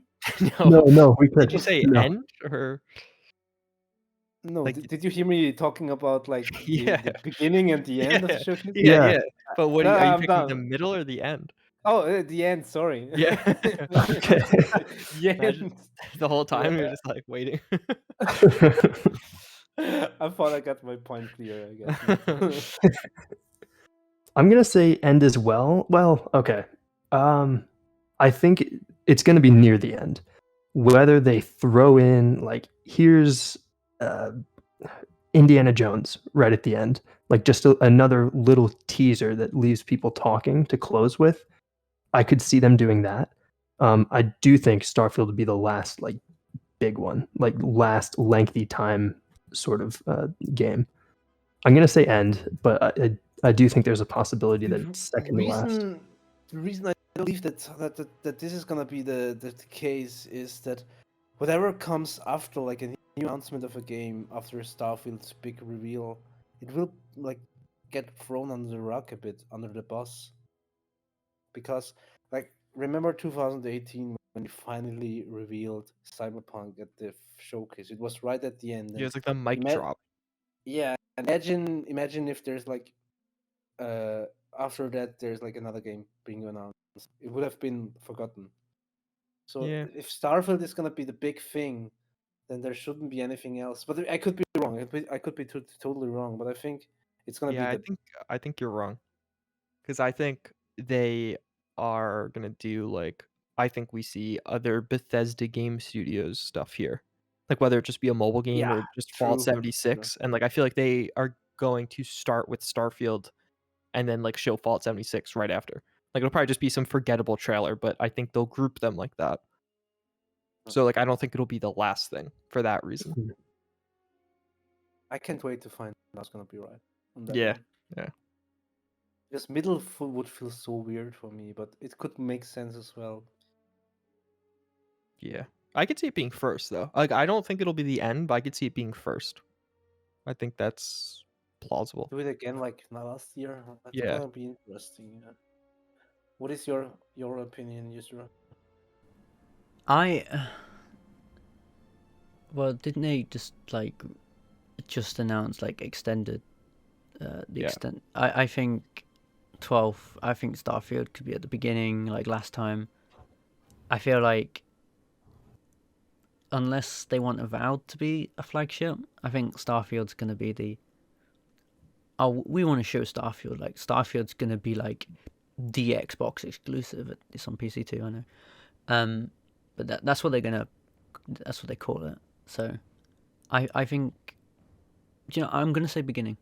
No, we could. Did you say No. end or No, like? did you hear me talking about like Yeah. the beginning and the end of Yeah. the showcase? Yeah. But what No, are you I'm picking the done. middle or the end? Oh, the end. Sorry. Yeah. Okay. The Imagine end. the whole time Yeah. you're just like waiting. I thought I got my point clear. I guess. I'm gonna say end as well. Well, okay. I think it's gonna be near the end. Whether they throw in like here's Indiana Jones right at the end, like just another little teaser that leaves people talking to close with. I could see them doing that. I do think Starfield would be the last like big one, like last lengthy time sort of game. I'm gonna say end, but I do think there's a possibility that it's second to last. The reason I believe that this is gonna be the case is that whatever comes after, like a new announcement of a game after Starfield's big reveal, it will like get thrown under the rug a bit, under the bus. Because like remember 2018 when we finally revealed Cyberpunk at the showcase? It was right at the end. Yeah, it's like the mic drop. Yeah, imagine if there's like after that there's like another game being announced. It would have been forgotten. So Yeah. if Starfield is gonna be the big thing, then there shouldn't be anything else. But I could be wrong. I could be totally wrong. But I think it's gonna Yeah, be I think you're wrong. Because I think they are gonna do like I think we see other Bethesda game studios stuff here. Like whether it just be a mobile game yeah, or just Fallout true. 76. And like I feel like they are going to start with Starfield and then like show Fallout 76 right after. Like it'll probably just be some forgettable trailer, but I think they'll group them like that. So like I don't think it'll be the last thing for that reason. Mhm. I can't wait to find out what's gonna be right on that Yeah. one. Yeah. Because middle would feel so weird for me, but it could make sense as well. Yeah. I could see it being first though. Like I don't think it'll be the end, but I could see it being first. I think that's plausible. Do it again like last year. That's Yeah. gonna be interesting. Yeah. What is your opinion, Yzra? Well, didn't they just announce like extended the Yeah. extent? I think 12. I think Starfield could be at the beginning, like last time. I feel like unless they want Avowed to be a flagship, I think Starfield's gonna be the. Oh, we want to show Starfield. Like Starfield's gonna be like the Xbox exclusive. It's on PC too, I know. But that's what they're gonna. That's what they call it. So, I think. Do you know? I'm gonna say beginning.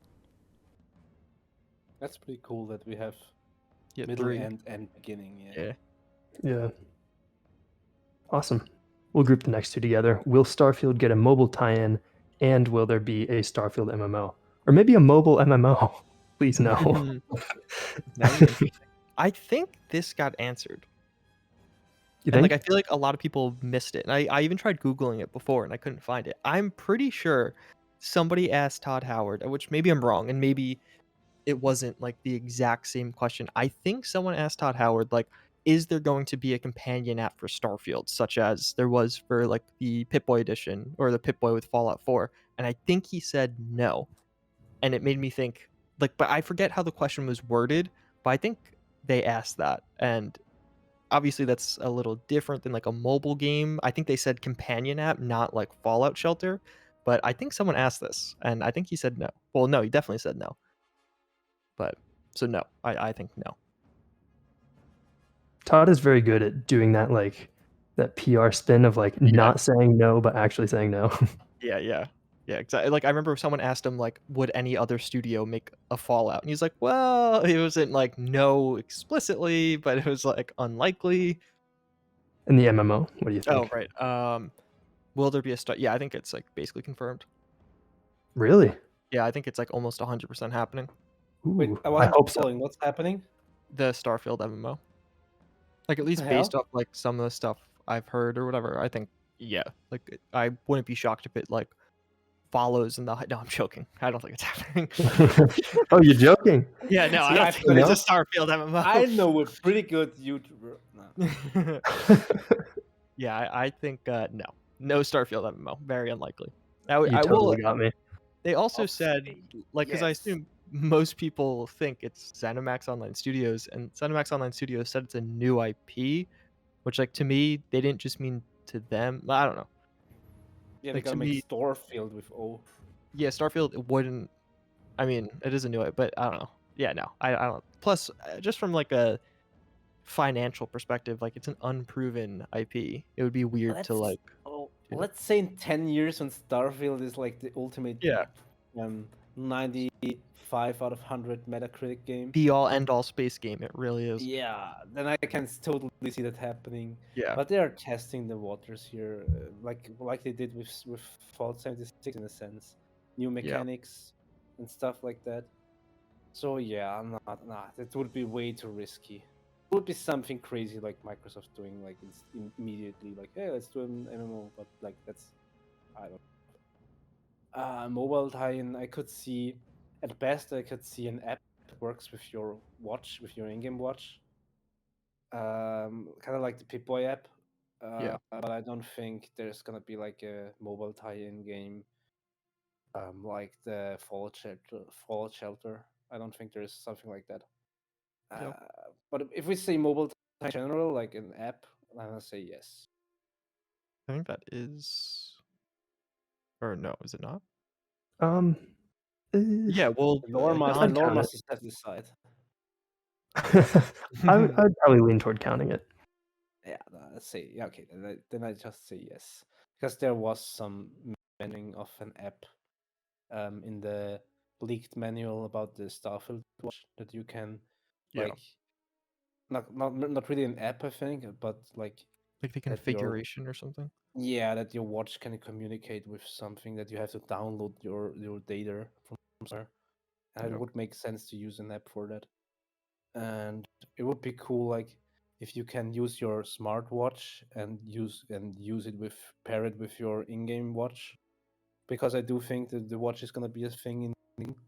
That's pretty cool that we have Yeah. middle, 3. and beginning. Yeah. Yeah. Yeah. Awesome. We'll group the next two together. Will Starfield get a mobile tie-in, and will there be a Starfield MMO? Or maybe a mobile MMO? Please no. That'd be interesting. I think this got answered. You And think? like I feel like a lot of people missed it. And I even tried Googling it before and I couldn't find it. I'm pretty sure somebody asked Todd Howard, which maybe I'm wrong, and maybe it wasn't like the exact same question. I think someone asked Todd Howard, like, is there going to be a companion app for Starfield, such as there was for like the Pip-Boy edition or the Pip-Boy with Fallout 4? And I think he said no. And it made me think, like, but I forget how the question was worded, but I think they asked that. And obviously that's a little different than like a mobile game. I think they said companion app, not like Fallout Shelter. But I think someone asked this, and I think he said no. Well, no, he definitely said no. But so no, I think no. Todd is very good at doing that, like that PR spin of like not saying no, but actually saying no. Yeah, exactly. Like I remember someone asked him like, would any other studio make a Fallout? And he's like, well, it wasn't like no explicitly, but it was like unlikely. And the MMO, what do you think? Oh, right. Will there be a start? Yeah, I think it's like basically confirmed. Really? Yeah, I think it's like almost 100% happening. Wait, Ooh, I I wasn't hope so. following. What's happening? The Starfield MMO. Like at least the based hell? off like some of the stuff I've heard or whatever. I think yeah. Like I wouldn't be shocked if it like follows in the. No, I'm joking. I don't think it's happening. Oh, you're joking? Yeah, no, I See, don't I think thought it's it- a Starfield MMO. I know a pretty good YouTuber. No. Yeah, I think no Starfield MMO. Very unlikely. You I totally will. got me. They also I'll said say like because I yes. assume most people think it's ZeniMax Online Studios, and ZeniMax Online Studios said it's a new IP, which like to me they didn't just mean to them. I don't know. Yeah, Like, they gotta to make me- Starfield with O. Yeah, Starfield wouldn't. I mean, it is a new IP, but I don't know. Yeah, no, I don't. Plus, just from like a financial perspective, like it's an unproven IP. It would be weird to like. do that. Let's say in 10 years when Starfield is like the ultimate Yeah. 95 out of 100 Metacritic game. Be all end all space game. It really is. Yeah, then I can totally see that happening. Yeah. But they are testing the waters here, like they did with Fallout 76 in a sense, new mechanics and stuff like that. So yeah, I'm not. It would be way too risky. It would be something crazy like Microsoft doing like immediately, like hey, let's do an MMO. But like that's, I don't. Mobile tie-in, I could see, at best, I could see an app that works with your watch, with your in-game watch. Kind of like the Pip-Boy app. But I don't think there's gonna be like a mobile tie-in game, like the Fallout Shelter. I don't think there's something like that. Yep. But if we say mobile in general, like an app, I'm gonna say yes. I think that is, or no, is it not? Yeah, well, The lore I'd count it. masters have to decide. I'd probably lean toward counting it. Yeah, let's say yeah. Okay, then I just say yes, because there was some mentioning of an app, in the leaked manual about the Starfield watch that you can, Yeah. like, not really an app, I think, but like Like the that your- configuration or something. yeah, that your watch can communicate with something, that you have to download your data from somewhere, and Yeah. it would make sense to use an app for that. And it would be cool, like, if you can use your smartwatch and use it with pair it with your in-game watch, because I do think that the watch is gonna be a thing in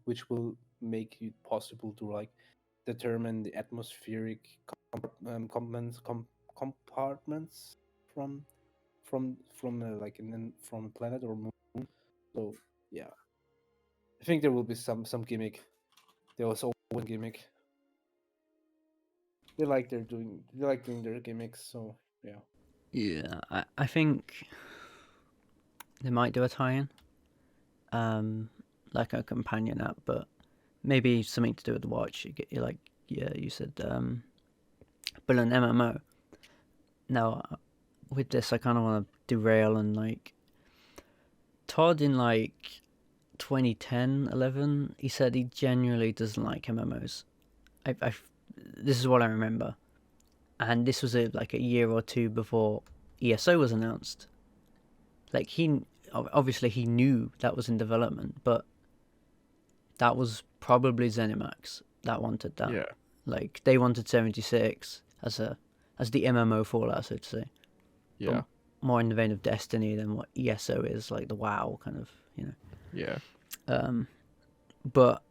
which will make it possible to like determine the atmospheric compartments from like from a planet or moon. So yeah, I think there will be some gimmick. There was always a gimmick. They like doing their gimmicks. So yeah. Yeah, I think they might do a tie-in, like a companion app, but maybe something to do with the watch. You said, but an MMO. Now, with this, I kind of want to derail and like Todd in like 2010, 11, he said he genuinely doesn't like MMOs. This is what I remember, and this was like a year or two before ESO was announced. Like obviously he knew that was in development, but that was probably ZeniMax that wanted that. Yeah. Like they wanted 76 as the MMO Fallout, so to say. Yeah. More in the vein of Destiny than what ESO is, like the WoW kind of, Yeah. But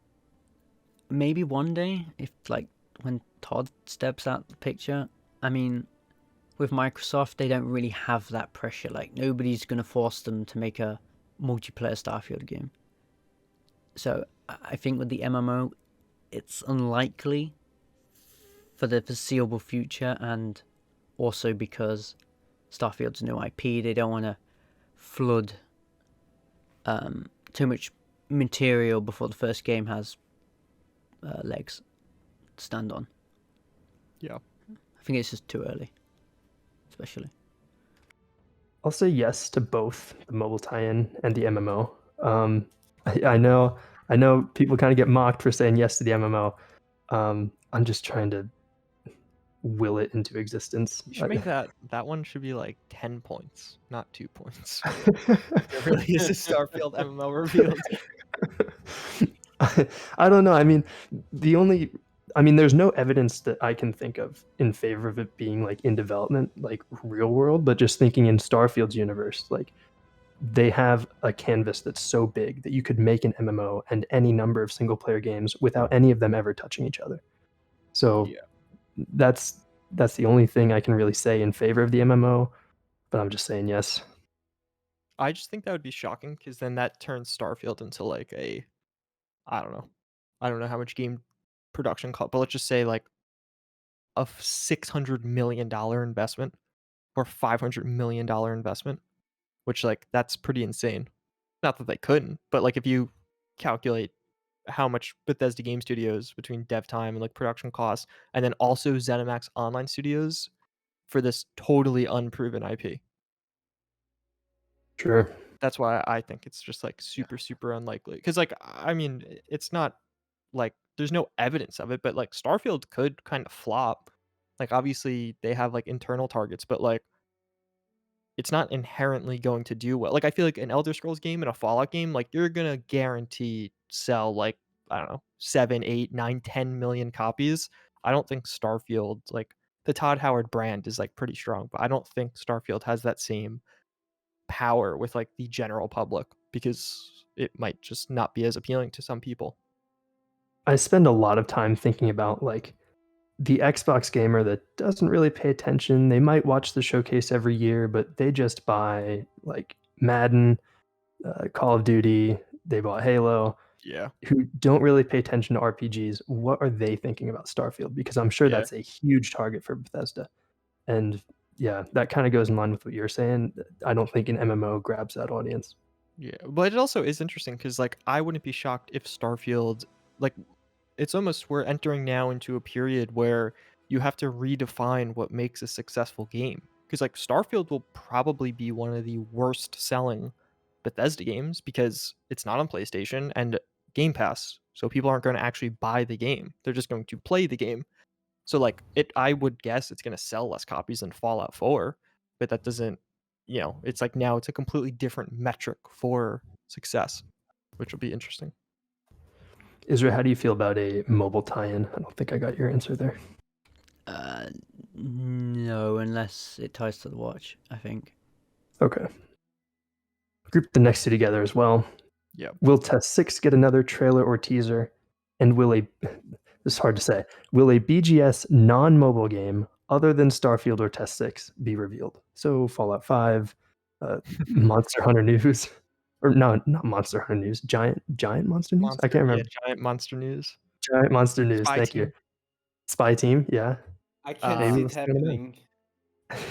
maybe one day, if like when Todd steps out the picture, I mean, with Microsoft, they don't really have that pressure. Like nobody's gonna force them to make a multiplayer Starfield game. So I think with the MMO, it's unlikely for the foreseeable future, and also because Starfield's a new IP, they don't want to flood too much material before the first game has legs to stand on. Yeah. I think it's just too early, especially. I'll say yes to both the mobile tie-in and the MMO. I know people kind of get mocked for saying yes to the MMO. I'm just trying to will it into existence. You should make that one should be like 10 points, not 2 points. There really is a Starfield MMO revealed. I don't know. I mean, there's no evidence that I can think of in favor of it being like in development, like real world, but just thinking in Starfield's universe, like they have a canvas that's so big that you could make an MMO and any number of single player games without any of them ever touching each other. So Yeah. that's the only thing I can really say in favor of the MMO, but I'm just saying yes. I just think that would be shocking, because then that turns Starfield into like I don't know how much game production cost, but let's just say like a $600 million investment or $500 million investment, which like that's pretty insane. Not that they couldn't, but like if you calculate how much Bethesda Game Studios between dev time and like production costs, and then also ZeniMax Online Studios for this totally unproven IP. Sure. That's why I think it's just like super unlikely. Because like I mean, it's not like there's no evidence of it, but like Starfield could kind of flop. Like obviously they have like internal targets, but like it's not inherently going to do well. Like I feel like an Elder Scrolls game and a Fallout game, like you're gonna guarantee sell like, I don't know, 7, 8, 9, 10 million copies. I don't think Starfield, like the Todd Howard brand is like pretty strong, but I don't think Starfield has that same power with like the general public, because it might just not be as appealing to some people. I spend a lot of time thinking about like the Xbox gamer that doesn't really pay attention. They might watch the showcase every year, but they just buy like Madden, Call of Duty, they bought Halo. Yeah. who don't really pay attention to RPGs, what are they thinking about Starfield? Because I'm sure Yeah. that's a huge target for Bethesda. And yeah, that kind of goes in line with what you're saying. I don't think an MMO grabs that audience. Yeah, but it also is interesting because like I wouldn't be shocked if Starfield, like, it's almost we're entering now into a period where you have to redefine what makes a successful game. Because like Starfield will probably be one of the worst selling Bethesda games because it's not on PlayStation and Game Pass, so people aren't going to actually buy the game. They're just going to play the game. So like I would guess it's going to sell less copies than Fallout 4, but that doesn't, it's like now it's a completely different metric for success, which will be interesting. Yzra, how do you feel about a mobile tie-in? I don't think I got your answer there. No, unless it ties to the watch, I think. Okay. Group the next two together as well. Yeah. Will Test 6 get another trailer or teaser? And this is hard to say, will a BGS non-mobile game other than Starfield or Test 6 be revealed? So Fallout 5, Monster Hunter News, or no, not Monster Hunter News, Giant Monster News? I can't remember. Yeah, Giant Monster News. Giant Monster News, Spy thank Team. you. Spy Team, yeah. I can't Maybe see we'll it see it happening.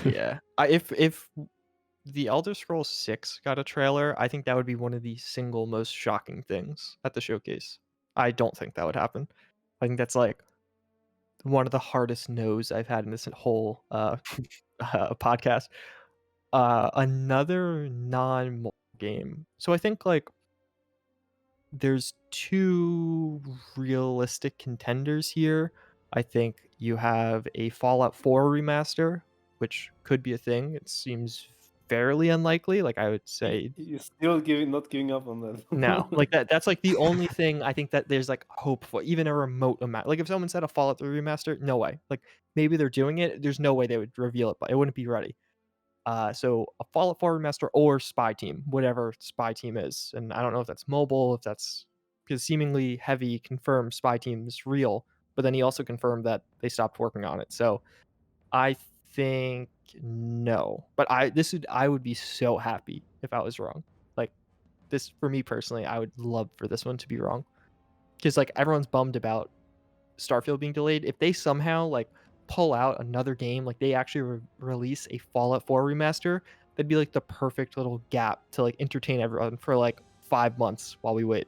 Yeah. If the Elder Scrolls 6 got a trailer, I think that would be one of the single most shocking things at the showcase. I don't think that would happen. I think that's like one of the hardest no's I've had in this whole podcast. Another non-mobile game. So I think like there's two realistic contenders here. I think you have a Fallout 4 remaster, which could be a thing. It seems fairly unlikely. Like I would say You're still not giving up on that. no. Like that's like the only thing I think that there's like hope for, even a remote amount. Like if someone said a Fallout 3 remaster, no way. Like maybe they're doing it. There's no way they would reveal it, but it wouldn't be ready. So a Fallout 4 remaster or Spy Team, whatever Spy Team is. And I don't know if that's mobile, if that's because seemingly Heavy confirmed Spy Team is real, but then he also confirmed that they stopped working on it. So I think no. But I would be so happy if I was wrong. Like this for me personally, I would love for this one to be wrong. Because like everyone's bummed about Starfield being delayed. If they somehow like pull out another game, like they actually release a Fallout 4 remaster, that'd be like the perfect little gap to like entertain everyone for like 5 months while we wait.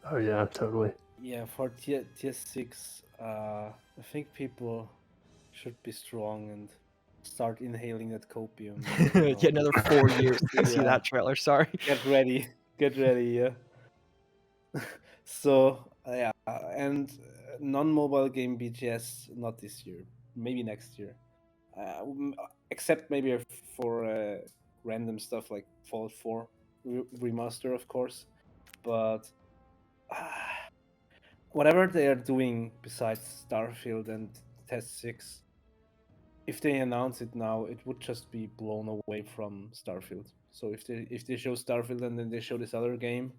Oh yeah, totally. Yeah, for tier 6, I think people should be strong and start inhaling that copium. Get another 4 years to see Yeah. that trailer. Sorry. Get ready, yeah. So yeah, and non-mobile game BGS not this year, maybe next year. Except maybe for random stuff like Fallout 4 remaster, of course. But whatever they are doing besides Starfield and Test 6, if they announce it now, it would just be blown away from Starfield. So if they show Starfield and then they show this other game,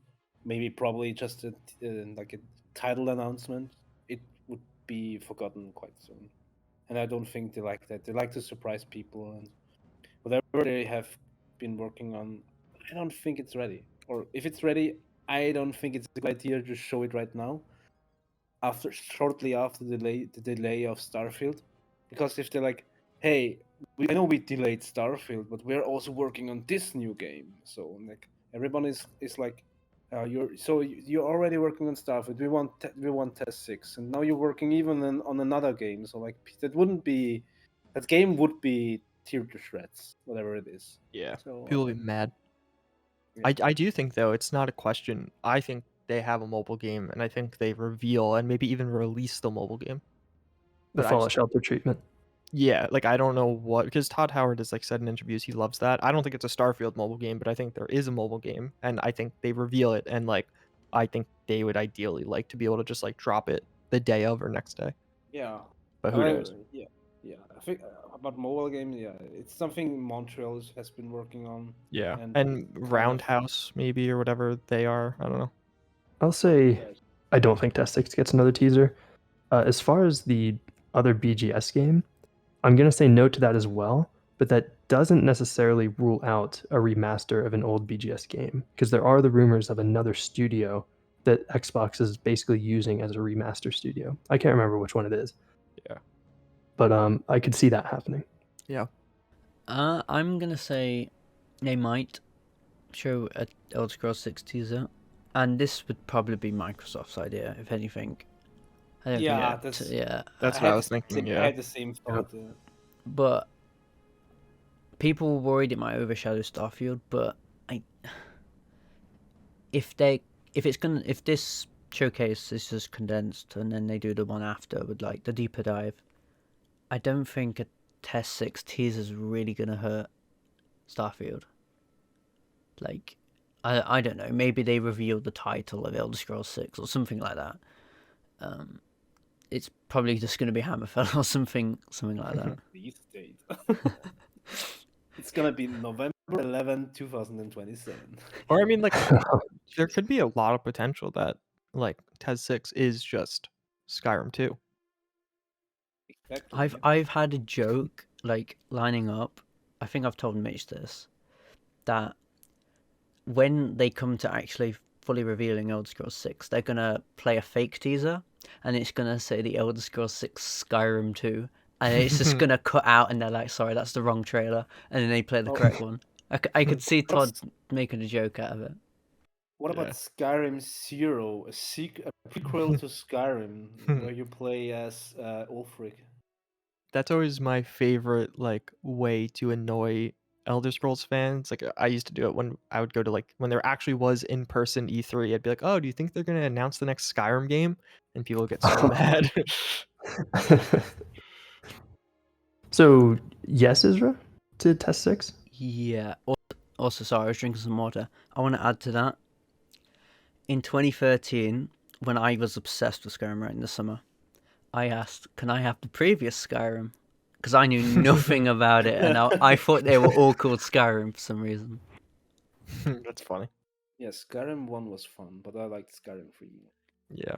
maybe probably just like a title announcement, it would be forgotten quite soon. And I don't think they like that. They like to surprise people, and whatever they have been working on, I don't think it's ready. Or if it's ready, I don't think it's a good idea to show it right now. Shortly after the delay of Starfield, because if they're like, hey, I know we delayed Starfield, but we're also working on this new game. So like everyone is like, you're already working on Starfield. We want Test 6, and now you're working even on another game. So like that game would be teared to shreds, whatever it is. Yeah. So People will be mad. yeah. I do think though it's not a question. I think they have a mobile game, and I think they reveal and maybe even release the mobile game. The But I Fallout just- Shelter treatment. Yeah, like I don't know what, because Todd Howard has like said in interviews he loves that. I don't think it's a Starfield mobile game, but I think there is a mobile game, and I think they reveal it, and like I think they would ideally like to be able to just like drop it the day of or next day. Yeah. But who knows? Yeah. I think about mobile games, yeah, it's something Montreal has been working on. Yeah, and and Roundhouse maybe or whatever they are. I don't know. I'll say Yeah. I don't think Test 6 gets another teaser. As far as the other BGS game, I'm going to say no to that as well, but that doesn't necessarily rule out a remaster of an old BGS game, because there are the rumors of another studio that Xbox is basically using as a remaster studio. I can't remember which one it is. Yeah. But I could see that happening. Yeah. I'm gonna say they might show a Elder Scrolls 6 teaser, and this would probably be Microsoft's idea, if anything. I don't Yeah, think that's That's I what I had was the thinking. same- I Yeah. had the same thought. but people were worried it might overshadow Starfield. But if this showcase is just condensed and then they do the one after with like the deeper dive, I don't think a Test 6 teaser is really gonna hurt Starfield. Like, I don't know. Maybe they revealed the title of Elder Scrolls 6 or something like that. It's probably just going to be Hammerfell or something like that. Release date. It's gonna be November 11, 2027. Or I mean, like, there could be a lot of potential that like TES 6 is just Skyrim 2. Exactly. I've had a joke like lining up. I think I've told Mitch this, that when they come to actually fully revealing Elder Scrolls 6, they're gonna play a fake teaser, and it's gonna say the Elder Scrolls 6 Skyrim 2, and it's just gonna cut out, and they're like, "Sorry, that's the wrong trailer," and then they play the correct one. I could see Todd making a joke out of it. What about Yeah. Skyrim Zero, a prequel to Skyrim, where you play as Ulfric? That's always my favorite like way to annoy Elder Scrolls fans. Like I used to do it when I would go to like when there actually was in-person E3. I'd be like, "Oh, do you think they're gonna announce the next Skyrim game?" And people would get so mad. So yes, Yzra, to Test 6? Yeah. Also, sorry, I was drinking some water. I want to add to that. In 2013, when I was obsessed with Skyrim right in the summer, I asked, "Can I have the previous Skyrim?" Because I knew nothing about it, and I thought they were all called Skyrim for some reason. That's funny. Yeah, Skyrim 1 was fun, but I liked Skyrim 3. Yeah.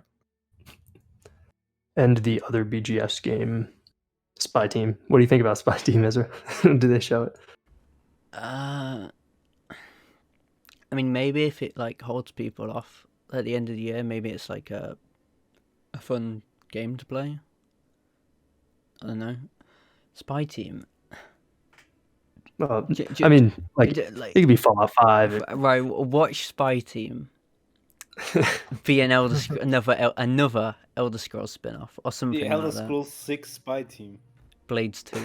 And the other BGS game, Spy Team. What do you think about Spy Team, Yzra? Do they show it? I mean, maybe if it like holds people off at the end of the year, maybe it's like a fun game to play. I don't know. Spy Team. Well, I mean, like it could be Fallout 5. Right, watch Spy Team be an another Elder Scrolls spin-off or something The like Elder that. Scrolls 6 Spy Team. Blades 2.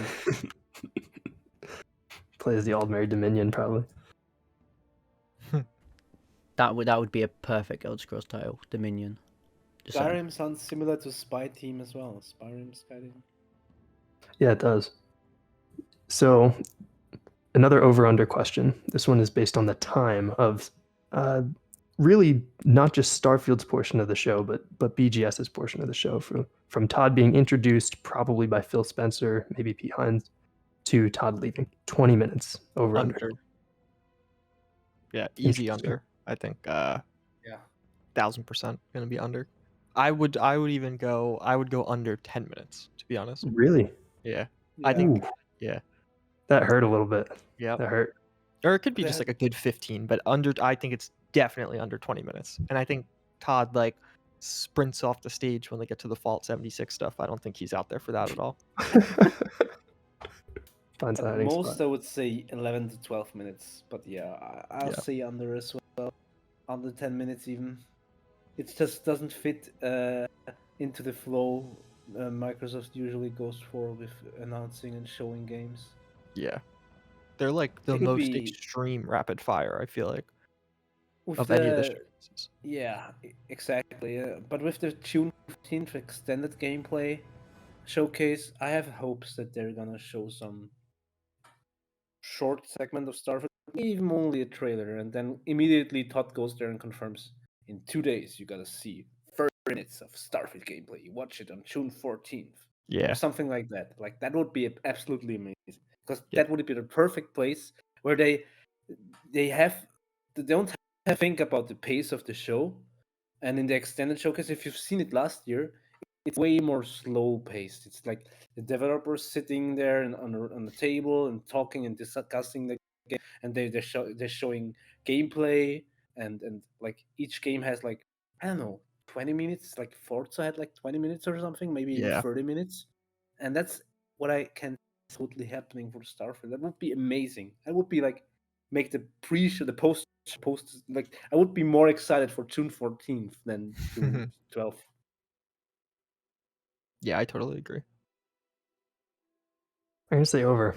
Plays the Aldmeri Dominion, probably. That would be a perfect Elder Scrolls title, Dominion. Just saying. Skyrim sounds similar to Spy Team as well. Skyrim. Yeah, it does. So, another over-under question. This one is based on the time of really not just Starfield's portion of the show, but BGS's portion of the show. From Todd being introduced, probably by Phil Spencer, maybe Pete Hines, to Todd leaving. 20 minutes over-under. Yeah, easy under. I think 1,000% gonna be under. I would go under 10 minutes, to be honest. Really? Yeah. I think that hurt a little bit. Yeah. That hurt. Or it could be just like a good 15, but I think it's definitely under 20 minutes. And I think Todd like sprints off the stage when they get to the Fallout 76 stuff. I don't think he's out there for that at all. Finds At a hiding most, spot. I would say 11 to 12 minutes. But yeah, I'll say under as well. Under 10 minutes even. It just doesn't fit into the flow Microsoft usually goes for with announcing and showing games. Yeah. They're like the It would most be- extreme rapid fire, I feel like, With of any of the the- showcases. Yeah, exactly. But with the June 15th extended gameplay showcase, I have hopes that they're gonna show some short segment of Starfield, even only a trailer, and then immediately Todd goes there and confirms, in 2 days you gotta see 30 minutes of Starfield gameplay. Watch it on June 14th. Yeah. Or something like that. Like that would be absolutely amazing. Because Yeah. that would be the perfect place where they don't have to think about the pace of the show. And in the extended showcase, if you've seen it last year, it's way more slow paced. It's like the developers sitting there and on the table and talking and discussing the game, and they're showing gameplay and like each game has I don't know, 20 minutes. Like Forza had like 20 minutes or something, maybe even Yeah. 30 minutes, and that's what I can see totally happening for Starfield. That would be amazing. That would be like make the pre-show, the post, like I would be more excited for June 14th than June 12th. Yeah, I totally agree. I'm gonna say over.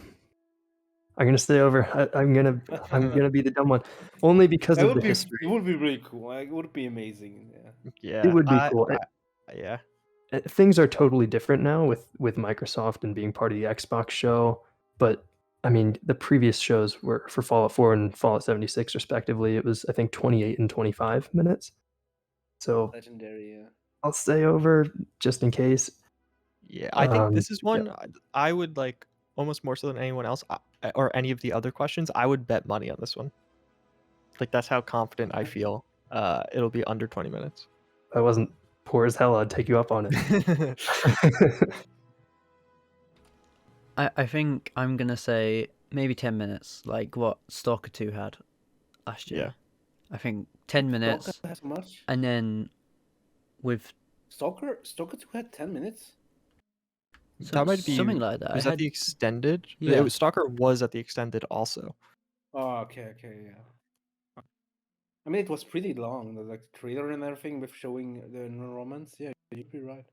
I'm gonna stay over. I'm gonna be the dumb one, only because That of would the be. history. It would be really cool. Like, it would be amazing. Yeah. Yeah, It would be cool. yeah. Things are totally different now with Microsoft and being part of the Xbox show. But I mean, the previous shows were for Fallout 4 and Fallout 76, respectively. It was, I think, 28 and 25 minutes. So Legendary. Yeah. I'll stay over just in case. Yeah, I think this is Yeah. one I would like almost more so than anyone else, or any of the other questions. I would bet money on this one. Like that's how confident I feel. It'll be under 20 minutes. If I wasn't poor as hell, I'd take you up on it. I think I'm gonna say maybe 10 minutes, like what Stalker 2 had last year. Yeah. I think 10 minutes, Stalker has much. and then with Stalker 2 had 10 minutes. That might be something like that. Was It that had- the extended? Yeah. Stalker was at the extended also. Oh, okay, yeah. I mean, it was pretty long, like the trailer and everything with showing the romance. Yeah, you'd be right.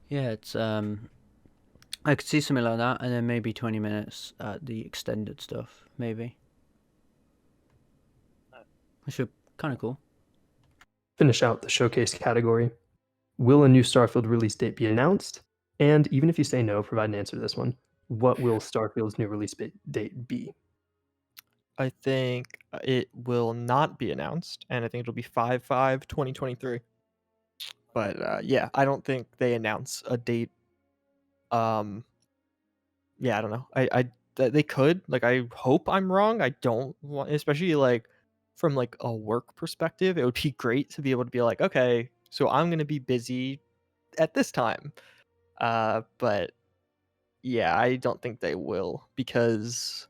Yeah, it's I could see something like that, and then maybe 20 minutes at the extended stuff, maybe. Which would kind of cool. Finish out the showcase category. Will a new Starfield release date be announced? And even if you say no, provide an answer to this one. What will Starfield's new release date be? I think it will not be announced, and I think it'll be 5/5/2023. But yeah, I don't think they announce a date. Yeah, I don't know. They could, like, I hope I'm wrong. I don't want, especially like from like a work perspective, it would be great to be able to be like, okay, so I'm gonna be busy at this time. But yeah, I don't think they will, because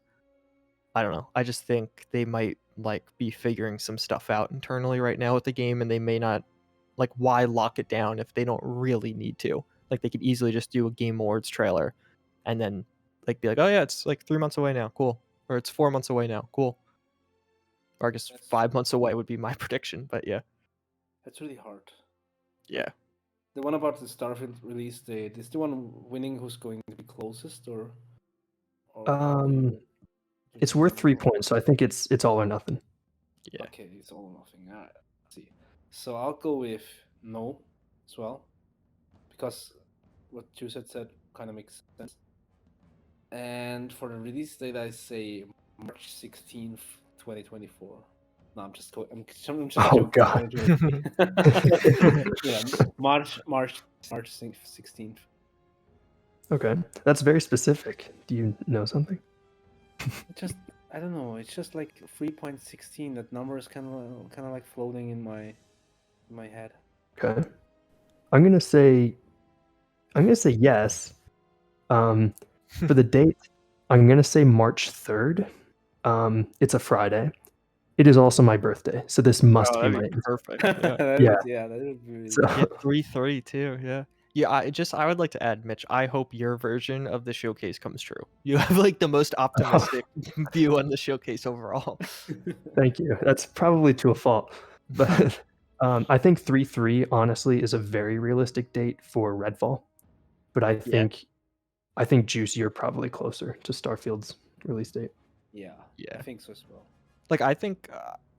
I don't know. I just think they might like be figuring some stuff out internally right now with the game, and they may not, like, why lock it down if they don't really need to? Like, they could easily just do a Game Awards trailer and then like be like, oh yeah, it's like 3 months away now, cool, or it's 4 months away now, cool. Or I guess That's 5 months away would be my prediction, but yeah. That's really hard. Yeah. The one about the Starfield release date, is the one winning who's going to be closest, or It's worth 3 points, so I think it's all or nothing. Yeah. Okay, it's all or nothing. All right, let's see. So I'll go with no as well, because what Juicehead said kind of makes sense. And for the release date, I say March 16th, 2024. No, I'm just I'm just Oh, joking. God. 2023. Yeah, March 16th. Okay, that's very specific. Do you know something? I don't know. It's just like 3.16. That number is kind of like floating in my head. Okay, I'm gonna say yes. For the date, I'm gonna say March 3rd. It's a Friday. It is also my birthday, so this must be my answer. Perfect. Yeah. Yeah. That would be really So- good. Yeah, 3/3 too. Yeah. Yeah, I would like to add, Mitch, I hope your version of the showcase comes true. You have like the most optimistic view on the showcase overall. Thank you. That's probably to a fault, but I think 3/3 honestly is a very realistic date for Redfall. But I think Juice, you're probably closer to Starfield's release date. Yeah, Yeah. I think so as well. Like, I think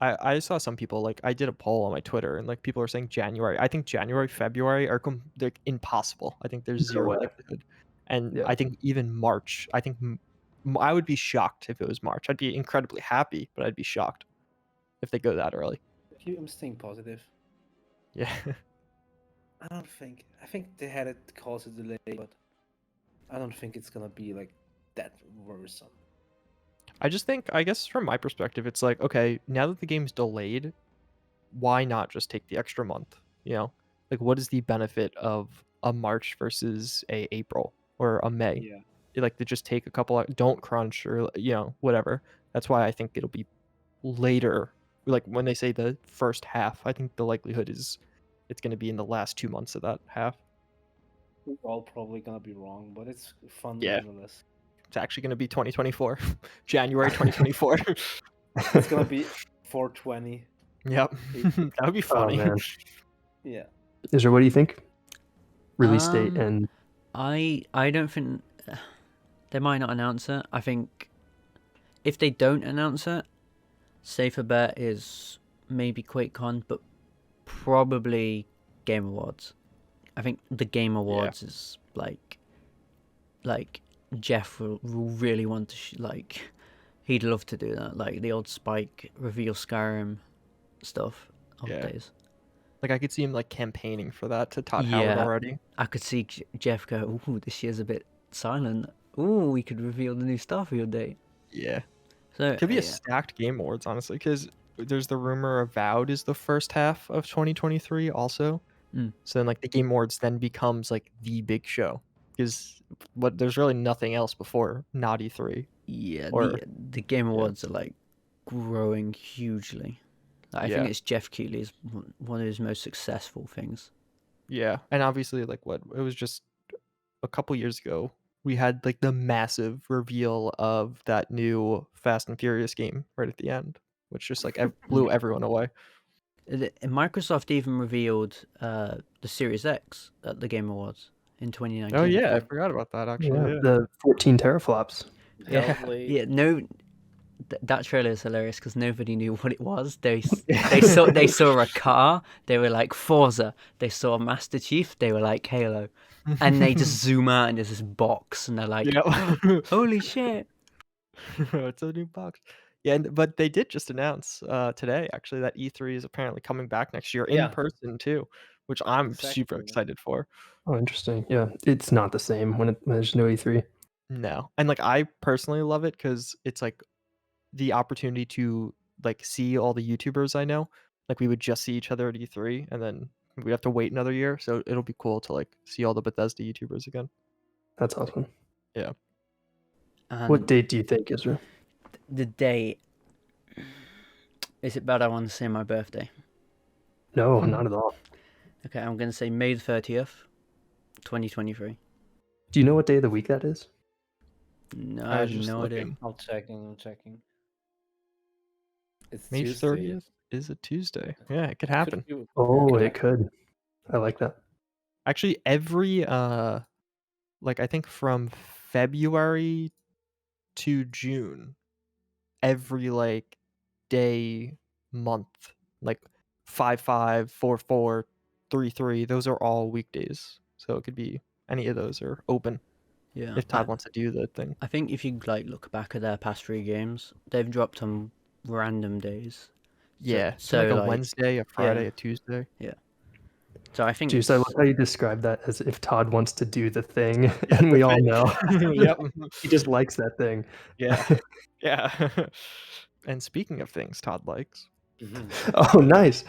I saw some people, like, I did a poll on my Twitter, and like people are saying January. I think January, February are they're impossible. I think there's No zero way. likelihood. And Yeah. I think even March, I think I would be shocked if it was March. I'd be incredibly happy, but I'd be shocked if they go that early. I'm staying positive. Yeah. I think they had it cause a delay, but I don't think it's gonna be like that worrisome. I just think, I guess from my perspective, it's like, okay, now that the game's delayed, why not just take the extra month? You know, like, what is the benefit of a March versus a April or a May? Yeah. Like, to just take a couple, don't crunch, or, you know, whatever. That's why I think it'll be later like when they say the first half, I think the likelihood is it's going to be in the last 2 months of that half. We're all probably gonna be wrong, but it's fun Yeah. nonetheless. It's actually going to be 2024, January 2024. It's gonna be 420. Yep, that would be funny. man. Yeah. Yzra, what do you think? Release date and I don't think they might not announce it. I think if they don't announce it, safer bet is maybe QuakeCon, but probably Game Awards. I think the Game Awards is like Jeff will really want to like he'd love to do that, like the old Spike reveal Skyrim stuff of days. Like I could see him like campaigning for that to Todd Howard already. I could see Jeff go, "Ooh, this year's a bit silent. Ooh, we could reveal the new Starfield date." Yeah. So It could be a stacked Game Awards, honestly, because there's the rumor Avowed is the first half of 2023 also. So then like the Game Awards then becomes like the big show, because there's really nothing else before Naughty 3. Yeah, Or- the Game Awards are like growing hugely. I think it's Jeff Keighley's one of his most successful things. Yeah, and obviously like it was just a couple years ago we had like the massive reveal of that new Fast and Furious game right at the end, which just like blew everyone away. Microsoft even revealed the Series X at the Game Awards in 2019. Oh yeah, I forgot about that actually. Yeah. the 14 teraflops. Hellblade. No, that trailer is hilarious because nobody knew what it was. They saw a car. They were like Forza. They saw Master Chief. They were like Halo, and they just zoom out and there's this box, and they're like, "Holy shit!" It's a new box. Yeah, but they did just announce today actually that E3 is apparently coming back next year in person too, which I'm super excited for. Oh, interesting. Yeah, it's not the same when there's no E3. No, and like I personally love it because it's like the opportunity to like see all the YouTubers I know. Like we would just see each other at E3, and then we have to wait another year. So it'll be cool to like see all the Bethesda YouTubers again. That's awesome. Yeah. What date do you think, Yzra? The date. Is it bad I want to say my birthday? No, not at all. Okay, I'm going to say May the 30th, 2023. Do you know what day of the week that is? No, I have no idea. I'm checking. It's May Tuesday. 30th is a Tuesday. Yeah, it could happen. It could. I like that. Actually, every like I think from February to June, every like day, month, like 5/5, 4/4, 3/3, those are all weekdays. So it could be any of those are open. Yeah. If Todd wants to do the thing. I think if you like look back at their past 3 games, they've dropped on random days. Yeah. So like a like, Wednesday, a Friday, a Tuesday. Yeah. So I think Juice, I love how you describe that as if Todd wants to do the thing, and we all know. Yep. He just likes that thing. Yeah. Yeah. And speaking of things Todd likes. Oh, nice.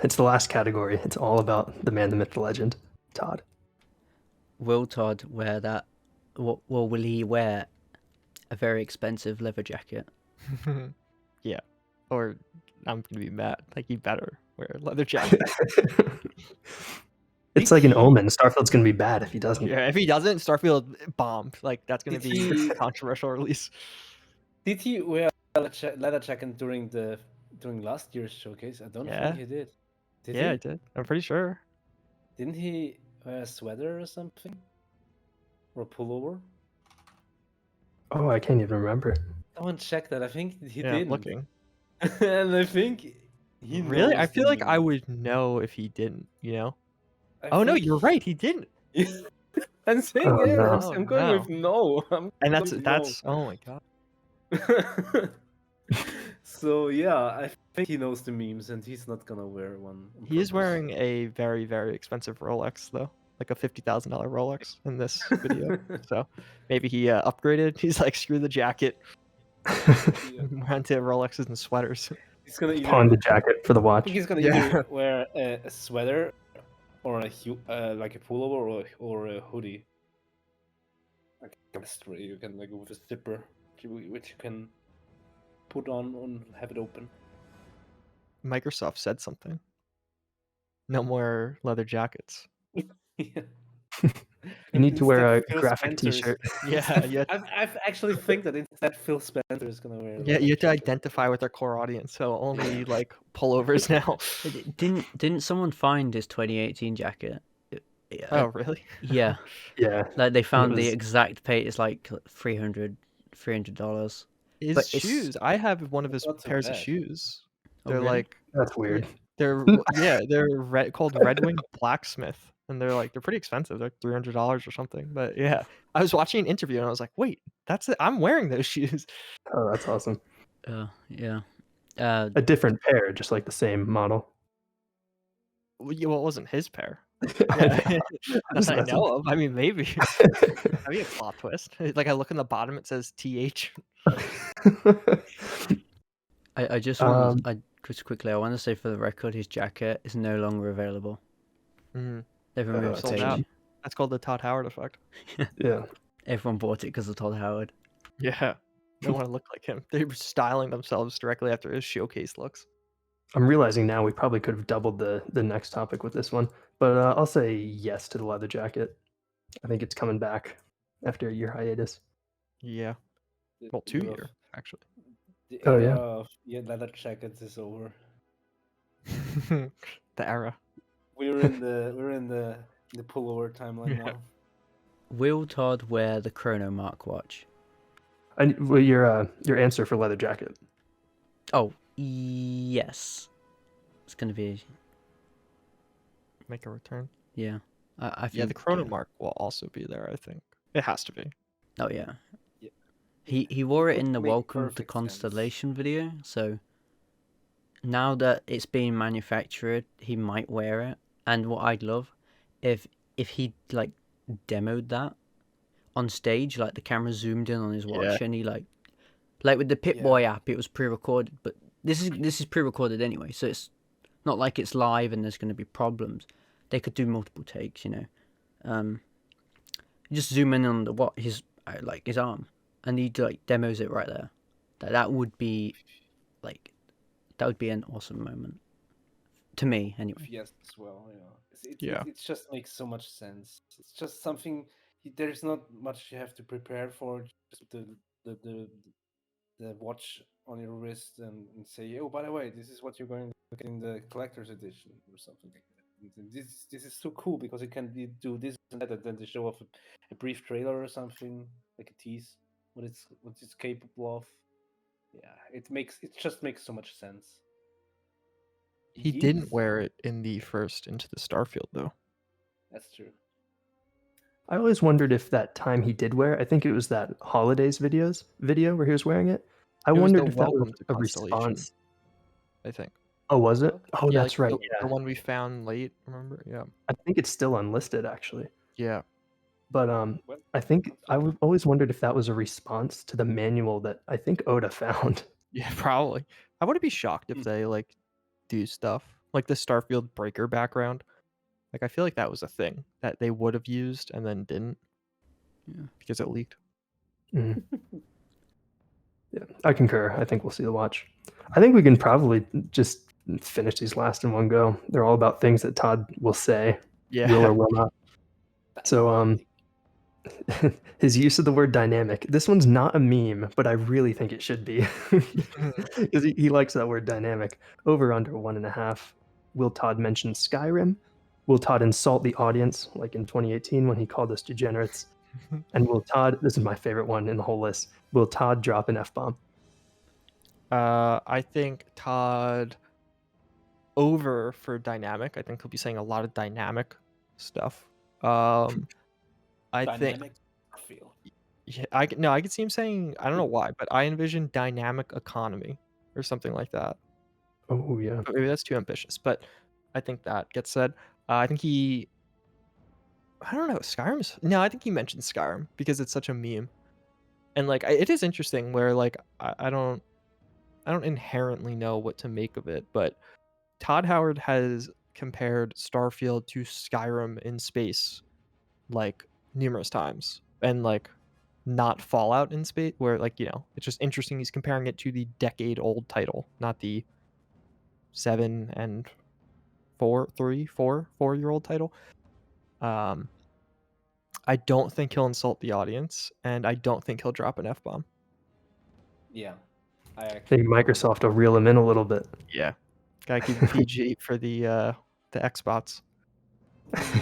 It's the last category. It's all about the man, the myth, the legend, Todd. Will Todd wear that? Well, will he wear a very expensive leather jacket? Yeah. Or I'm gonna be mad. Like he better wear a leather jacket. It's like an omen. Starfield's gonna be bad if he doesn't. Yeah, if he doesn't, Starfield bombed. Like that's gonna be a controversial release. Did he wear a leather jacket during last year's showcase? I don't think he did. Did he? I did. I'm pretty sure. Didn't he wear a sweater or something? Or a pullover? Oh, I can't even remember. Someone check that. I think he Yeah, did. I'm looking. And I think he Really? I knows feel the like I meme. would know if he didn't, you know? I No, think you're right, he didn't. I'm saying Oh, no. I'm going with no. And that's oh my god. So yeah, I think he knows the memes and he's not gonna wear one. on He is purpose. wearing a very, very expensive Rolex though. Like a $50,000 Rolex in this video. So maybe he upgraded. He's like, screw the jacket. Went to Rolexes and sweaters. He's gonna either, Pawn the jacket for the I watch. think he's gonna either wear a sweater or like a pullover or a hoodie. Like a vest where you can like with a zipper, which you can put on and have it open. Microsoft said something. No more leather jackets. Yeah. You need to wear a Instead, Phil graphic Spencer's- T-shirt. Yeah, yeah. I actually think that instead Phil Spencer is gonna wear. Yeah, you have to jacket. identify with our core audience, so only like pullovers now. Didn't someone find his 2018 jacket? Oh, really? Yeah, Yeah. like they found the was- exact pay. It's like $300. His But it's- shoes. I have one of his Not so pairs of bad. shoes. Oh, They're really? like That's weird. they're called Red Wing Blacksmith, and they're pretty expensive. They're $300 or something. But yeah, I was watching an interview and I was like, wait, that's it. I'm wearing those shoes. Oh, that's awesome. Yeah. A different pair, just like the same model. Well, it wasn't his pair. I Yeah. know. That I That's know of. I mean, maybe. That'd be a plot twist. Like I look in the bottom, it says TH. I just want Um, just quickly. I want to say for the record, his jacket is no longer available. Mhm. They've removed sold it. out. That's called the Todd Howard effect. yeah. Everyone bought it because of Todd Howard. Yeah. They want to look like him. They were styling themselves directly after his showcase looks. I'm realizing now we probably could have doubled the next topic with this one, but I'll say yes to the leather jacket. I think it's coming back after a year hiatus. Yeah. The Well, 2 era of- year actually. The Oh, yeah. era of leather jackets is over. The era. We're in the pullover timeline Yeah. now. Will Todd wear the Chrono Mark watch? And well, your answer for leather jacket. Oh, yes. It's gonna be Make a return. yeah. I think Yeah, the Chrono Mark will also be there, I think. It has to be. Oh yeah. Yeah. He wore it would in the make Welcome to perfect sense. Constellation video, so now that it's being manufactured, he might wear it. And what I'd love if he like demoed that on stage, like the camera zoomed in on his watch Yeah. and he like with the Pip-Boy app, it was pre-recorded, but this is pre-recorded anyway, so it's not like it's live and there's going to be problems. They could do multiple takes, you know. Just zoom in on his arm, and he like demos it right there. That would be an awesome moment to me, anyway. Yes, as well. Yeah. It just makes so much sense. It's just something. There's not much you have to prepare for. Just the watch on your wrist and say, oh, by the way, this is what you're going to get in the collector's edition or something like that. And this is so cool because you can do this and that, and then they show off a brief trailer or something, like a tease, what it's capable of. Yeah, it just makes so much sense. He didn't wear it in the first Into the Starfield though. That's true. I always wondered if that time he did wear it, I think it was that holidays video where he was wearing it. I It was wondered the if that was Welcome to a Constellation. response. I think. Oh, was it? Oh, Yeah, that's like right. the one we found late, remember? Yeah. I think it's still unlisted actually. Yeah. But What? I think always wondered if that was a response to the manual that I think Odah found. Yeah, probably. I wouldn't be shocked if they do stuff like the Starfield breaker background. Like I feel like that was a thing that they would have used and then didn't. Yeah. Because it leaked. Mhm. Yeah, I concur. I think we'll see the watch. I think we can probably just finish these last in one go. They're all about things that Todd will say, Yeah. will or will not. So his use of the word dynamic. This one's not a meme, but I really think it should be. Because he likes that word dynamic. Over under 1.5. Will Todd mention Skyrim? Will Todd insult the audience, like in 2018 when he called us degenerates? And will Todd, this is my favorite one in the whole list, will Todd drop an F-bomb? I think Todd over for dynamic. I think he'll be saying a lot of dynamic stuff. I think Dynamic feel. yeah, I could see him saying, I don't know why, but I envision dynamic economy or something like that. Oh, yeah. But maybe that's too ambitious, but I think that gets said. I think I don't know, I think he mentioned Skyrim because it's such a meme. And it is interesting where I don't inherently know what to make of it, but Todd Howard has compared Starfield to Skyrim in space numerous times, and not Fallout in space, where it's just interesting he's comparing it to the decade-old title, not the 7 and 4-year-old title. I don't think he'll insult the audience, and I don't think he'll drop an F-bomb. Yeah, I I actually think Microsoft will reel him in a little bit. Yeah, gotta keep it PG for the Xbots.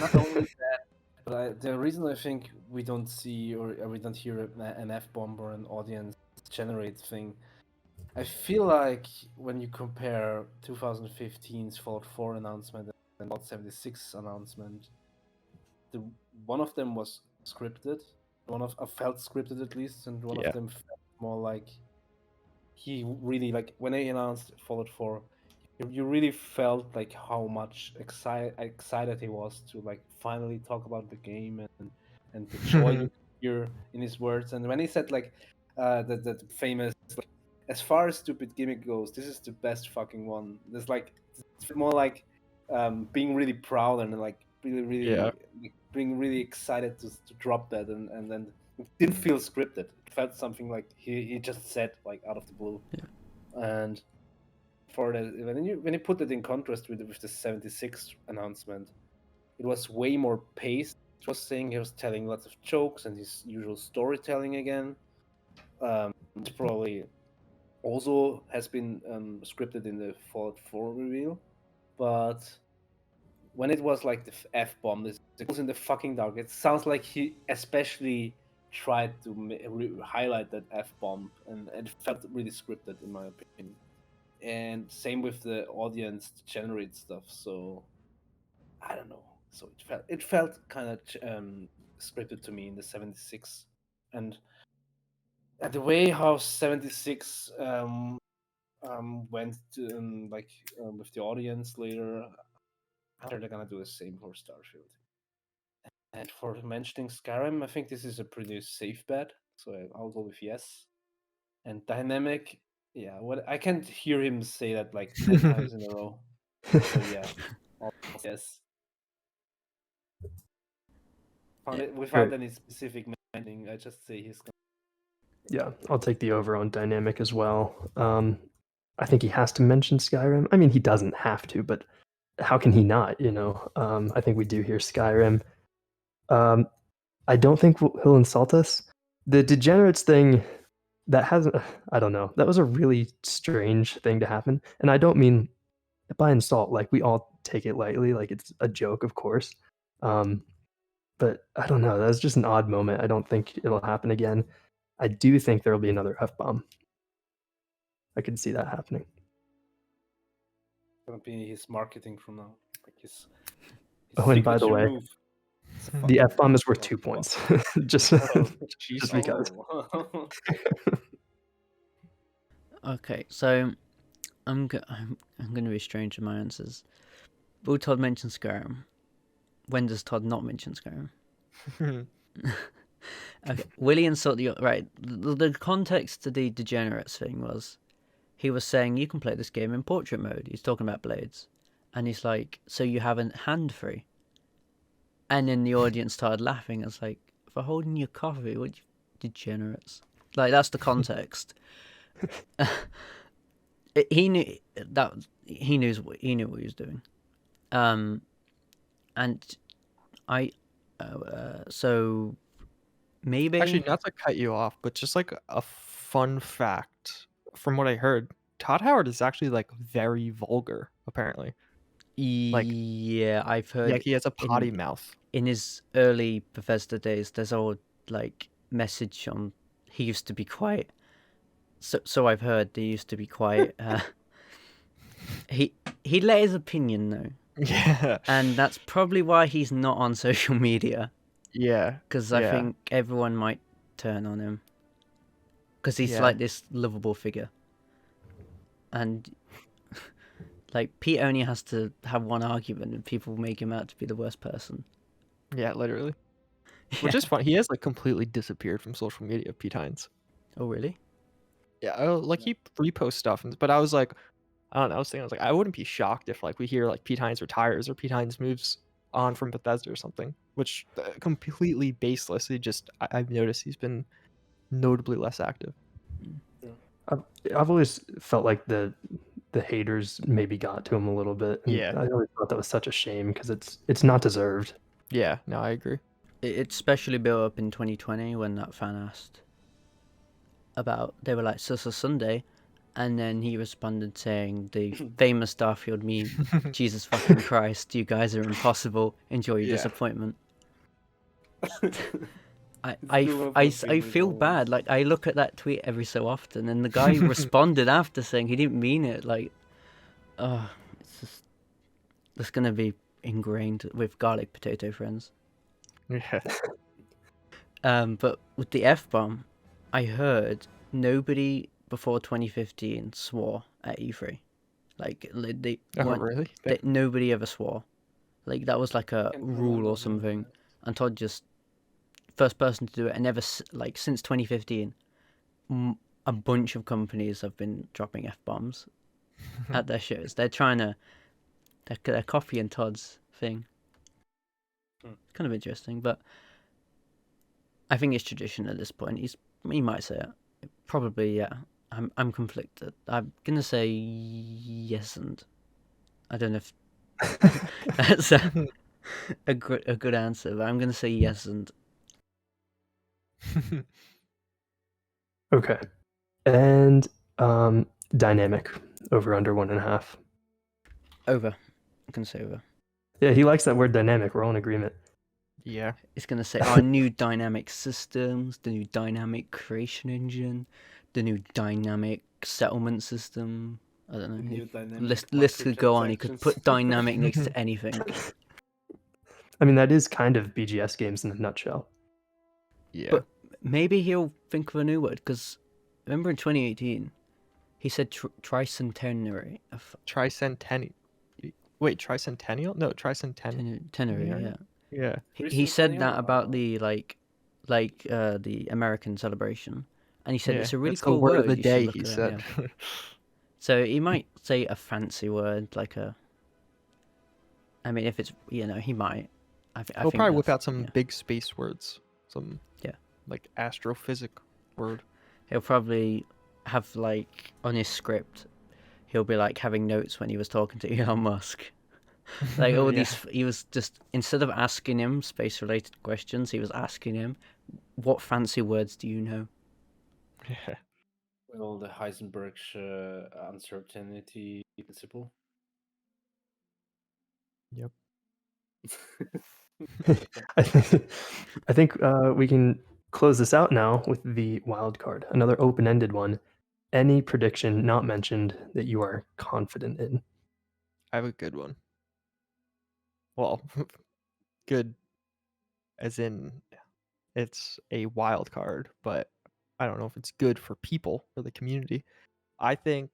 not only that, but the reason I think we don't see or we don't hear an F-bomb or an audience generate thing, I feel like when you compare 2015's Fallout 4 announcement and Fallout 76 announcement, one of them was scripted. Felt scripted at least, and one Yeah. of them felt more like he really like when they announced Fallout 4. You really felt like how much excited he was to like finally talk about the game and the joy you could hear in his words. And when he said like that famous like, as far as stupid gimmick goes, this is the best fucking one. There's like it's more like being really proud and like really Yeah. like, being really excited to drop that and then it didn't feel scripted. It felt something like he just said like out of the blue. Yeah. And for that, when you put it in contrast with the 76 announcement, it was way more paced. He was telling lots of jokes and his usual storytelling again. It probably also has been scripted in the Fallout 4 reveal, but when it was like the F-bomb, this goes in the fucking dark. It sounds like he especially tried to highlight that F-bomb, and it felt really scripted in my opinion. And same with the audience to generate stuff. So I don't know. So it felt kind of scripted to me in the 76, and the way how 76 went to, with the audience later. I'm sure they're gonna do the same for Starfield. And for mentioning Skyrim, I think this is a pretty safe bet. So I'll go with yes. And dynamic, yeah. What I can't hear him say that like 10 times in a row. So yeah, yes. Without any specific meaning, I just say he's. Yeah, I'll take the over on dynamic as well. I think he has to mention Skyrim. I mean, he doesn't have to, but how can he not? You know, I think we do hear Skyrim. I don't think he'll insult us. The degenerates thing, that hasn't. I don't know. That was a really strange thing to happen, and I don't mean by insult. Like we all take it lightly, like it's a joke, of course. But I don't know. That was just an odd moment. I don't think it'll happen again. I do think there will be another F-bomb. I could see that happening. Gonna be his marketing from now. Like his Oh, and by the way, move. the F-bomb is worth 2 points. just because. Oh. Okay, so I'm going to be strange in my answers. Will Todd mention Skyrim? When does Todd not mention Skyrim? Okay, will he insult the right? The context to the degenerates thing was, he was saying you can play this game in portrait mode. He's talking about blades, and he's like, so you have a hand free. And then the audience started laughing. I was like, for holding your coffee, what you degenerates? Like that's the context. He knew that he knew what he was doing. And I, so maybe Actually, not to cut you off, but just like a fun fact from what I heard, Todd Howard is actually like very vulgar, apparently. Like, yeah, I've heard. Yeah, he has a potty mouth. In his early Bethesda days, there's old like message on. He used to be quiet. So I've heard. He used to be quiet. He let his opinion though. Yeah. And that's probably why he's not on social media. Yeah. Because I think everyone might turn on him. Because he's like this lovable figure. And like Pete only has to have one argument and people make him out to be the worst person. Yeah, literally. Which is fun. He has like completely disappeared from social media, Pete Hines. Oh, really? Yeah, like he reposts stuff, but I was like, I don't know. I was like, I wouldn't be shocked if like we hear like Pete Hines retires or Pete Hines moves on from Bethesda or something, which completely baseless. I've noticed he's been notably less active. I've always felt like the the haters maybe got to him a little bit. And Yeah. I always thought that was such a shame because it's not deserved. Yeah, no, I agree. It especially built up in 2020 when that fan asked about, they were like, so Sunday, and then he responded saying the famous Starfield meme, Jesus fucking Christ, you guys are impossible, enjoy your Yeah. disappointment. I Still one of my I favorite feel bad. moments. Like, I look at that tweet every so often, and the guy responded after saying he didn't mean it. Like, it's just, that's gonna be ingrained with garlic potato friends. Yeah. But with the F-bomb, I heard nobody before 2015 swore at E3. Like, they Oh, weren't, really? nobody ever swore. Like, that was like a Can't rule remember or doing something. that. And Todd just first person to do it, and never like since 2015, a bunch of companies have been dropping F-bombs at their shows. They're trying to, they're copying Todd's thing. Kind of interesting, but I think it's tradition at this point. He might say it. Probably, yeah. I'm conflicted. I'm gonna say yes, and I don't know if that's a good answer, but I'm gonna say yes and. Okay. And dynamic over under 1.5. Over. I'm gonna say over. Yeah, he likes that word dynamic. We're all in agreement. Yeah. It's gonna say our new dynamic systems, the new dynamic creation engine, the new dynamic settlement system. I don't know. New dynamic List could go on. He could put microtransactions. dynamic next to anything. I mean, that is kind of BGS games in a nutshell. Yeah. But maybe he'll think of a new word, because remember in 2018, he said tricentenary. Tricentennial. Wait, tricentennial? No, tricentennial. Tenary, Yeah. yeah. Yeah. He said that Tricentennial? about the the American celebration, and he said Yeah, it's a really that's cool the word of the you should day, look he at it, said. yeah. So he might say a fancy word like a. I mean, if it's he might. I He'll think probably whip that's- out some yeah. big space words. Some like astrophysic word. He'll probably have like on his script. He'll be like having notes when he was talking to Elon Musk. Like all Yeah. these, he was just, instead of asking him space-related questions, he was asking him, "What fancy words do you know?" Yeah. Well, the Heisenberg's uncertainty principle. Yep. I think we can close this out now with the wild card, another open-ended one. Any prediction not mentioned that you are confident in? I have a good one. Well, good as in it's a wild card, but I don't know if it's good for people or the community. I think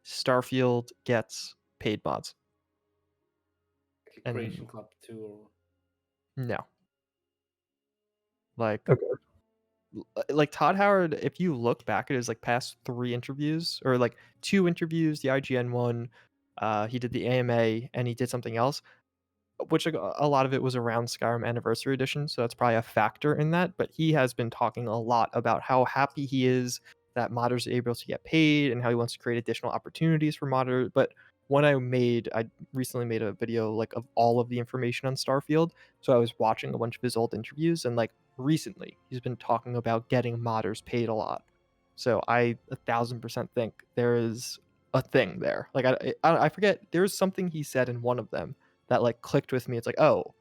Starfield gets paid mods. Like a Creation Club 2 or No. Like Okay. like Todd Howard, if you look back at his like past 3 interviews or like 2 interviews, the IGN one, he did the AMA and he did something else, which a lot of it was around Skyrim Anniversary Edition, so that's probably a factor in that. But he has been talking a lot about how happy he is that modders are able to get paid and how he wants to create additional opportunities for modders. But when I recently made a video like of all of the information on Starfield, so I was watching a bunch of his old interviews, and like recently he's been talking about getting modders paid a lot. So I 1,000% think there is a thing there. Like I forget, there's something he said in one of them that like clicked with me. It's like, oh,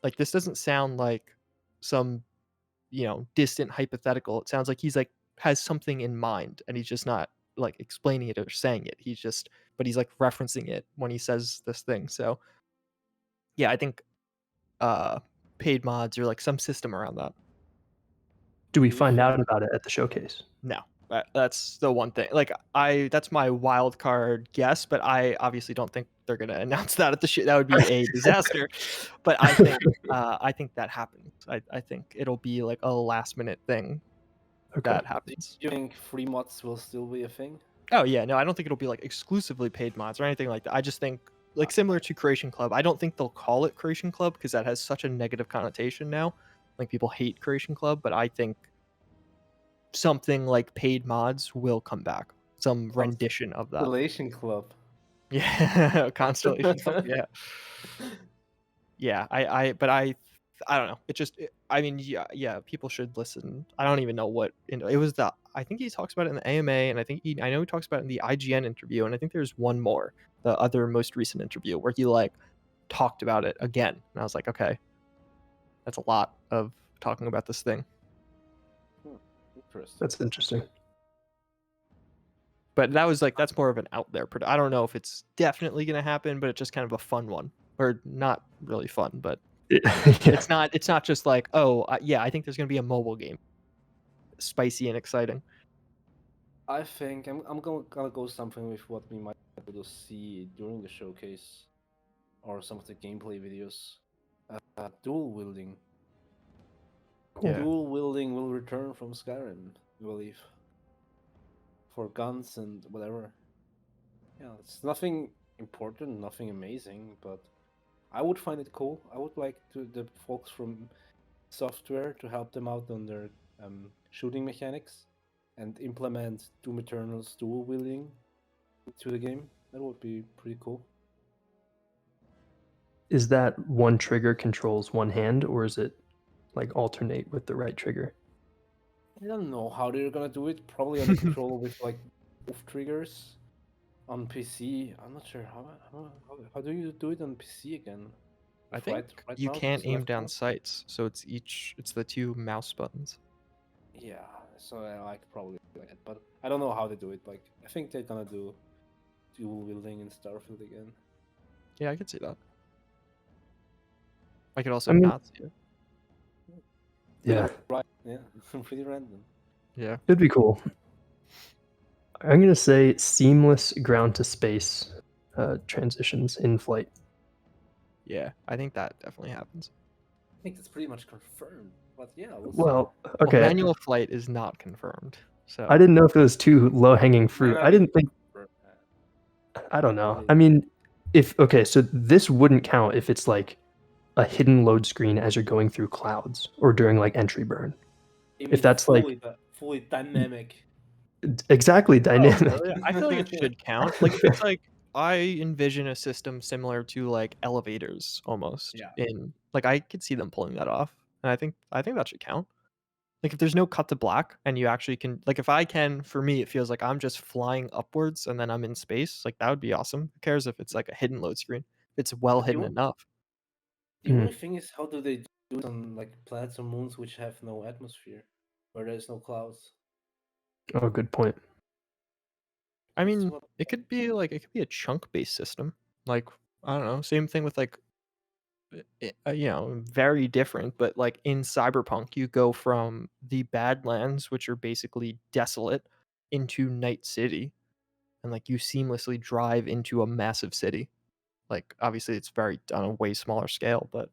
like this doesn't sound like some distant hypothetical. It sounds like he's like has something in mind and he's just not like explaining it or saying it. But he's like referencing it when he says this thing. So yeah, I think paid mods or like some system around that. Do we Do you find out think- about it at the showcase? No, that's the one thing. Like that's my wild card guess, but I obviously don't think they're gonna announce that at the show. That would be a disaster. But I think that happens. I think it'll be like a last minute thing Okay. that happens. Do you think free mods will still be a thing? Oh yeah, no, I don't think it'll be like exclusively paid mods or anything like that. I just think like similar to Creation Club. I don't think they'll call it Creation Club because that has such a negative connotation now. Like people hate Creation Club, but I think something like paid mods will come back. some rendition of that. Constellation Club. Yeah, Constellation Club. Yeah, yeah. I don't know. I mean, yeah. People should listen. I don't even know what it was. I think he talks about it in the AMA, and I know he talks about it in the IGN interview, and I think there's one more, the other most recent interview where he like talked about it again, and I was like, okay, that's a lot of talking about this thing. Interesting. That's interesting. But that's more of an out there. I don't know if it's definitely going to happen, but it's just kind of a fun one, or not really fun, but it's not just like, oh yeah, I think there's going to be a mobile game, spicy and exciting. I think I'm gonna go something with what we might be able to see during the showcase, or some of the gameplay videos. Dual wielding. Yeah. Dual wielding will return from Skyrim, I believe. For guns and whatever. Yeah, it's nothing important, nothing amazing, but I would find it cool. I would like the folks from software to help them out on their shooting mechanics and implement Doom Eternal's dual wielding to the game. That would be pretty cool. Is that one trigger controls one hand, or is it like alternate with the right trigger? I don't know how they're gonna do it. Probably on the controller with like both triggers. On PC, I'm not sure how do you do it on PC again? I With think right you mouse, can't aim left down mouse? sights, so it's the two mouse buttons. Yeah, so I like probably like it, but I don't know how they do it. Like I think they're gonna do dual wielding in Starfield again. Yeah, I could see that. I could also I mean- not see it. Yeah, Right. Yeah, pretty random. Yeah. it'd be cool. I'm gonna say seamless ground to space transitions in flight. Yeah, I think that definitely happens. I think that's pretty much confirmed. But yeah, we'll see. Well, Well, okay. manual flight is not confirmed. So I didn't know if it was too low hanging fruit. I didn't think. I don't know. I mean, so this wouldn't count if it's like a hidden load screen as you're going through clouds or during like entry burn. If that's like fully dynamic. exactly dynamic. really? I feel like it should count. Like if it's like I envision a system similar to like elevators almost. Yeah. In like I could see them pulling that off. And I think that should count. Like if there's no cut to black and you actually can like if I can, for me it feels like I'm just flying upwards and then I'm in space. Like that would be awesome. Who cares if it's like a hidden load screen? It's well But hidden you- enough. The only thing is, how do they do it on like planets or moons which have no atmosphere, where there's no clouds? Oh, good point. I mean, what- it could be a chunk based system. Like I don't know, same thing with like very different, but like in Cyberpunk you go from the Badlands, which are basically desolate, into Night City, and like you seamlessly drive into a massive city. Like obviously it's very on a way smaller scale, but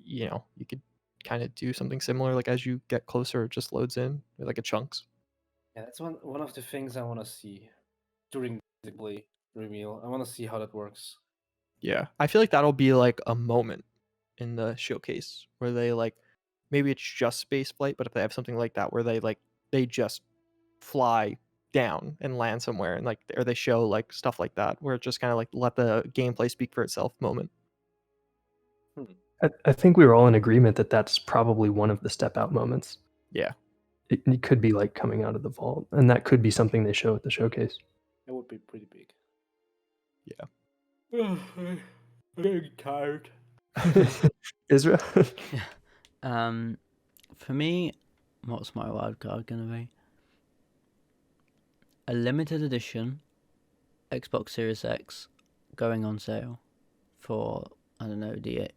you could kind of do something similar. Like as you get closer, it just loads in like a chunks. Yeah, that's one of the things I want to see during the play reveal. I want to see how that works. Yeah, I feel like that'll be like a moment in the showcase where they like maybe it's just space flight, but if they have something like that where they just fly down and land somewhere and like or they show like stuff like that where it just kind of like let the gameplay speak for itself moment. I think we were all in agreement that that's probably one of the step out moments. Yeah. It could be like coming out of the vault, and that could be something they show at the showcase. It would be pretty big. Yeah. I'm getting tired. Yzra? For me, what's my wild card gonna be? A limited edition Xbox Series X going on sale for I don't know the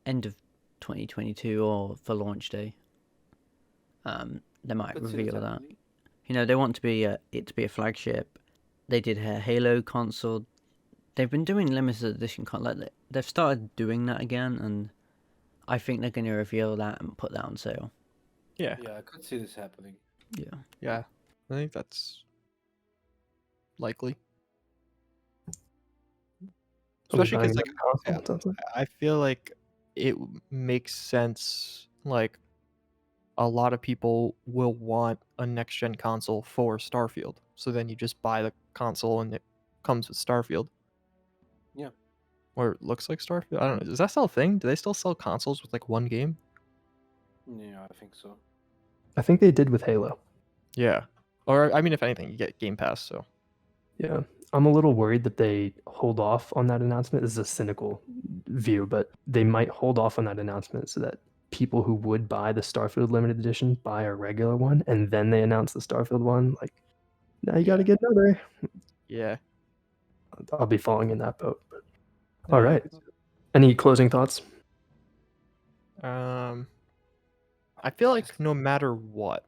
end of 2022 or for launch day. They might reveal that. They want to be it to be a flagship. They did a Halo console. They've been doing limited edition they've started doing that again, and I think they're going to reveal that and put that on sale. Yeah. Yeah, I could see this happening. Yeah. Yeah. I think that's likely. Especially because like console, I feel like it makes sense like a lot of people will want a next gen console for Starfield. So then you just buy the console and it comes with Starfield. Yeah. Or it looks like Starfield. I don't know. Is that still a thing? Do they still sell consoles with like one game? Yeah, I think so. I think they did with Halo. Yeah. Or I mean, if anything, you get Game Pass. So Yeah. I'm a little worried that they hold off on that announcement. This is a cynical view, but they might hold off on that announcement so that people who would buy the Starfield limited edition buy a regular one, and then they announce the Starfield one. Like, now you got to Yeah. get another. yeah. I'll be falling in that boat. But... Yeah. All right. Any closing thoughts? I feel like no matter what,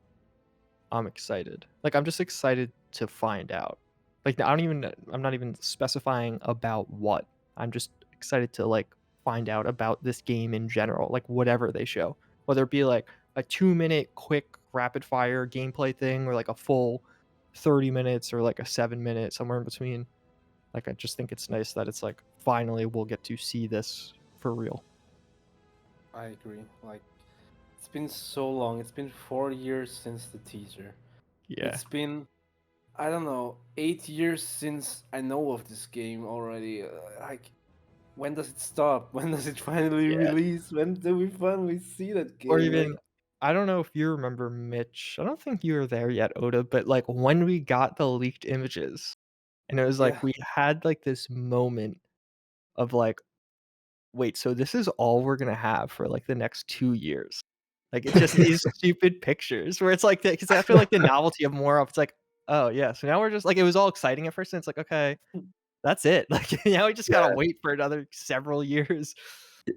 I'm excited. Like I'm just excited to find out. Like I'm not even specifying about what. I'm just excited to like find out about this game in general, like whatever they show. Whether it be like a 2-minute quick rapid fire gameplay thing or like a full 30 minutes or like a 7-minute, somewhere in between. Like I just think it's nice that it's like finally we'll get to see this for real. I agree. Like, it's been so long. It's been 4 years since the teaser. Yeah. It's been, I don't know, 8 years since I know of this game already. Like, when does it stop? When does it finally Yeah. release? When do we finally see that game? Or even Like, I don't know if you remember, Mitch. I don't think you were there yet, Odah, but like when we got the leaked images, and it was like yeah. we had like this moment of like, wait, so this is all we're gonna have for like the next 2 years. Like it's just these stupid pictures where it's like because after like the novelty of more of it's like, oh yeah, so now we're just like it was all exciting at first, and it's like, okay, that's it. Like now we just gotta Yeah. wait for another several years.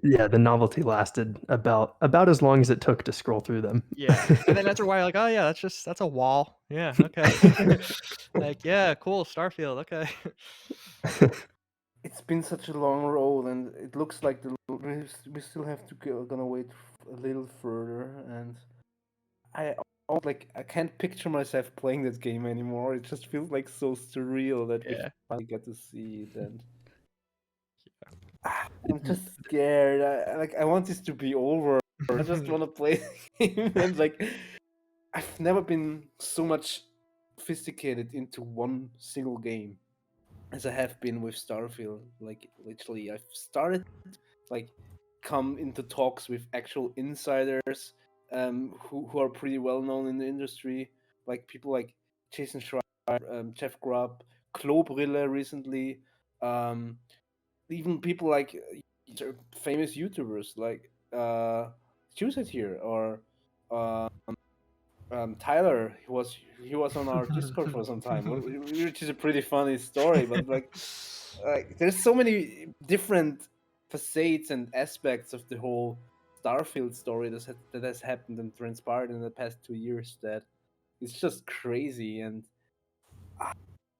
Yeah, the novelty lasted about as long as it took to scroll through them. Yeah. And then after a while, like, oh yeah, that's a wall. Yeah, okay. Like, yeah, cool, Starfield, okay. It's been such a long road, and it looks like we still have to gonna wait a little further. And I I can't picture myself playing this game anymore. It just feels like so surreal that we Yeah. finally get to see it. And I'm just scared. I want this to be over. I just want to play the game. And like, I've never been so much sophisticated into one single game as I have been with Starfield. Like, literally, I've started like come into talks with actual insiders who are pretty well known in the industry, like people like Jason Schreier, Jeff Grubb, Klobrille recently, even people like famous YouTubers like Juicehead here or Tyler. He was on our Discord for some time, which is a pretty funny story. But like there's so many different facets and aspects of the whole Starfield story that has happened and transpired in the past 2 years that it's just crazy. And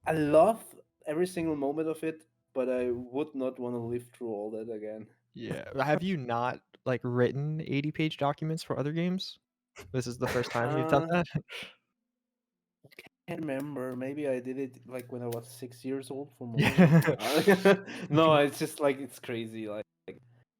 I love every single moment of it, but I would not want to live through all that again. Yeah. Have you not like written 80-page documents for other games? This is the first time you've done that? Can't remember. Maybe I did it like when I was 6 years old for Yeah. Modular. No, it's just like it's crazy. Like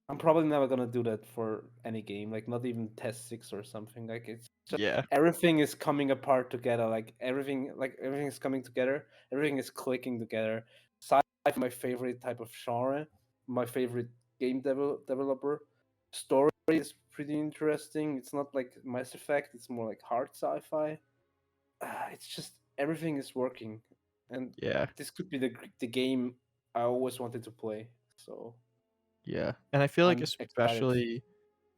I'm probably never gonna do that for any game. Like not even Test 6 or something. Like it's just Yeah. everything is coming apart together. Like everything is coming together. Everything is clicking together. Sci-fi, my favorite type of genre. My favorite game developer. Story is pretty interesting. It's not like Mass Effect. It's more like hard sci-fi. It's just everything is working, and Yeah. this could be the game I always wanted to play. So Yeah. And I feel like I'm excited. especially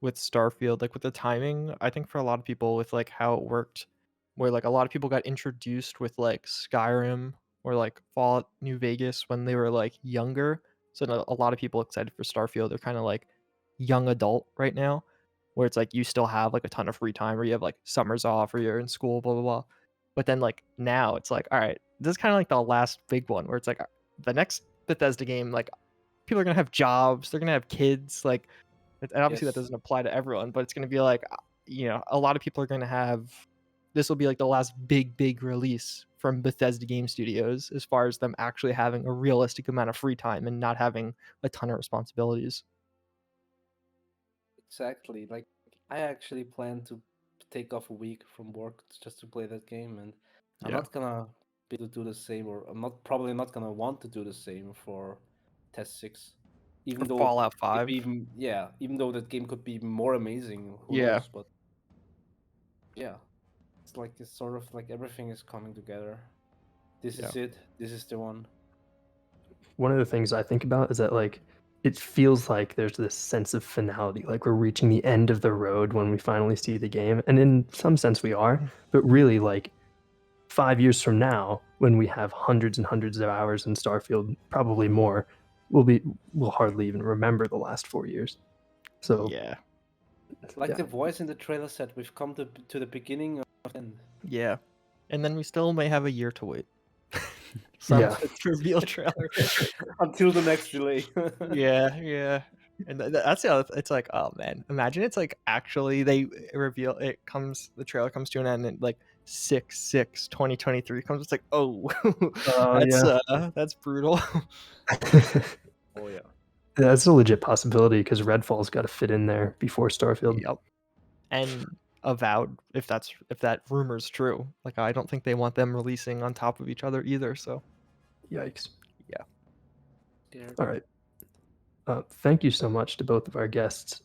with Starfield, like with the timing, I think for a lot of people with like how it worked, where like a lot of people got introduced with like Skyrim or like Fallout New Vegas when they were like younger. So a lot of people excited for Starfield, they're kind of like young adult right now, where it's like you still have like a ton of free time or you have like summers off or you're in school, blah blah blah. But then like now it's like, all right, this is kind of like the last big one where it's like the next Bethesda game, like people are gonna have jobs, they're gonna have kids, like and obviously that Yes. doesn't apply to everyone, but it's going to be like, a lot of people are going to have, this will be like the last big release from Bethesda Game Studios as far as them actually having a realistic amount of free time and not having a ton of responsibilities. Exactly. Like I actually plan to take off a week from work just to play that game, and I'm Yeah. not gonna be able to do the same, or I'm probably not gonna want to do the same for Test 6. Even Or though Fallout it 5. be even though that game could be more amazing, who Yeah. knows? But yeah, it's like it's sort of like everything is coming together. This is it. This is the one. One of the things I think about is that like it feels like there's this sense of finality, like we're reaching the end of the road when we finally see the game, and in some sense we are, but really like 5 years from now, when we have hundreds and hundreds of hours in Starfield, probably more, we'll hardly even remember the last 4 years. So Yeah. Like Yeah. the voice in the trailer said, we've come to the beginning of the end. Yeah. And then we still may have a year to wait. Some Yeah. reveal trailer. Until the next delay. Yeah. And that's the other. It's like, oh man, imagine it's like actually they reveal the trailer comes to an end and like 6/6/2023 comes. It's like, oh, that's brutal. Oh yeah. That's a legit possibility because Redfall's got to fit in there before Starfield. Yep. And Avowed, if that rumor's true, like I don't think they want them releasing on top of each other either. So Yikes. Yeah. All right. Thank you so much to both of our guests.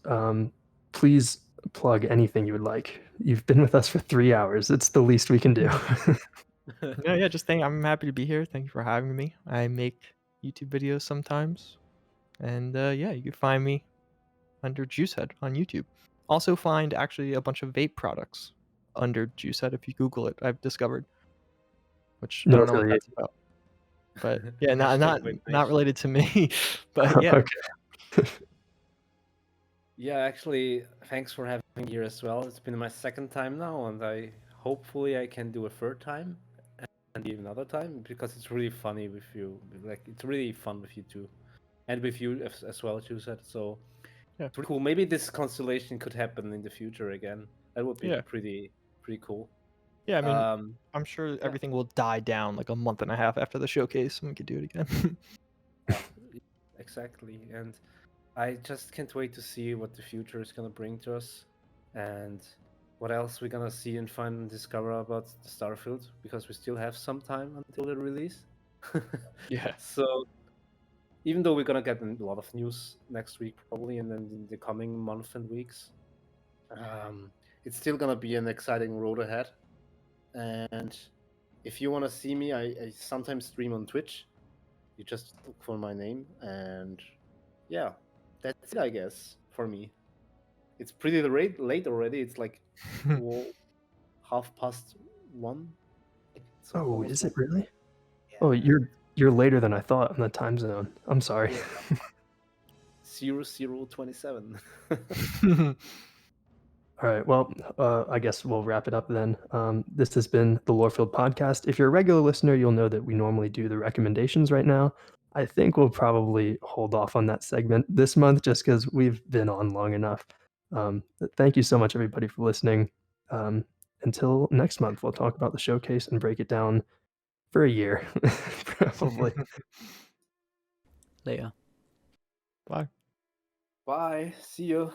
Please plug anything you would like. You've been with us for 3 hours. It's the least we can do. yeah, just I'm happy to be here. Thank you for having me. I make YouTube videos sometimes, and yeah, you can find me under Juicehead on YouTube. Also find actually a bunch of vape products under Juicehead if you Google it. I've discovered, which I No don't know what affiliate. that's about. But yeah, Hashtag not vape related to me. But yeah, Okay. Yeah, actually, thanks for having me here as well. It's been my second time now, and hopefully I can do a third time and even another time because it's really funny with you. Like it's really fun with you too, and with you as well, Juicehead. So Yeah. it's really cool. Maybe this constellation could happen in the future again. That would be Yeah. pretty cool. yeah. I mean, I'm sure everything will die down like a month and a half after the showcase, and we could do it again. Exactly, and I just can't wait to see what the future is gonna bring to us, and what else we're gonna see and find and discover about the Starfield, because we still have some time until the release. Yeah. So, even though we're gonna get a lot of news next week probably, and then in the coming month and weeks, it's still gonna be an exciting road ahead. And if you wanna see me, I sometimes stream on Twitch. You just look for my name, and yeah, that's it, I guess, for me. It's pretty late already. It's like 1:30. It's Oh, almost is like- it really? Yeah. Oh, you're later than I thought on the time zone. I'm sorry. Yeah. 0027. All right. Well, I guess we'll wrap it up then. This has been the Lorefield Podcast. If you're a regular listener, you'll know that we normally do the recommendations right now. I think we'll probably hold off on that segment this month just because we've been on long enough. But thank you so much, everybody, for listening. Until next month, we'll talk about the showcase and break it down for a year, probably. Later. Bye. Bye. See you.